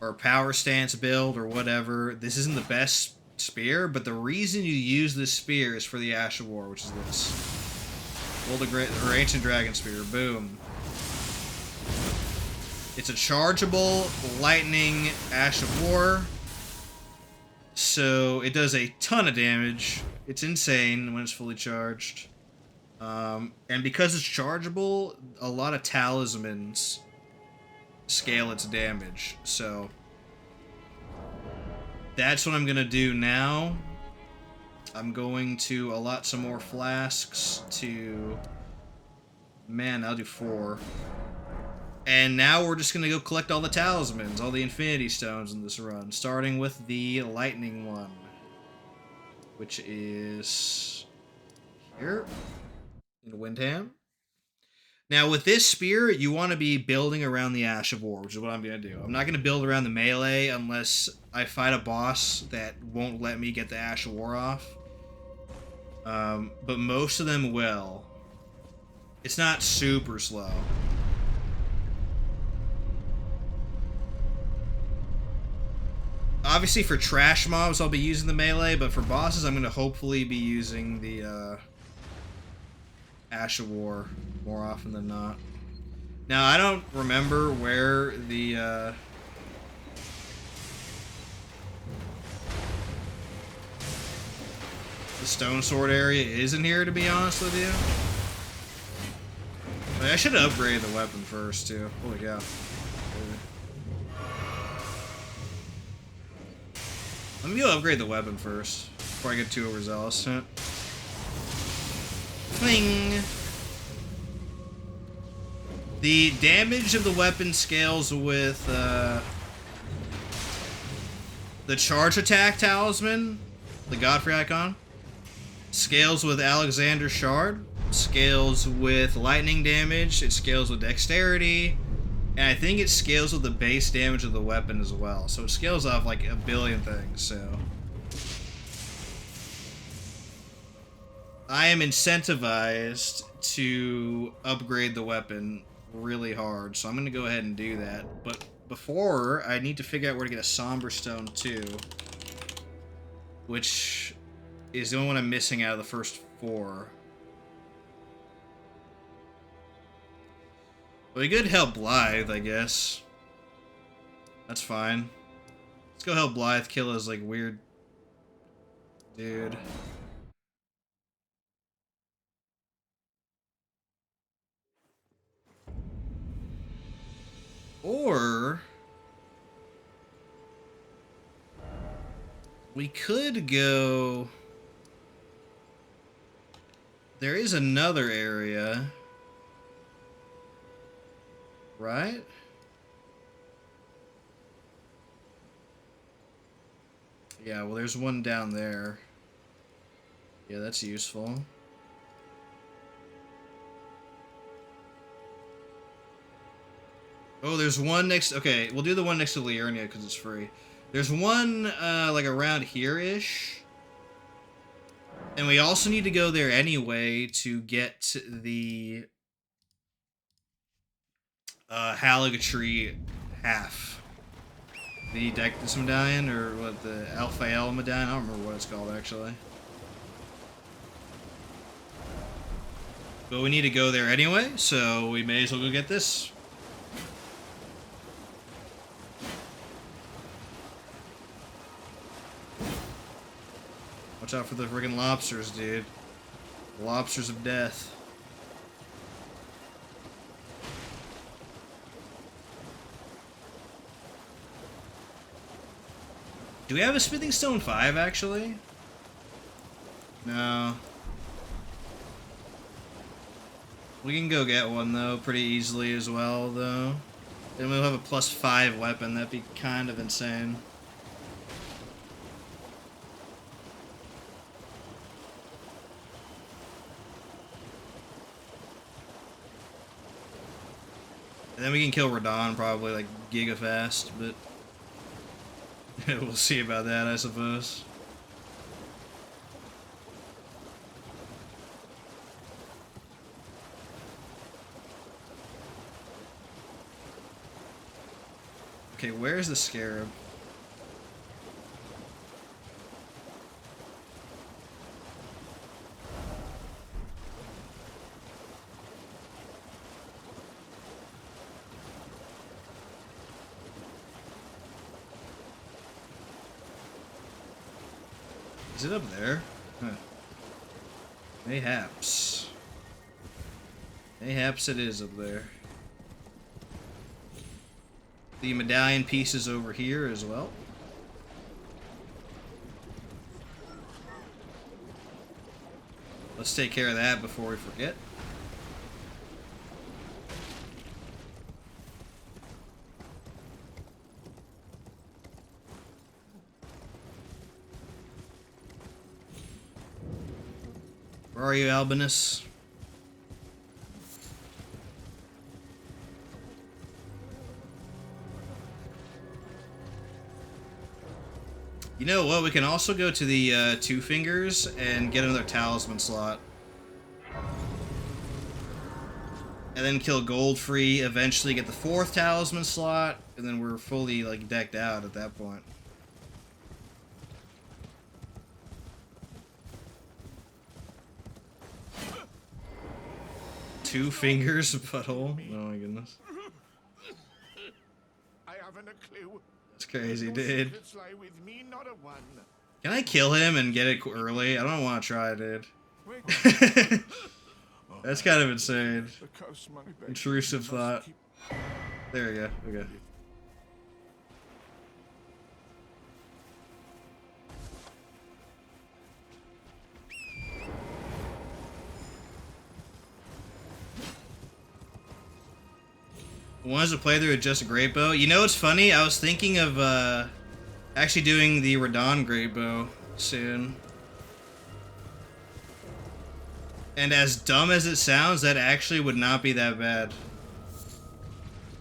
or power stance build or whatever, this isn't the best spear, but the reason you use this spear is for the Ash of War, which is this. Hold or Ancient Dragon Spear. Boom. It's a chargeable lightning Ash of War, so it does a ton of damage. It's insane when it's fully charged. And because it's chargeable, a lot of talismans scale its damage. So that's what I'm gonna do now. I'm going to allot some more flasks to... Man, I'll do 4. And now we're just gonna go collect all the talismans, all the infinity stones in this run, starting with the lightning one, which is here in Windham. Now with this spear, you want to be building around the Ash of War, which is what I'm gonna do. I'm not gonna build around the melee unless I fight a boss that won't let me get the Ash of War off. But most of them will. It's not super slow. Obviously for trash mobs I'll be using the melee, but for bosses I'm going to hopefully be using the Ash of War more often than not. Now I don't remember where the stone sword area is in here, to be honest with you. I should have upgraded the weapon first too. Holy cow. Let me go upgrade the weapon first before I get too overzealous. Fling! The damage of the weapon scales with the charge attack talisman, the Godfrey icon. Scales with Alexander Shard. Scales with lightning damage. It scales with dexterity. And I think it scales with the base damage of the weapon as well. So it scales off like a billion things, so... I am incentivized to upgrade the weapon really hard, so I'm going to go ahead and do that. But before, I need to figure out where to get a Somber Stone too, which is the only one I'm missing out of the first 4. Well, we could help Blythe, I guess. That's fine. Let's go help Blythe kill his, like, weird dude. Or... we could go... There is another area... Right? Yeah, well, there's one down there. Yeah, that's useful. Oh, there's one next... Okay, we'll do the one next to Liurnia because it's free. There's one, like, around here-ish. And we also need to go there anyway to get the... Haligatry half. The Dectus Medallion, or what, the Alphael Medallion? I don't remember what it's called, actually. But we need to go there anyway, so we may as well go get this. Watch out for the friggin' lobsters, dude. The lobsters of death. Do we have a Smithing Stone 5, actually? No. We can go get one, though, pretty easily as well, though. Then we'll have a +5 weapon. That'd be kind of insane. And then we can kill Radon probably, like, giga fast, but... we'll see about that, I suppose. Okay, where's the Scarab? Is it up there? Huh. Mayhaps. Mayhaps it is up there. The medallion piece is over here as well. Let's take care of that before we forget. Where are you, Albinus? You know what? We can also go to the Two Fingers and get another talisman slot. And then kill Goldfree, eventually get the 4th talisman slot, and then we're fully, like, decked out at that point. Two Fingers butthole? Oh my goodness. I haven't a clue. That's crazy, Your dude. secrets lie with me, not a one. Can I kill him and get it early? I don't want to try, dude. That's kind of insane. The coast money back. Intrusive You must thought. keep- There we go. Okay. Wanted to play through with just a great bow. You know what's funny? I was thinking of actually doing the Radon great bow soon. And as dumb as it sounds, that actually would not be that bad.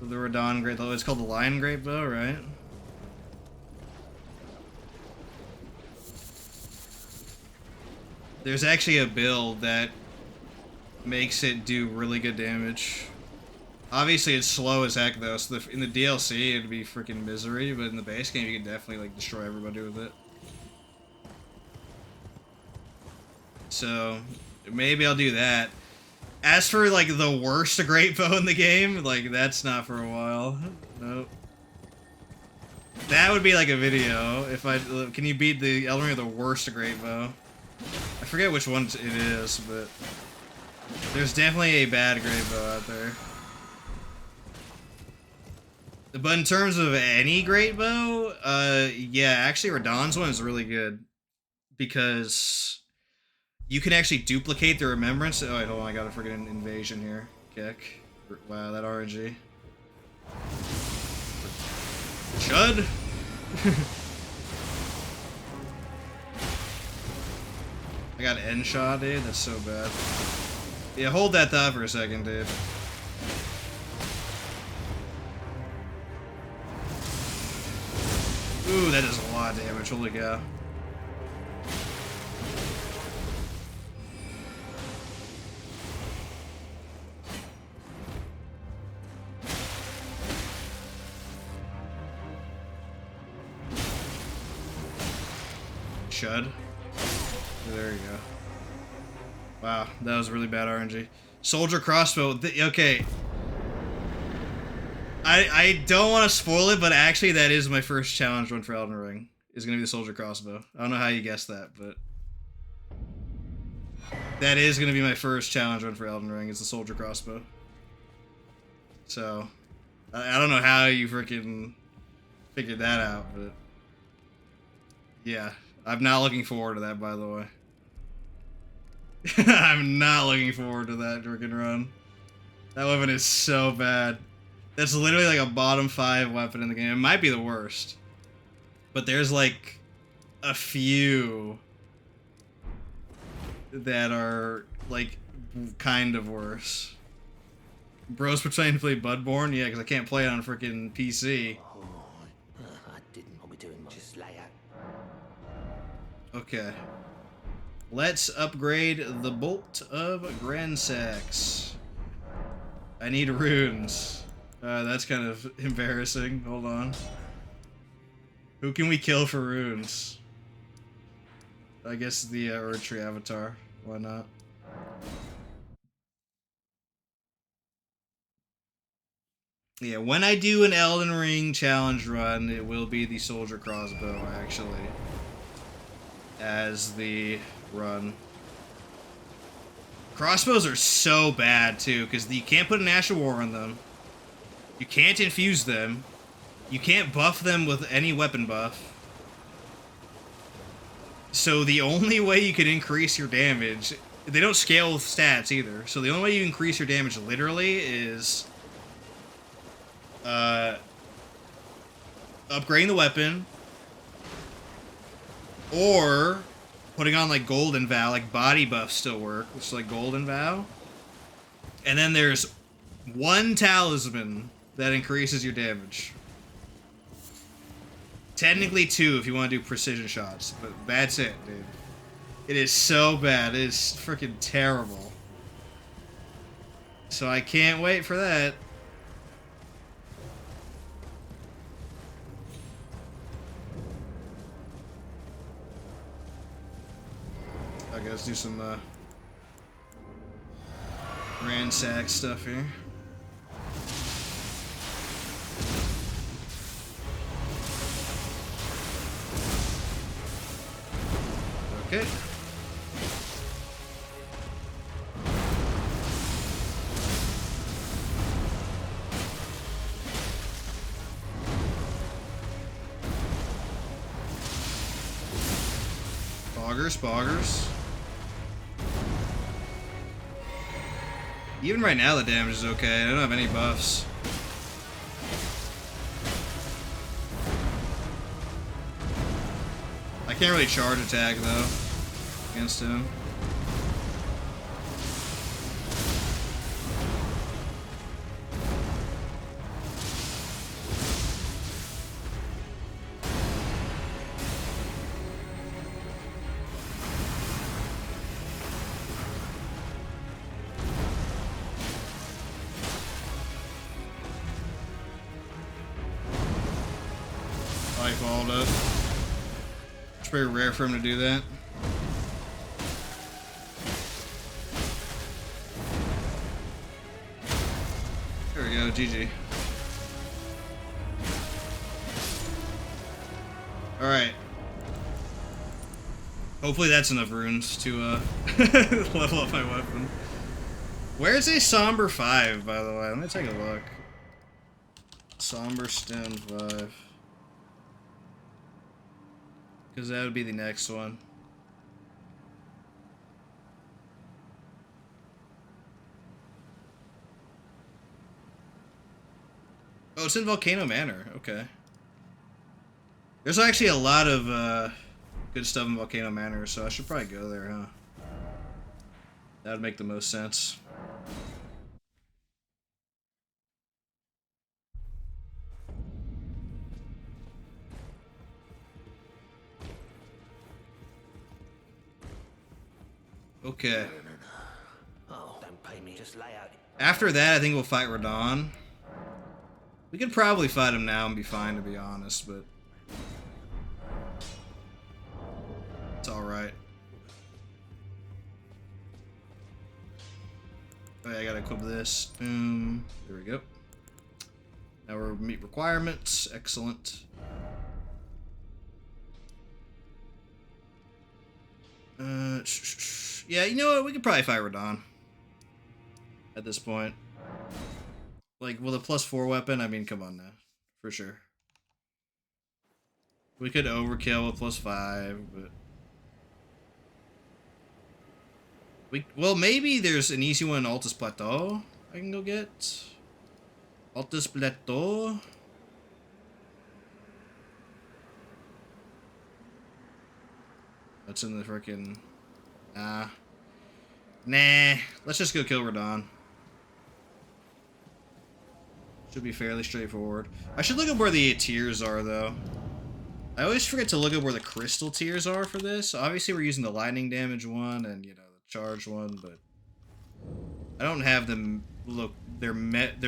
The Radon great bow. It's called the Lion great bow, right? There's actually a build that makes it do really good damage. Obviously, it's slow as heck, though, so in the DLC, it'd be freaking misery, but in the base game, you can definitely, like, destroy everybody with it. So, maybe I'll do that. As for, like, the worst great bow in the game, like, that's not for a while. Nope. That would be, like, a video, if I... Can you beat the Elden Ring with the worst great bow? I forget which one it is, but... There's definitely a bad great bow out there. But in terms of any great bow, yeah, actually Radon's one is really good. Because you can actually duplicate the Remembrance. Oh, wait, hold on, I got a freaking invasion here. Kick. Wow, that RNG. Chud? I got end shot, dude. That's so bad. Yeah, hold that thought for a second, dude. Ooh, that does a lot of damage. Holy cow. Chud. There you go. Wow, that was really bad RNG. Soldier crossbow. Okay. I don't want to spoil it, but actually that is my first challenge run for Elden Ring. Is going to be the soldier crossbow. I don't know how you guessed that, but that is going to be my first challenge run for Elden Ring, is the soldier crossbow. So, I don't know how you freaking figured that out, but yeah. I'm not looking forward to that, by the way. I'm not looking forward to that freaking run. That weapon is so bad. That's literally like a bottom 5 weapon in the game. It might be the worst. But there's like a few that are like kind of worse. Bro's pretending to play Bloodborne? Yeah, because I can't play it on a freaking PC. I didn't want to be doing much. Just lay out. Okay. Let's upgrade the Bolt of Gransax. I need runes. That's kind of embarrassing. Hold on. Who can we kill for runes? I guess the Erdtree avatar. Why not? Yeah, when I do an Elden Ring challenge run, it will be the soldier crossbow, actually, as the run. Crossbows are so bad, too, because you can't put an Ash of War on them. You can't infuse them. You can't buff them with any weapon buff. So the only way you can increase your damage... They don't scale with stats, either. So the only way you increase your damage, literally, is... upgrading the weapon, or putting on like Golden Vow. Like body buffs still work, which is like Golden Vow. And then there's one talisman that increases your damage. Technically 2 if you want to do precision shots, but that's it, dude. It is so bad. It is freaking terrible. So I can't wait for that. Okay, let's do some Gransax stuff here. Okay. Boggers. Even right now the damage is okay. I don't have any buffs. I can't really charge attack though against him. I followed up. It's very rare for him to do that. There we go, GG. Alright. Hopefully that's enough runes to level up my weapon. Where's a Somber 5, by the way? Let me take a look. Somber Stem 5. Because that would be the next one. Oh, it's in Volcano Manor. Okay. There's actually a lot of good stuff in Volcano Manor, so I should probably go there, huh? That would make the most sense. Okay. Oh, don't pay me. Just lay out. After that, I think we'll fight Radon. We could probably fight him now and be fine, to be honest, but... it's alright. Oh, yeah, I gotta equip this. Boom. There we go. Now we're meet requirements. Excellent. Yeah, you know what? We could probably fight Radon. At this point. Like, with a +4 weapon, I mean, come on now. For sure. We could overkill with +5, but... well, maybe there's an easy one in Altus Plateau I can go get. Altus Plateau. That's in the frickin'... nah. Let's just go kill Radon. Should be fairly straightforward. I should look up where the tiers are, though. I always forget to look up where the crystal tiers are for this. Obviously, we're using the lightning damage one and, you know, the charge one, but... I don't have them... look, their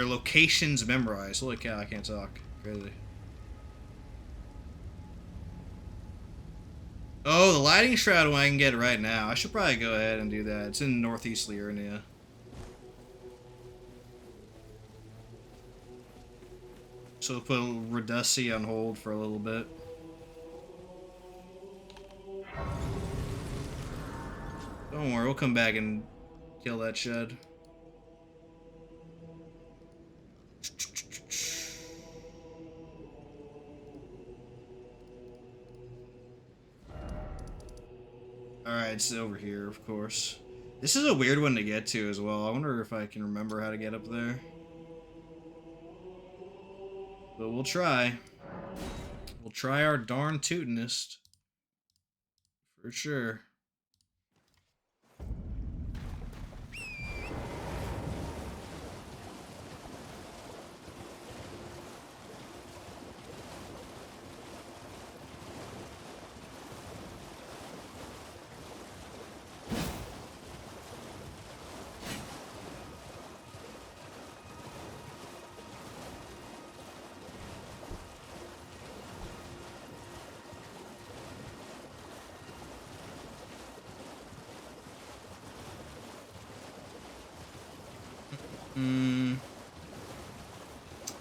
locations memorized. Holy cow, I can't talk. Crazy. Oh, the lighting shroud one I can get right now. I should probably go ahead and do that. It's in Northeast Liurnia. So we'll put Redussi on hold for a little bit. Don't worry, we'll come back and kill that shed. Alright, it's over here, of course. This is a weird one to get to as well. I wonder if I can remember how to get up there. But we'll try. We'll try our darn tootinest. For sure.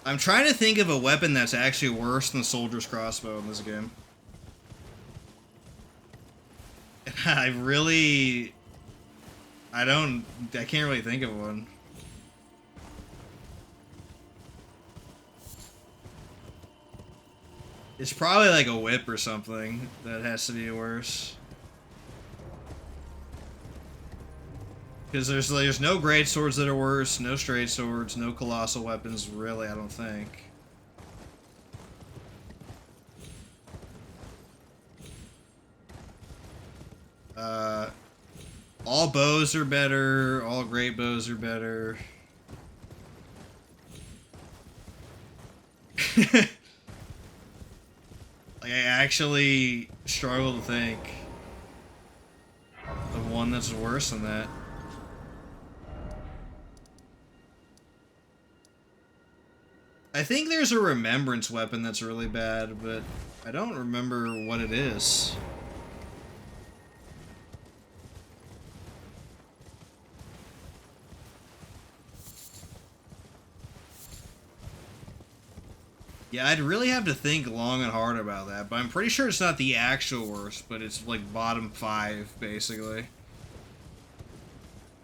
I'm trying to think of a weapon that's actually worse than Soldier's Crossbow in this game. I can't really think of one. It's probably like a whip or something that has to be worse. Because there's no great swords that are worse, no straight swords, no colossal weapons, really, I don't think. All bows are better, all great bows are better. Like, I actually struggle to think of one that's worse than that. I think there's a remembrance weapon that's really bad, but I don't remember what it is. Yeah, I'd really have to think long and hard about that, but I'm pretty sure it's not the actual worst, but it's like bottom 5, basically.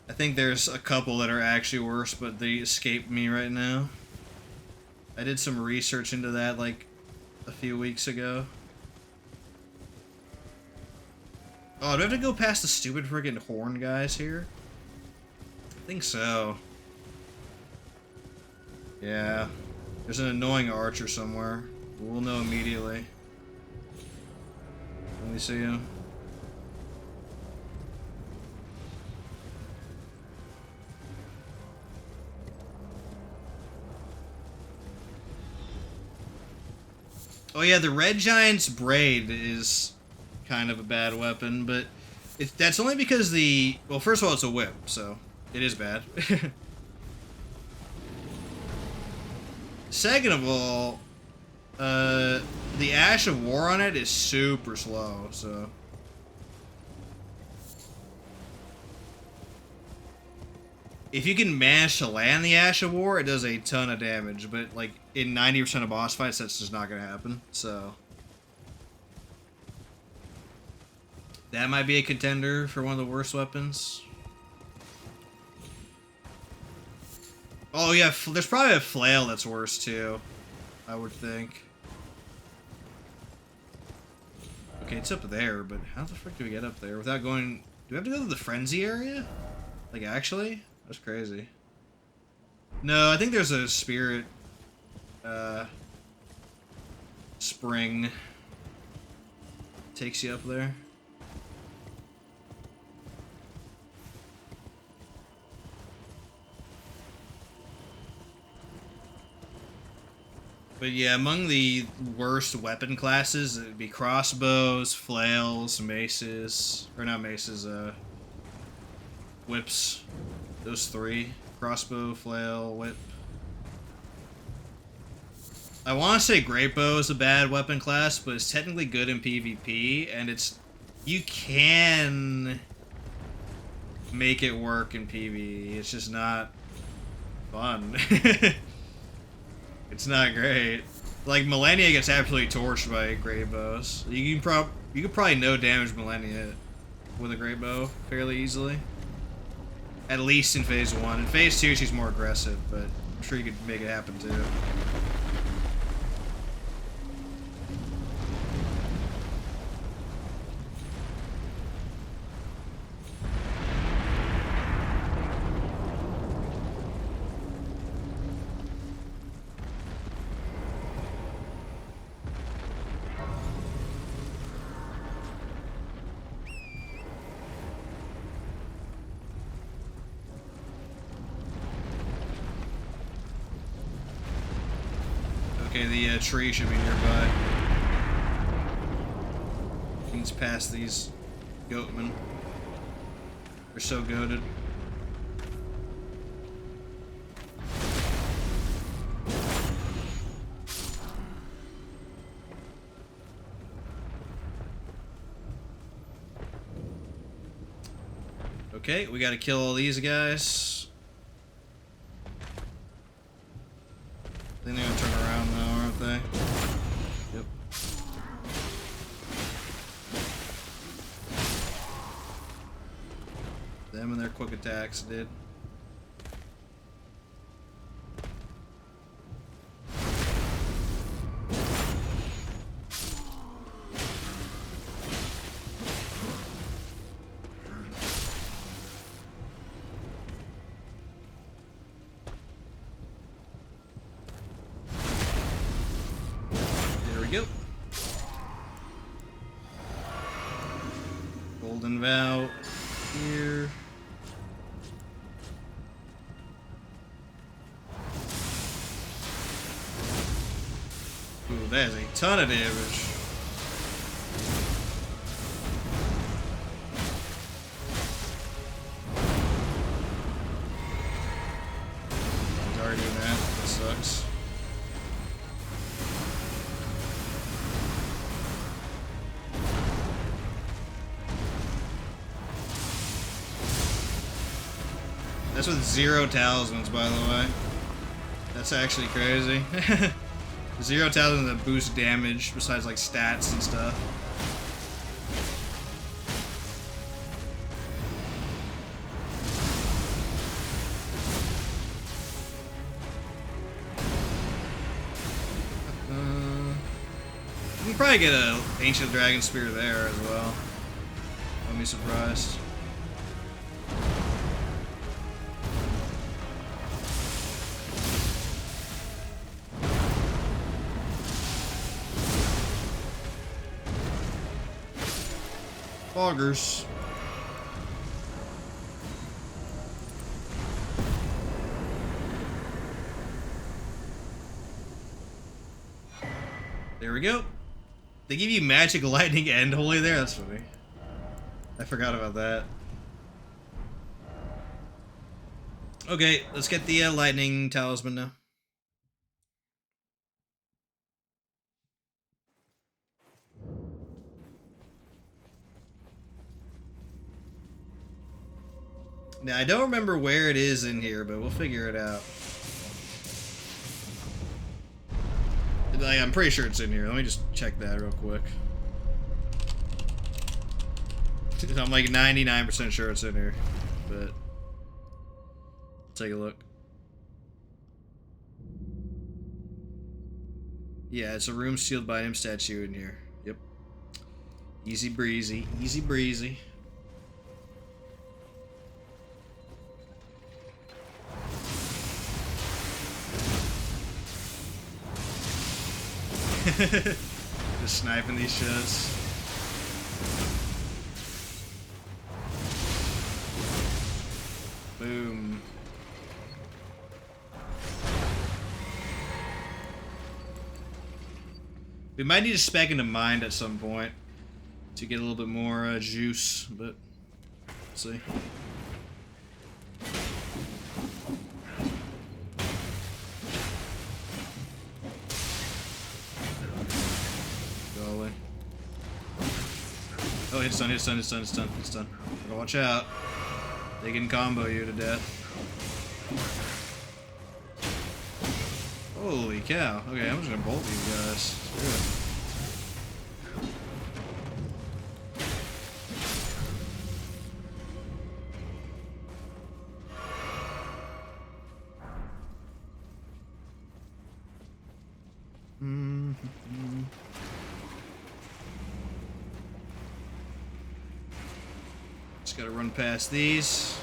I think there's a couple that are actually worse, but they escape me right now. I did some research into that like a few weeks ago. Oh, do I have to go past the stupid friggin' horn guys here? I think so. Yeah. There's an annoying archer somewhere. We'll know immediately. Let me see him. Oh yeah, the Red Giant's Braid is kind of a bad weapon, but that's only because well, first of all, it's a whip, so it is bad. Second of all, the Ash of War on it is super slow, so... If you can manage to land the Ash of War, it does a ton of damage, but like in 90% of boss fights, that's just not going to happen, so... That might be a contender for one of the worst weapons. Oh yeah, there's probably a flail that's worse too, I would think. Okay, it's up there, but how the frick do we get up there without going... Do we have to go to the frenzy area? Like, actually? That's crazy. No, I think there's a spirit... spring. Takes you up there. But yeah, among the worst weapon classes, it'd be crossbows, flails, maces, or not maces, whips. Those three. Crossbow, flail, whip. I want to say great bow is a bad weapon class, but it's technically good in PvP, and you can make it work in PvE. It's just not fun. It's not great. Like, Millennia gets absolutely torched by great bows. You could probably no damage Millennia with a great bow fairly easily. At least in phase 1. In phase 2, she's more aggressive, but I'm sure you could make it happen too. Okay, the tree should be nearby. He's past these goatmen. They're so goated. Okay, we gotta kill all these guys. I think they're gonna turn around now, aren't they? Yep. Them and their quick attacks did. Go. Golden Vow here. Ooh, that is a ton of damage. He's already doing that. That sucks. That's with 0 talismans, by the way. That's actually crazy. 0 talismans that boost damage besides like stats and stuff. You can probably get an Ancient Dragon Spear there as well. Wouldn't be surprised. Foggers. There we go. They give you magic, lightning, and holy there. That's funny. I forgot about that. Okay, let's get the lightning talisman now. Now, I don't remember where it is in here, but we'll figure it out. Like, I'm pretty sure it's in here. Let me just check that real quick. I'm like 99% sure it's in here, but take a look. Yeah, it's a room sealed by him statue in here. Yep. Easy breezy. Easy breezy. Just sniping these shits. Boom. We might need to spec into mind at some point to get a little bit more juice, but let's see. Go away. Oh, it's done, it's done, it's done, it's done, it's done. Gotta watch out. They can combo you to death. Holy cow. Okay, I'm just gonna bolt these guys. Screw it. Just gotta run past these.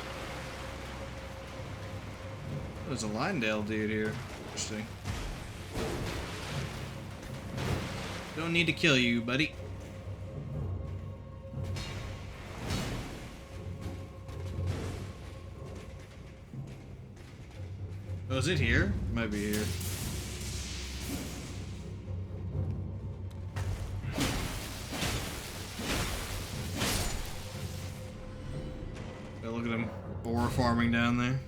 Oh, there's a Lindale dude here. Interesting. Don't need to kill you, buddy. Oh, is it here? It might be here. Oh, look at him boar farming down there.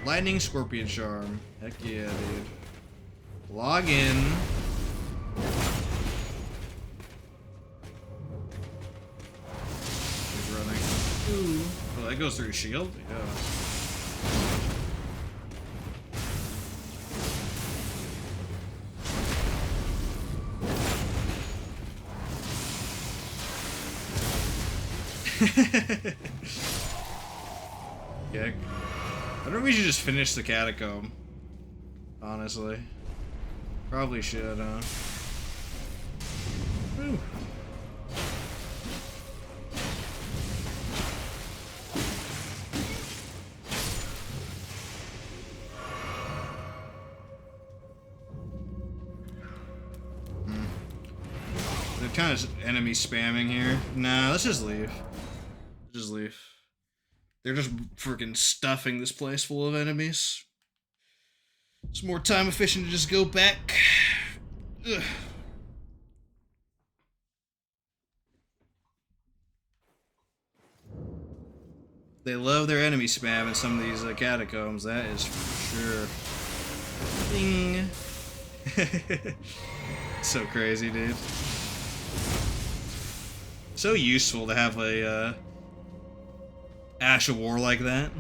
Lightning Scorpion Charm. Heck yeah, dude. Log in. He's running. Ooh. Oh, that goes through his shield? Yeah. Yeah. I wonder if we should just finish the catacomb. Honestly. Probably should, huh? Whew. They're kind of enemy spamming here. Nah, let's just leave. Just leave. They're just freaking stuffing this place full of enemies. It's more time efficient to just go back. Ugh. They love their enemy spam in some of these catacombs, that is for sure. Ding. So crazy, dude. So useful to have a Ash of War like that.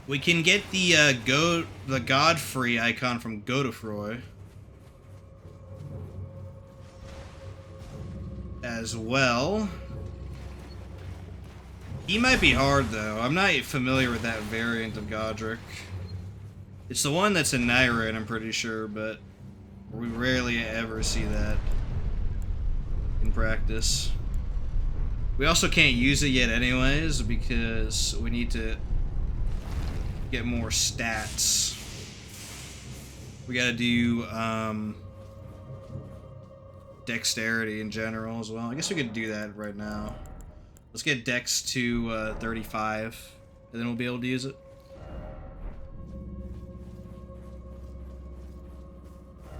We can get the Godfrey icon from Godefroy. as well. He might be hard, though. I'm not familiar with that variant of Godric. It's the one that's in Nyrin, I'm pretty sure, but we rarely ever see that in practice. We also can't use it yet anyways, because we need to get more stats. We gotta do, dexterity in general as well. I guess we could do that right now. Let's get dex to 35, and then we'll be able to use it.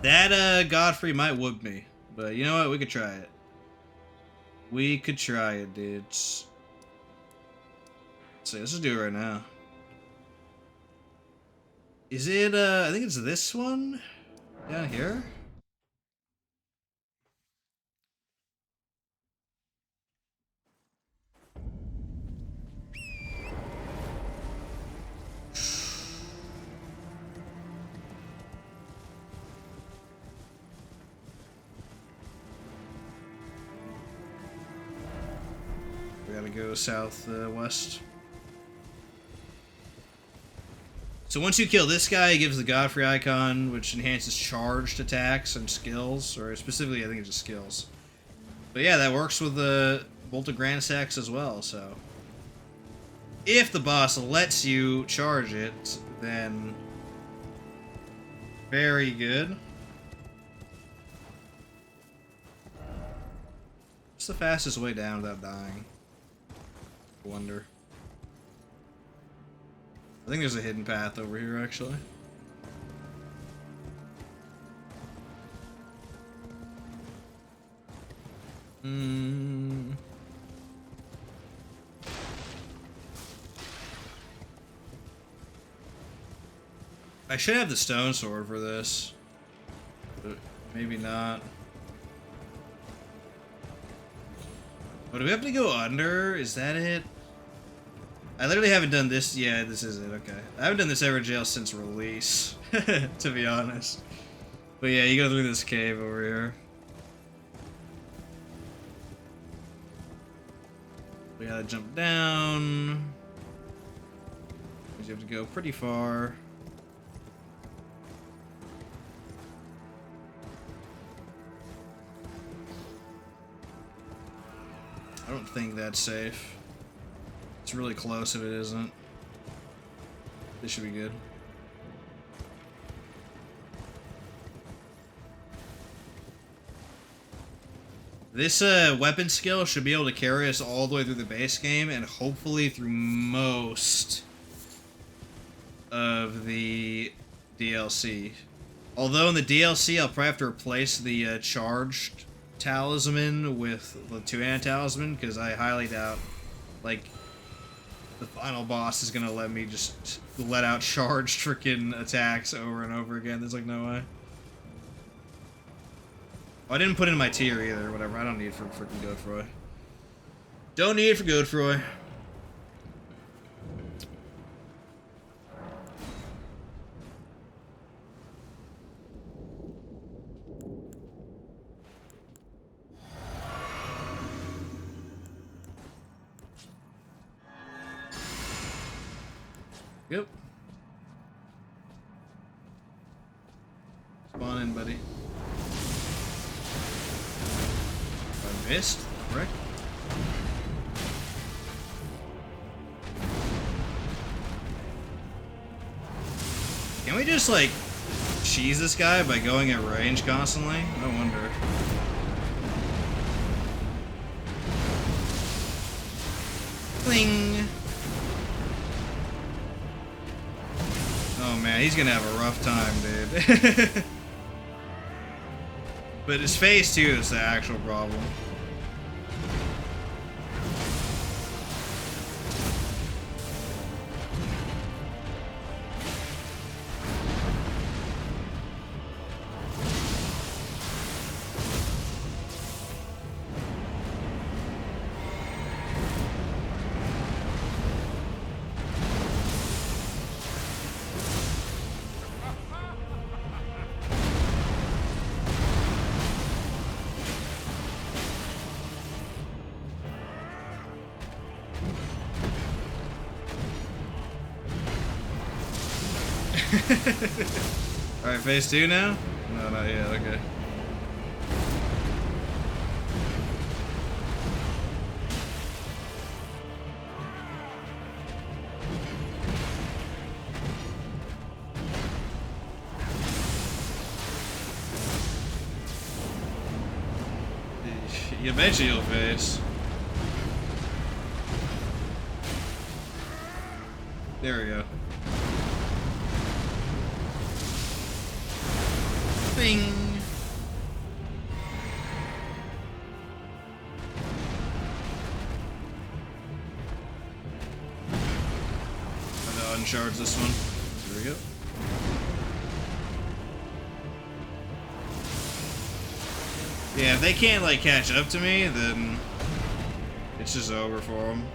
That Godfrey might whoop me, but you know what? We could try it. We could try it, dudes. So let's just do it right now. Is it? I think it's this one down here. We gotta go southwest. So once you kill this guy, he gives the Godfrey icon, which enhances charged attacks and skills, or specifically, I think it's just skills. But yeah, that works with the Bolt of Gransax as well. So if the boss lets you charge it, then very good. What's the fastest way down without dying? I wonder. I think there's a hidden path over here, actually. I should have the stone sword for this, but maybe not. Oh, do we have to go under? Is that it? I literally haven't done this. Yeah, this is it. Okay. I haven't done this ever jail since release, to be honest. But yeah, you go through this cave over here. We gotta jump down. You have to go pretty far. I don't think that's safe. It's really close if it isn't. This should be good. This weapon skill should be able to carry us all the way through the base game and hopefully through most of the DLC. Although in the DLC I'll probably have to replace the charged talisman with the two-hand talisman, because I highly doubt, like, the final boss is gonna let me just let out charged freaking attacks over and over again. There's like no way. Oh, I didn't put in my tier either, or whatever. I don't need for freaking Godfrey. Don't need it for Godfrey. Yep. Spawn in, buddy. I missed, correct? Can we just, like, cheese this guy by going at range constantly? I wonder. Cling! Oh man, he's gonna have a rough time, dude. But his face too is the actual problem. Alright, phase 2 now? No, not yet, okay. Eventually you'll face. There we go. Bing. I'm gonna uncharge this one. There we go. Yeah, if they can't like catch up to me, then it's just over for them.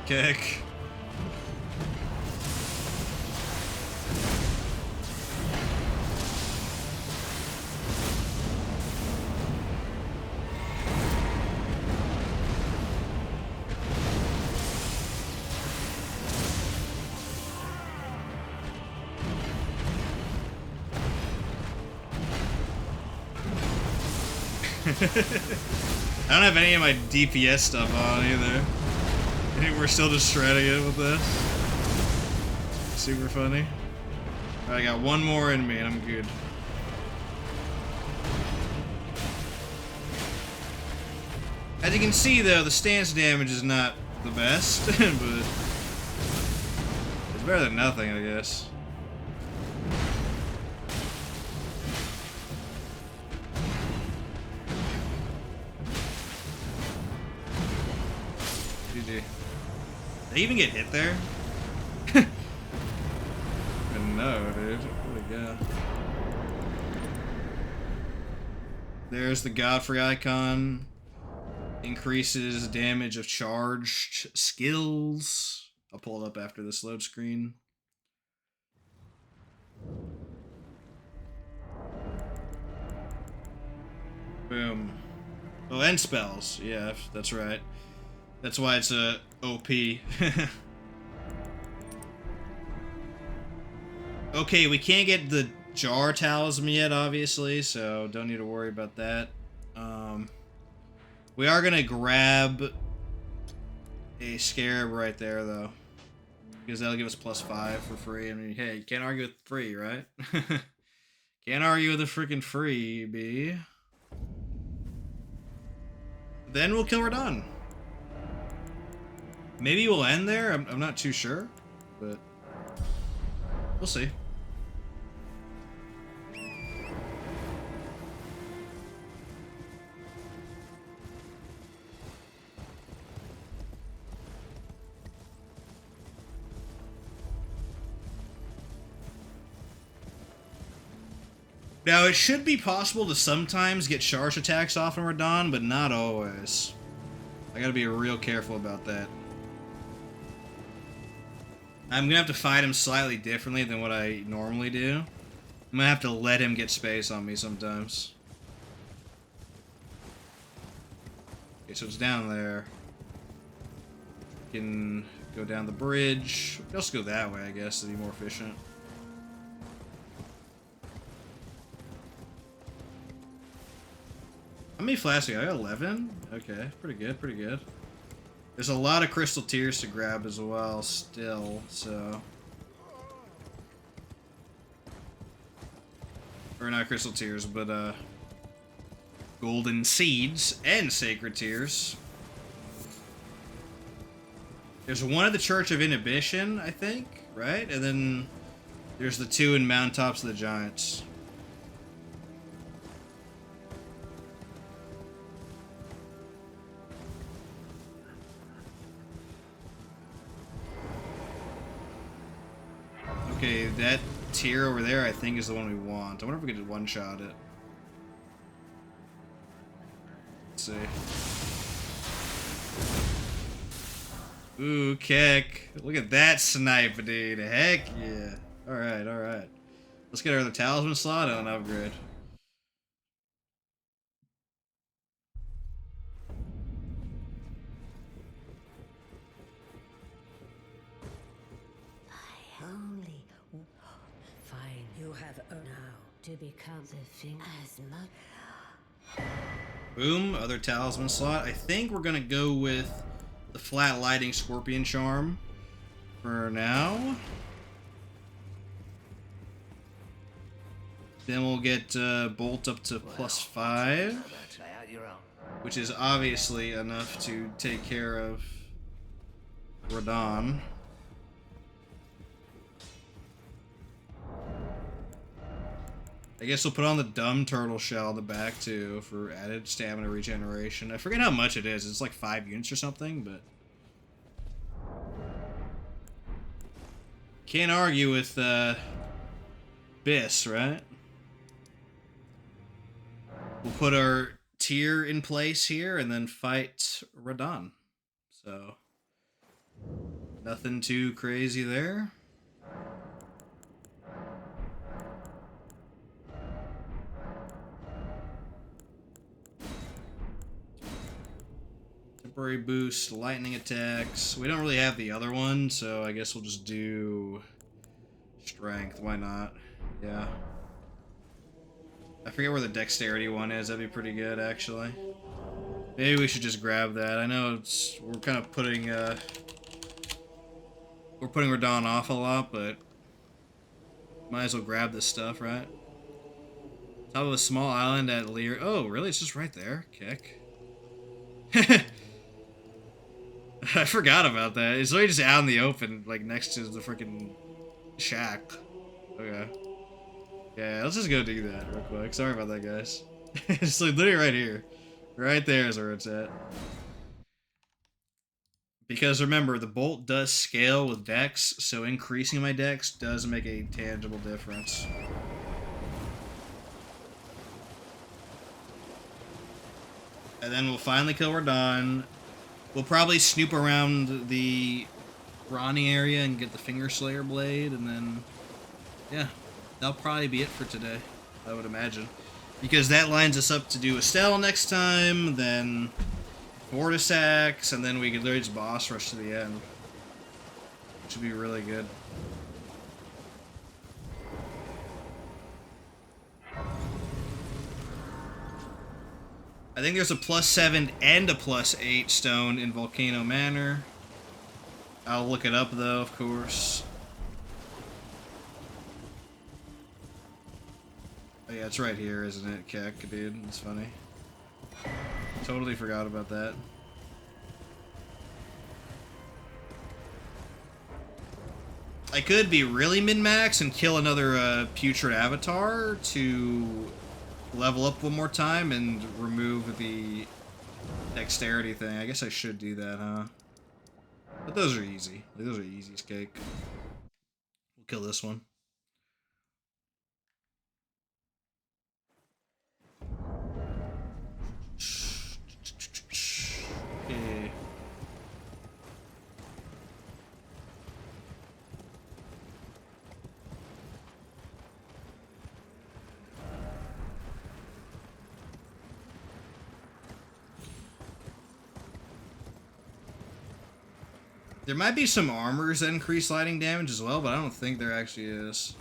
Kick. I don't have any of my DPS stuff on either. I think we're still just shredding it with this. Super funny. Alright, I got one more in me and I'm good. As you can see though, the stance damage is not the best, but it's better than nothing, I guess. GG. Did they even get hit there? No, dude. Holy God. There's the Godfrey icon. Increases damage of charged skills. I'll pull it up after this load screen. Boom. Oh, and spells. Yeah, that's right. That's why it's a OP. Okay, we can't get the jar talisman yet, obviously, so don't need to worry about that. We are gonna grab a scarab right there, though, because that'll give us +5 for free. I mean, hey, you can't argue with free, right? Can't argue with the freaking free, B. Then we'll kill Radahn. Maybe we'll end there. I'm not too sure, but we'll see. Now, it should be possible to sometimes get charge attacks off in Radahn, but not always. I gotta be real careful about that. I'm gonna have to fight him slightly differently than what I normally do. I'm gonna have to let him get space on me sometimes. Okay, so it's down there. We can go down the bridge. We can also go that way, I guess, to be more efficient. How many flasks? I got 11? Okay, pretty good, pretty good. There's a lot of crystal tears to grab as well, still, so... Or not crystal tears, but, golden seeds and sacred tears. There's one at the Church of Inhibition, I think, right? And then there's the two in Mountaintops of the Giants. Okay, that tier over there, I think, is the one we want. I wonder if we could one-shot it. Let's see. Ooh, kick. Look at that snipe, dude. Heck yeah. Alright, alright. Let's get our other talisman slot and an upgrade. have now to become the thing as much. Boom, other talisman slot. I think we're gonna go with the flat lighting scorpion charm for now. Then we'll get bolt up to +5, which is obviously enough to take care of Radon. I guess we'll put on the dumb turtle shell on the back too for added stamina regeneration. I forget how much it is. It's like 5 units or something, but can't argue with Biss, right? We'll put our tier in place here and then fight Radon. So nothing too crazy there. Temporary boost, lightning attacks. We don't really have the other one, so I guess we'll just do strength. Why not? Yeah. I forget where the dexterity one is. That'd be pretty good, actually. Maybe we should just grab that. I know we're kind of putting Radon off a lot, but might as well grab this stuff, right? Top of a small island at Lear. Oh, really? It's just right there. Kick. I forgot about that. It's literally just out in the open, like next to the freaking shack. Okay. Yeah, let's just go do that real quick. Sorry about that, guys. It's like literally right here. Right there is where it's at. Because remember, the bolt does scale with dex, so increasing my dex does make a tangible difference. And then we'll finally kill Radon. We'll probably snoop around the Ronnie area and get the Finger Slayer blade, and then, yeah, that'll probably be it for today, I would imagine. Because that lines us up to do Estelle next time, then Vortisax, and then we could literally just boss rush to the end. Which would be really good. I think there's a +7 and a +8 stone in Volcano Manor. I'll look it up though, of course. Oh yeah, it's right here, isn't it, Keck, dude? It's funny. Totally forgot about that. I could be really min-max and kill another putrid avatar to level up one more time and remove the dexterity thing. I guess I should do that, huh? But those are easy. Like, those are easy as cake. We'll kill this one. Okay. There might be some armors that increase lightning damage as well, but I don't think there actually is.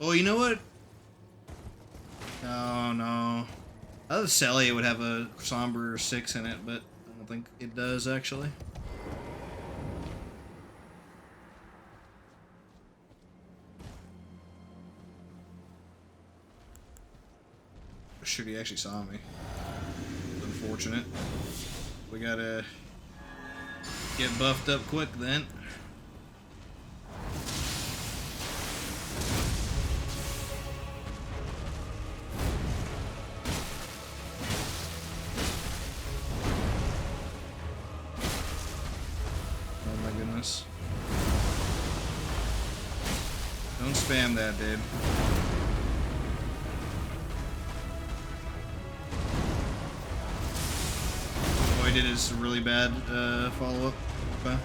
Oh, you know what? Oh, no. I thought Celia would have a Somber 6 in it, but I don't think it does, actually. Shoot, he actually saw me. Unfortunate. We gotta get buffed up quick then. Oh my goodness. Don't spam that, dude. Did is really bad follow-up. Okay.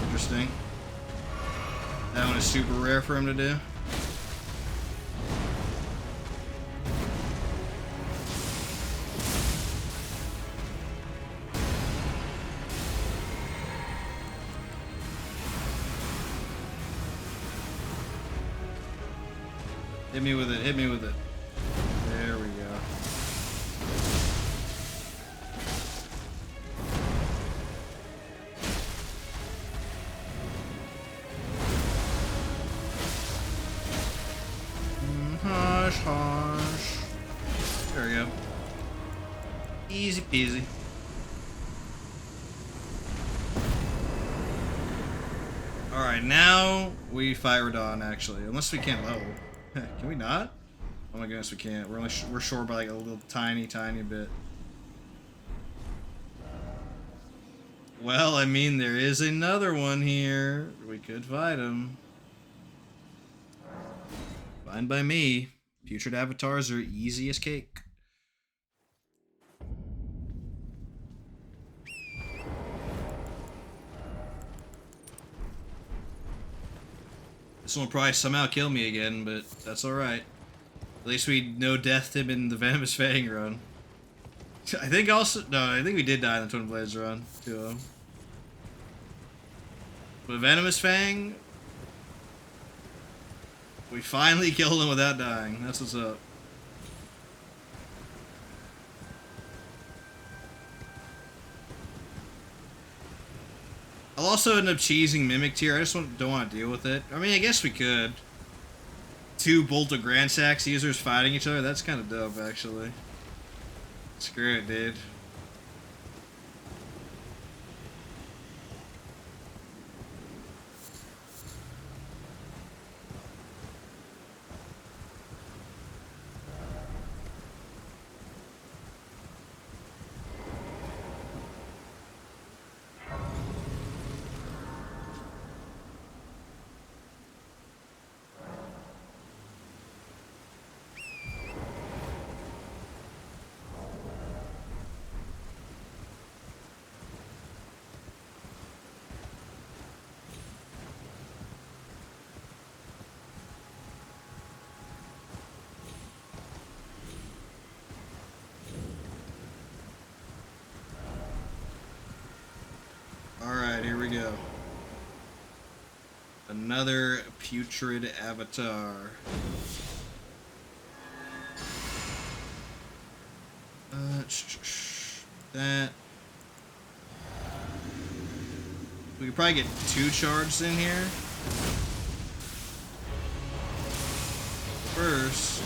Interesting. That one is super rare for him to do. Hit me with it. Hit me with it. There we go. Hush, hush. There we go. Easy peasy. Alright, now we fight Radon, actually. Unless we can't level. Can we not? Oh my goodness, we can't. We're short by like a little tiny bit. Well, I mean, there is another one here. We could fight him. Fine by me. Putrid avatars are easy as cake. This one will probably somehow kill me again, but that's alright. At least we no deathed him in the Venomous Fang run. I think we did die in the Twin Blades run, too. But Venomous Fang, we finally killed him without dying. That's what's up. I'll also end up cheesing Mimic Tier. I just don't want to deal with it. I mean, I guess we could. Two Bolt of Gransax users fighting each other. That's kind of dope, actually. Screw it, dude. Alright, here we go. Another putrid avatar. That. We could probably get 2 charged in here. First.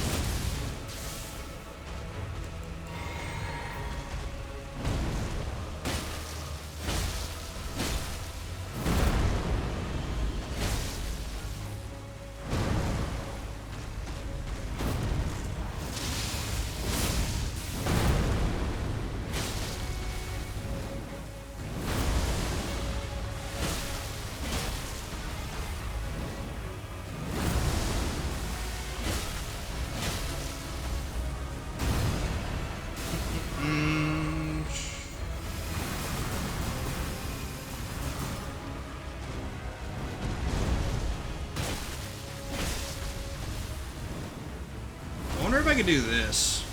I wonder if I could do this.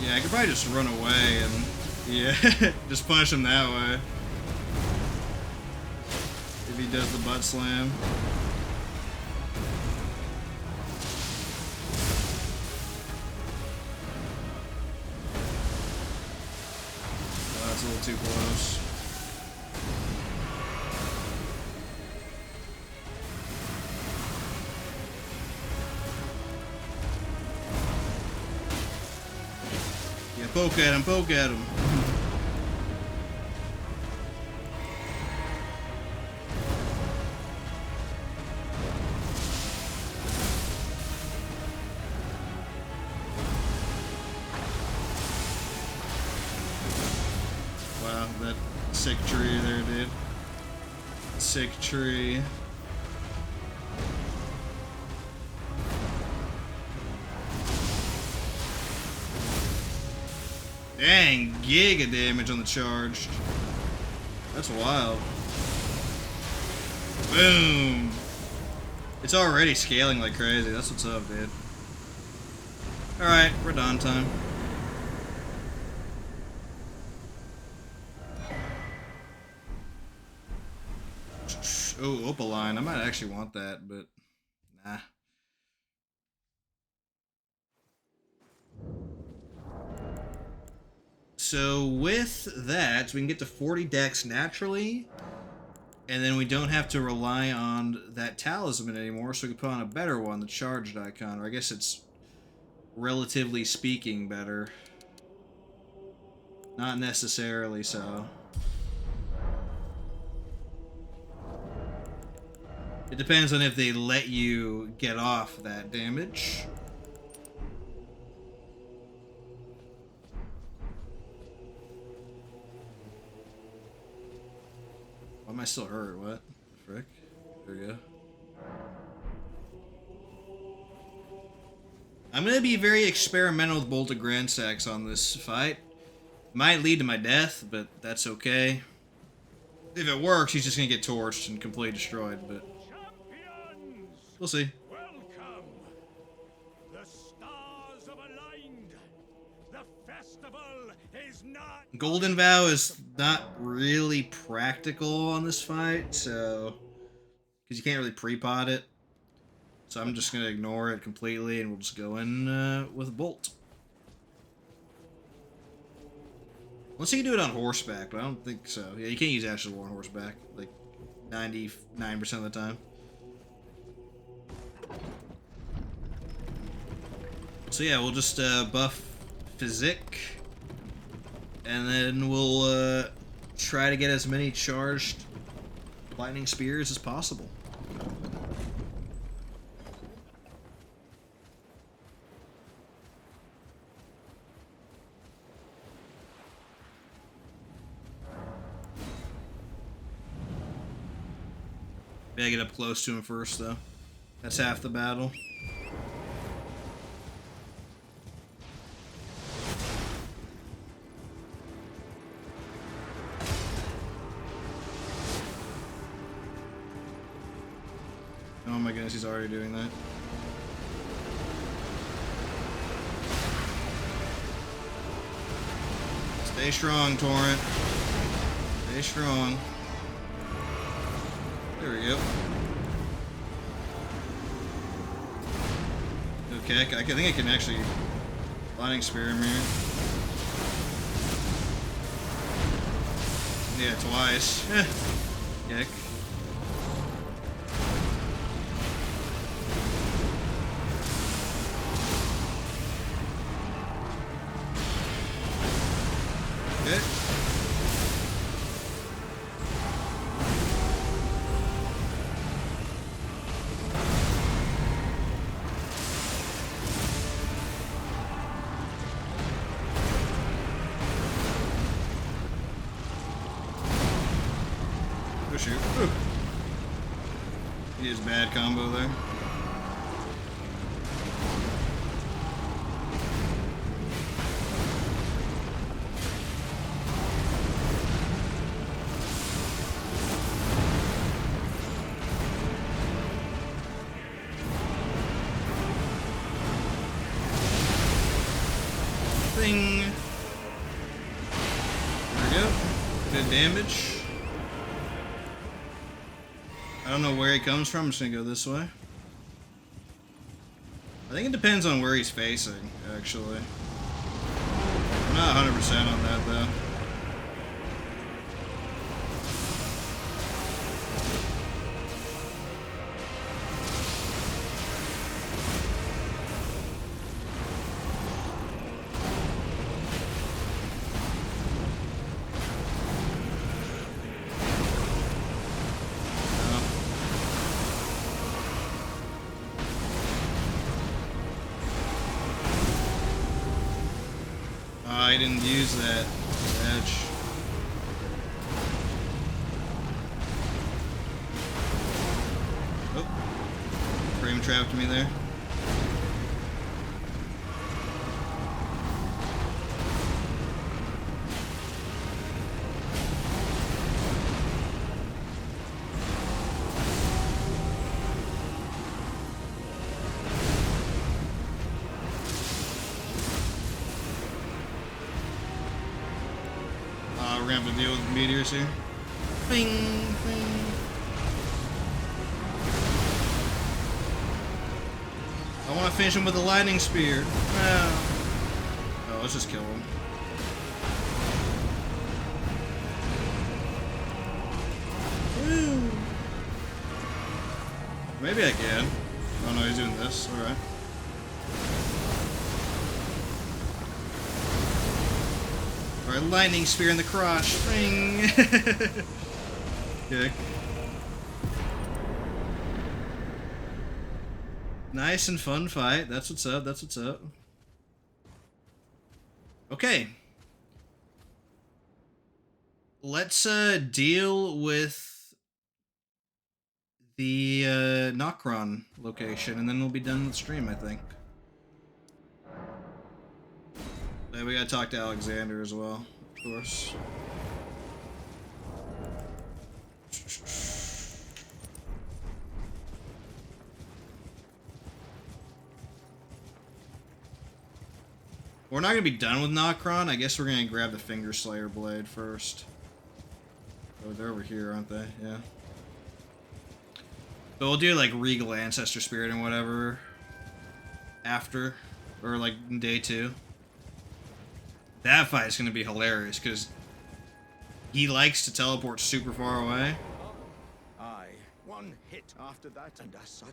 Yeah, I could probably just run away and, yeah, just punish him that way. If he does the butt slam. Oh, that's a little too close. Yeah, poke at him, poke at him. Wow, that sick tree there, dude. Sick tree. Dang, giga damage on the charged. That's wild. Boom. It's already scaling like crazy. That's what's up, dude. Alright, we're done time. Oh, Opaline. I might actually want that, but nah. So with that, we can get to 40 dex naturally, and then we don't have to rely on that talisman anymore, so we can put on a better one, the charged icon, or I guess it's relatively speaking better. Not necessarily so. It depends on if they let you get off that damage. Why am I still hurt? What the frick? There we go. I'm gonna be very experimental with Bolted Gransax on this fight. Might lead to my death, but that's okay. If it works, he's just gonna get torched and completely destroyed, but we'll see. Welcome. The stars have aligned. The festival is not. Golden Vow is not really practical on this fight, so because you can't really pre-pot it. So I'm just gonna ignore it completely, and we'll just go in with Bolt. Unless you can do it on horseback, but I don't think so. Yeah, you can't use Ashes of War on horseback, like 99% of the time. So yeah, we'll just buff Physique, and then we'll try to get as many charged lightning spears as possible. Gotta get up close to him first, though. That's half the battle. Oh my goodness, he's already doing that. Stay strong, Torrent. Stay strong. There we go. Okay, I think I can actually lightning spear him here. Yeah, twice. Heck. Okay. Shoot. Ooh. He is bad combo there. Thing. There we go. Good damage. I don't know where he comes from. I'm just gonna go this way. I think it depends on where he's facing, actually. I'm not 100% on that, though. I didn't use that edge. Oh, frame trapped me there. We're gonna have to deal with meteors here. Bing, bing. I want to finish him with a lightning spear. Oh, let's just kill him. Maybe I can. Oh no, he's doing this. Alright. Alright, lightning spear in the crotch. Ring. Okay. Nice and fun fight. That's what's up. That's what's up. Okay. Let's deal with the Nokron location, and then we'll be done with the stream, I think. Yeah, we gotta talk to Alexander as well, of course. We're not gonna be done with Nokron. I guess we're gonna grab the Finger Slayer blade first. Oh, they're over here, aren't they? Yeah. But we'll do like Regal Ancestor Spirit and whatever after, or like day 2. That fight's gonna be hilarious because he likes to teleport super far away. Aye, one hit after that, and as such.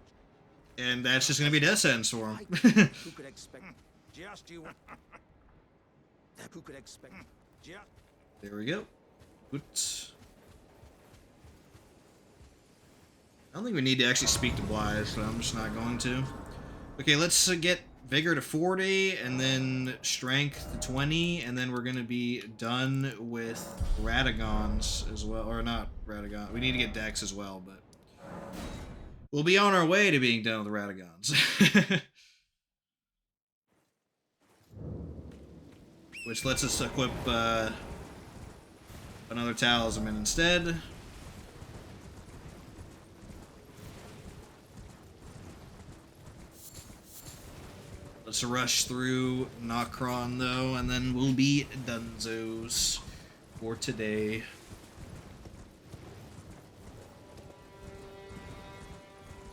And that's just gonna be death sentence for him. Who could expect? Just you. Who could expect? Just. There we go. Oops. I don't think we need to actually speak to Blythe, so I'm just not going to. Okay, let's get Vigor to 40, and then Strength to 20, and then we're going to be done with Radagons as well. Or not Radagon. We need to get Dex as well, but we'll be on our way to being done with the Radagons. Which lets us equip another Talisman instead. Let's rush through Nokron though, and then we'll be dunzos for today.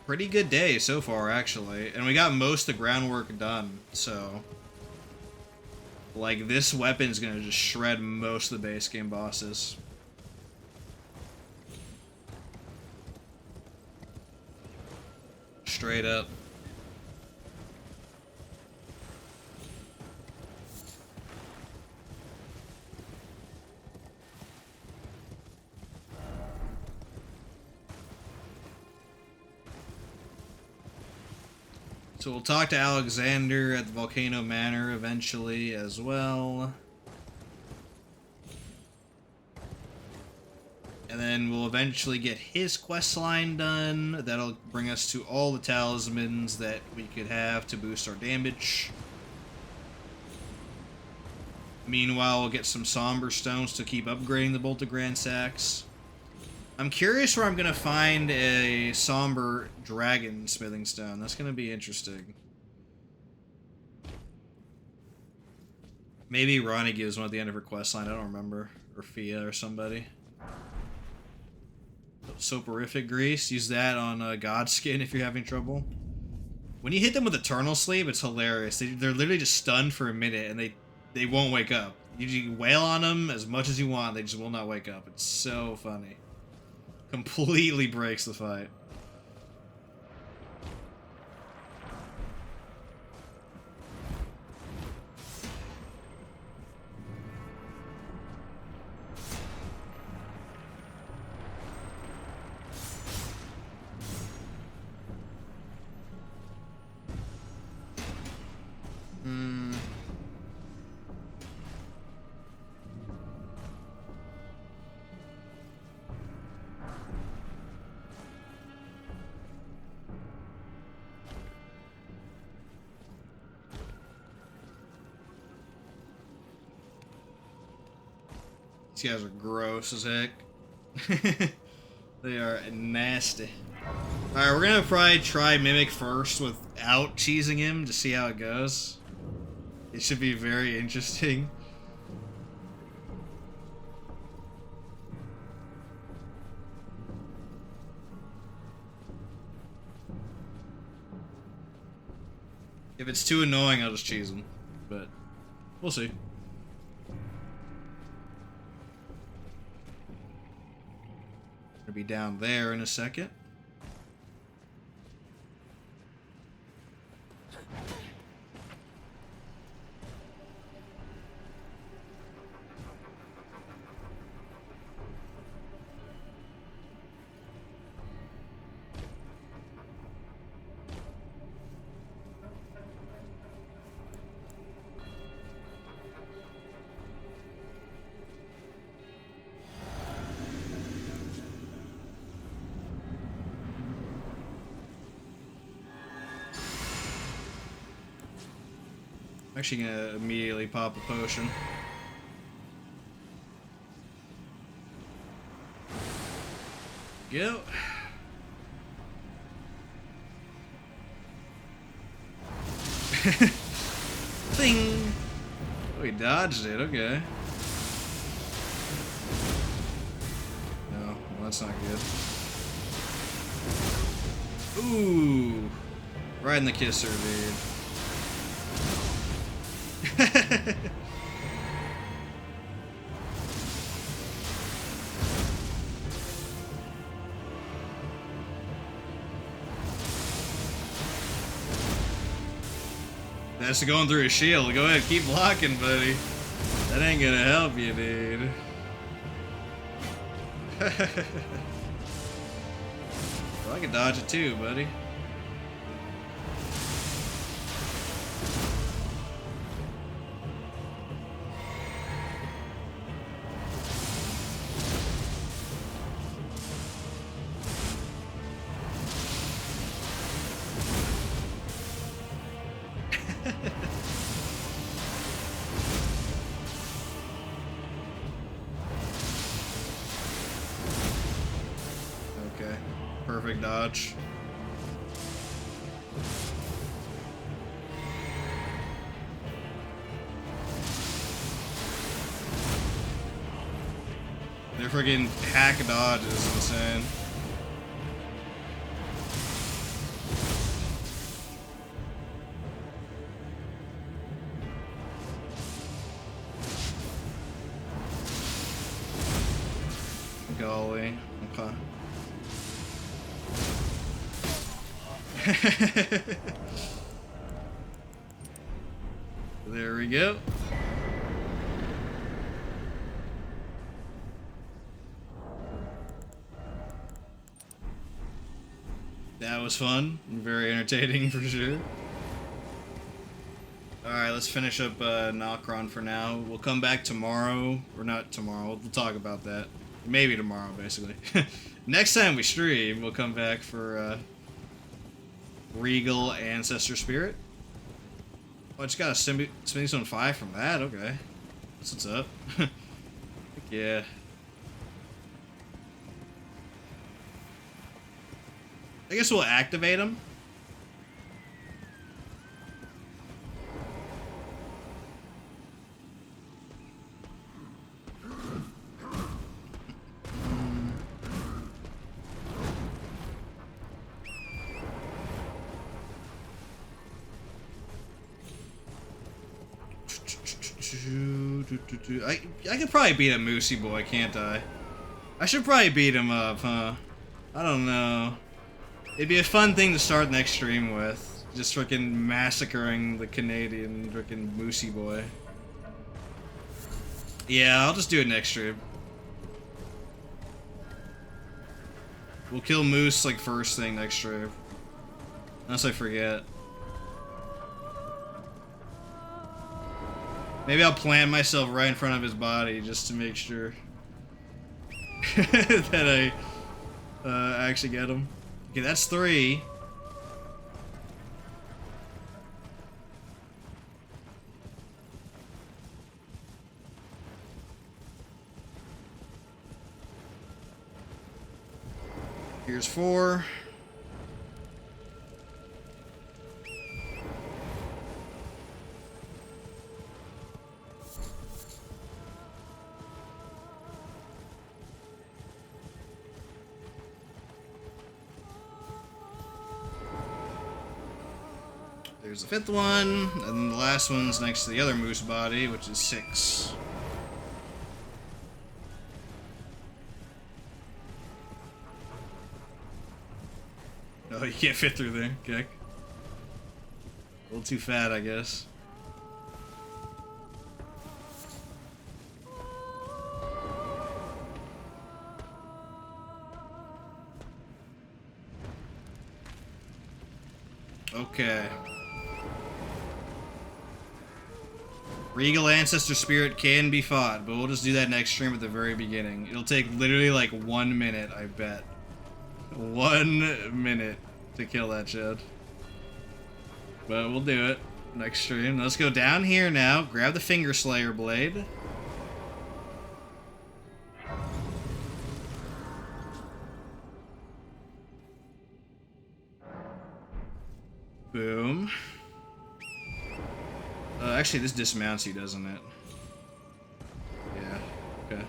Pretty good day so far, actually. And we got most of the groundwork done, so like, this weapon's gonna just shred most of the base game bosses. Straight up. So we'll talk to Alexander at the Volcano Manor eventually as well. And then we'll eventually get his quest line done. That'll bring us to all the talismans that we could have to boost our damage. Meanwhile, we'll get some Somber Stones to keep upgrading the Bolt of Gransax. I'm curious where I'm going to find a Somber Dragon Smithing Stone. That's going to be interesting. Maybe Ronnie gives one at the end of her quest line. I don't remember. Or Fia or somebody. Soporific Grease. Use that on Godskin if you're having trouble. When you hit them with Eternal Sleep, it's hilarious. They're literally just stunned for a minute and they won't wake up. You wail on them as much as you want. They just will not wake up. It's so funny. Completely breaks the fight. These guys are gross as heck. They are nasty. Alright, we're gonna probably try Mimic first without cheesing him to see how it goes. It should be very interesting. If it's too annoying, I'll just cheese him. But we'll see. I'll be down there in a second. I'm actually gonna immediately pop a potion. Go. Thing. Oh, he dodged it. Okay. No, well, that's not good. Ooh, right in the kisser, dude. That's going through his shield. Go ahead, keep blocking, buddy. That ain't gonna help you, dude. Well, I can dodge it too, buddy. Okay, perfect dodge. Their friggin' hack dodge is insane. Golly. Okay. There we go. That was fun. Very entertaining for sure. Alright, let's finish up Nocron for now. We'll come back tomorrow. Or not tomorrow. We'll talk about that. Maybe tomorrow, basically. Next time we stream, we'll come back for Regal Ancestor Spirit. Oh, I just got a Spinning Stone 5 from that? Okay. That's what's up. Heck yeah. I guess we'll activate them. I could probably beat a Moosey Boy, can't I? I should probably beat him up, huh? I don't know. It'd be a fun thing to start next stream with. Just freaking massacring the Canadian freaking Moosey Boy. Yeah, I'll just do it next stream. We'll kill Moose like first thing next stream. Unless I forget. Maybe I'll plant myself right in front of his body just to make sure that I actually get him. Okay, that's 3. Here's 4. There's the 5th one, and the last one's next to the other moose body, which is 6. Oh, you can't fit through there. Okay. A little too fat, I guess. Okay. Regal Ancestor Spirit can be fought, but we'll just do that next stream at the very beginning. It'll take literally like 1 minute, I bet. 1 minute to kill that shit. But we'll do it next stream. Let's go down here now, grab the Finger Slayer blade. Boom. Actually, this dismounts you, doesn't it? Yeah, okay.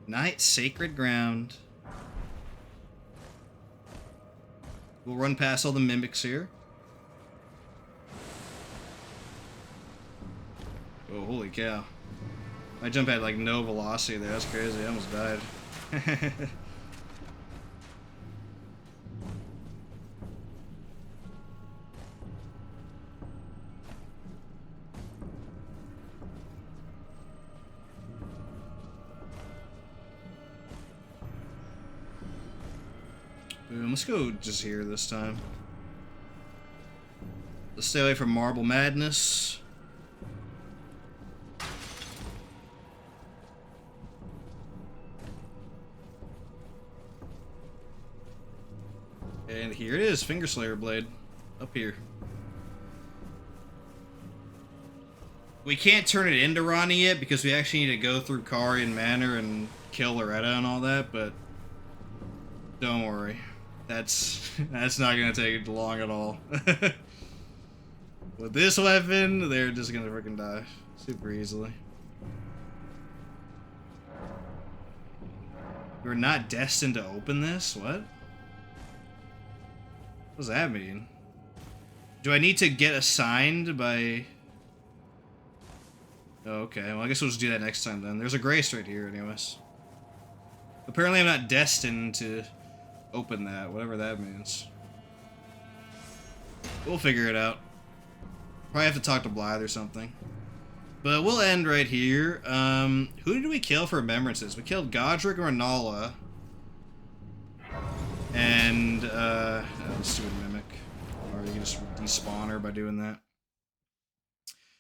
Night Sacred Ground. We'll run past all the mimics here. Oh, holy cow. My jump had like no velocity there, that's crazy, I almost died. Boom, let's go just here this time. Let's stay away from Marble Madness. And here it is, Finger Slayer blade. Up here. We can't turn it into Ronnie yet because we actually need to go through Karian Manor and kill Loretta and all that, but don't worry. That's not gonna take long at all. With this weapon, they're just gonna freaking die super easily. You're not destined to open this? What? What does that mean? Do I need to get assigned by... Oh, okay, well I guess we'll just do that next time then. There's a grace right here anyways. Apparently I'm not destined to open that, whatever that means. We'll figure it out. Probably have to talk to Blythe or something. But we'll end right here. Who did we kill for Remembrances? We killed Godric and Renala. And, stupid mimic. Or you can just despawn her by doing that.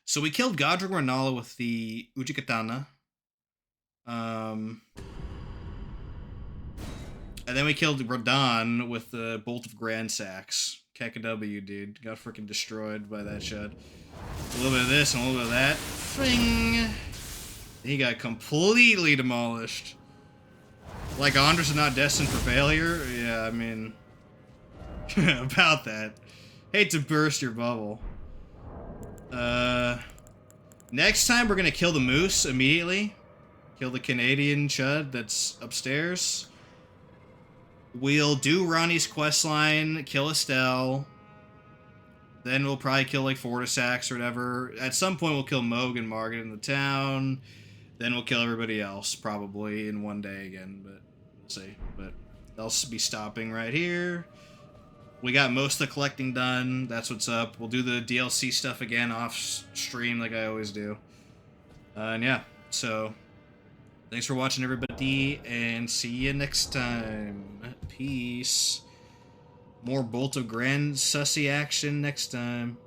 So we killed Godric and Renala with the Ujikatana. And then we killed Radon with the Bolt of Gransax. KKW, dude. Got freaking destroyed by that shot. A little bit of this and a little bit of that. Fing! He got completely demolished. Like Andres is not destined for failure? Yeah, I mean... about that. Hate to burst your bubble. Next time we're gonna kill the moose immediately. Kill the Canadian chud that's upstairs. We'll do Ronnie's questline, kill Estelle. Then we'll probably kill like Fortisax or whatever. At some point we'll kill Moog and Margaret in the town. Then we'll kill everybody else, probably in one day again, but we'll see. But they'll be stopping right here. We got most of the collecting done. That's what's up. We'll do the DLC stuff again off stream like I always do. And yeah, so thanks for watching, everybody, and see you next time. Peace. More Bolt of Grand Sussy action next time.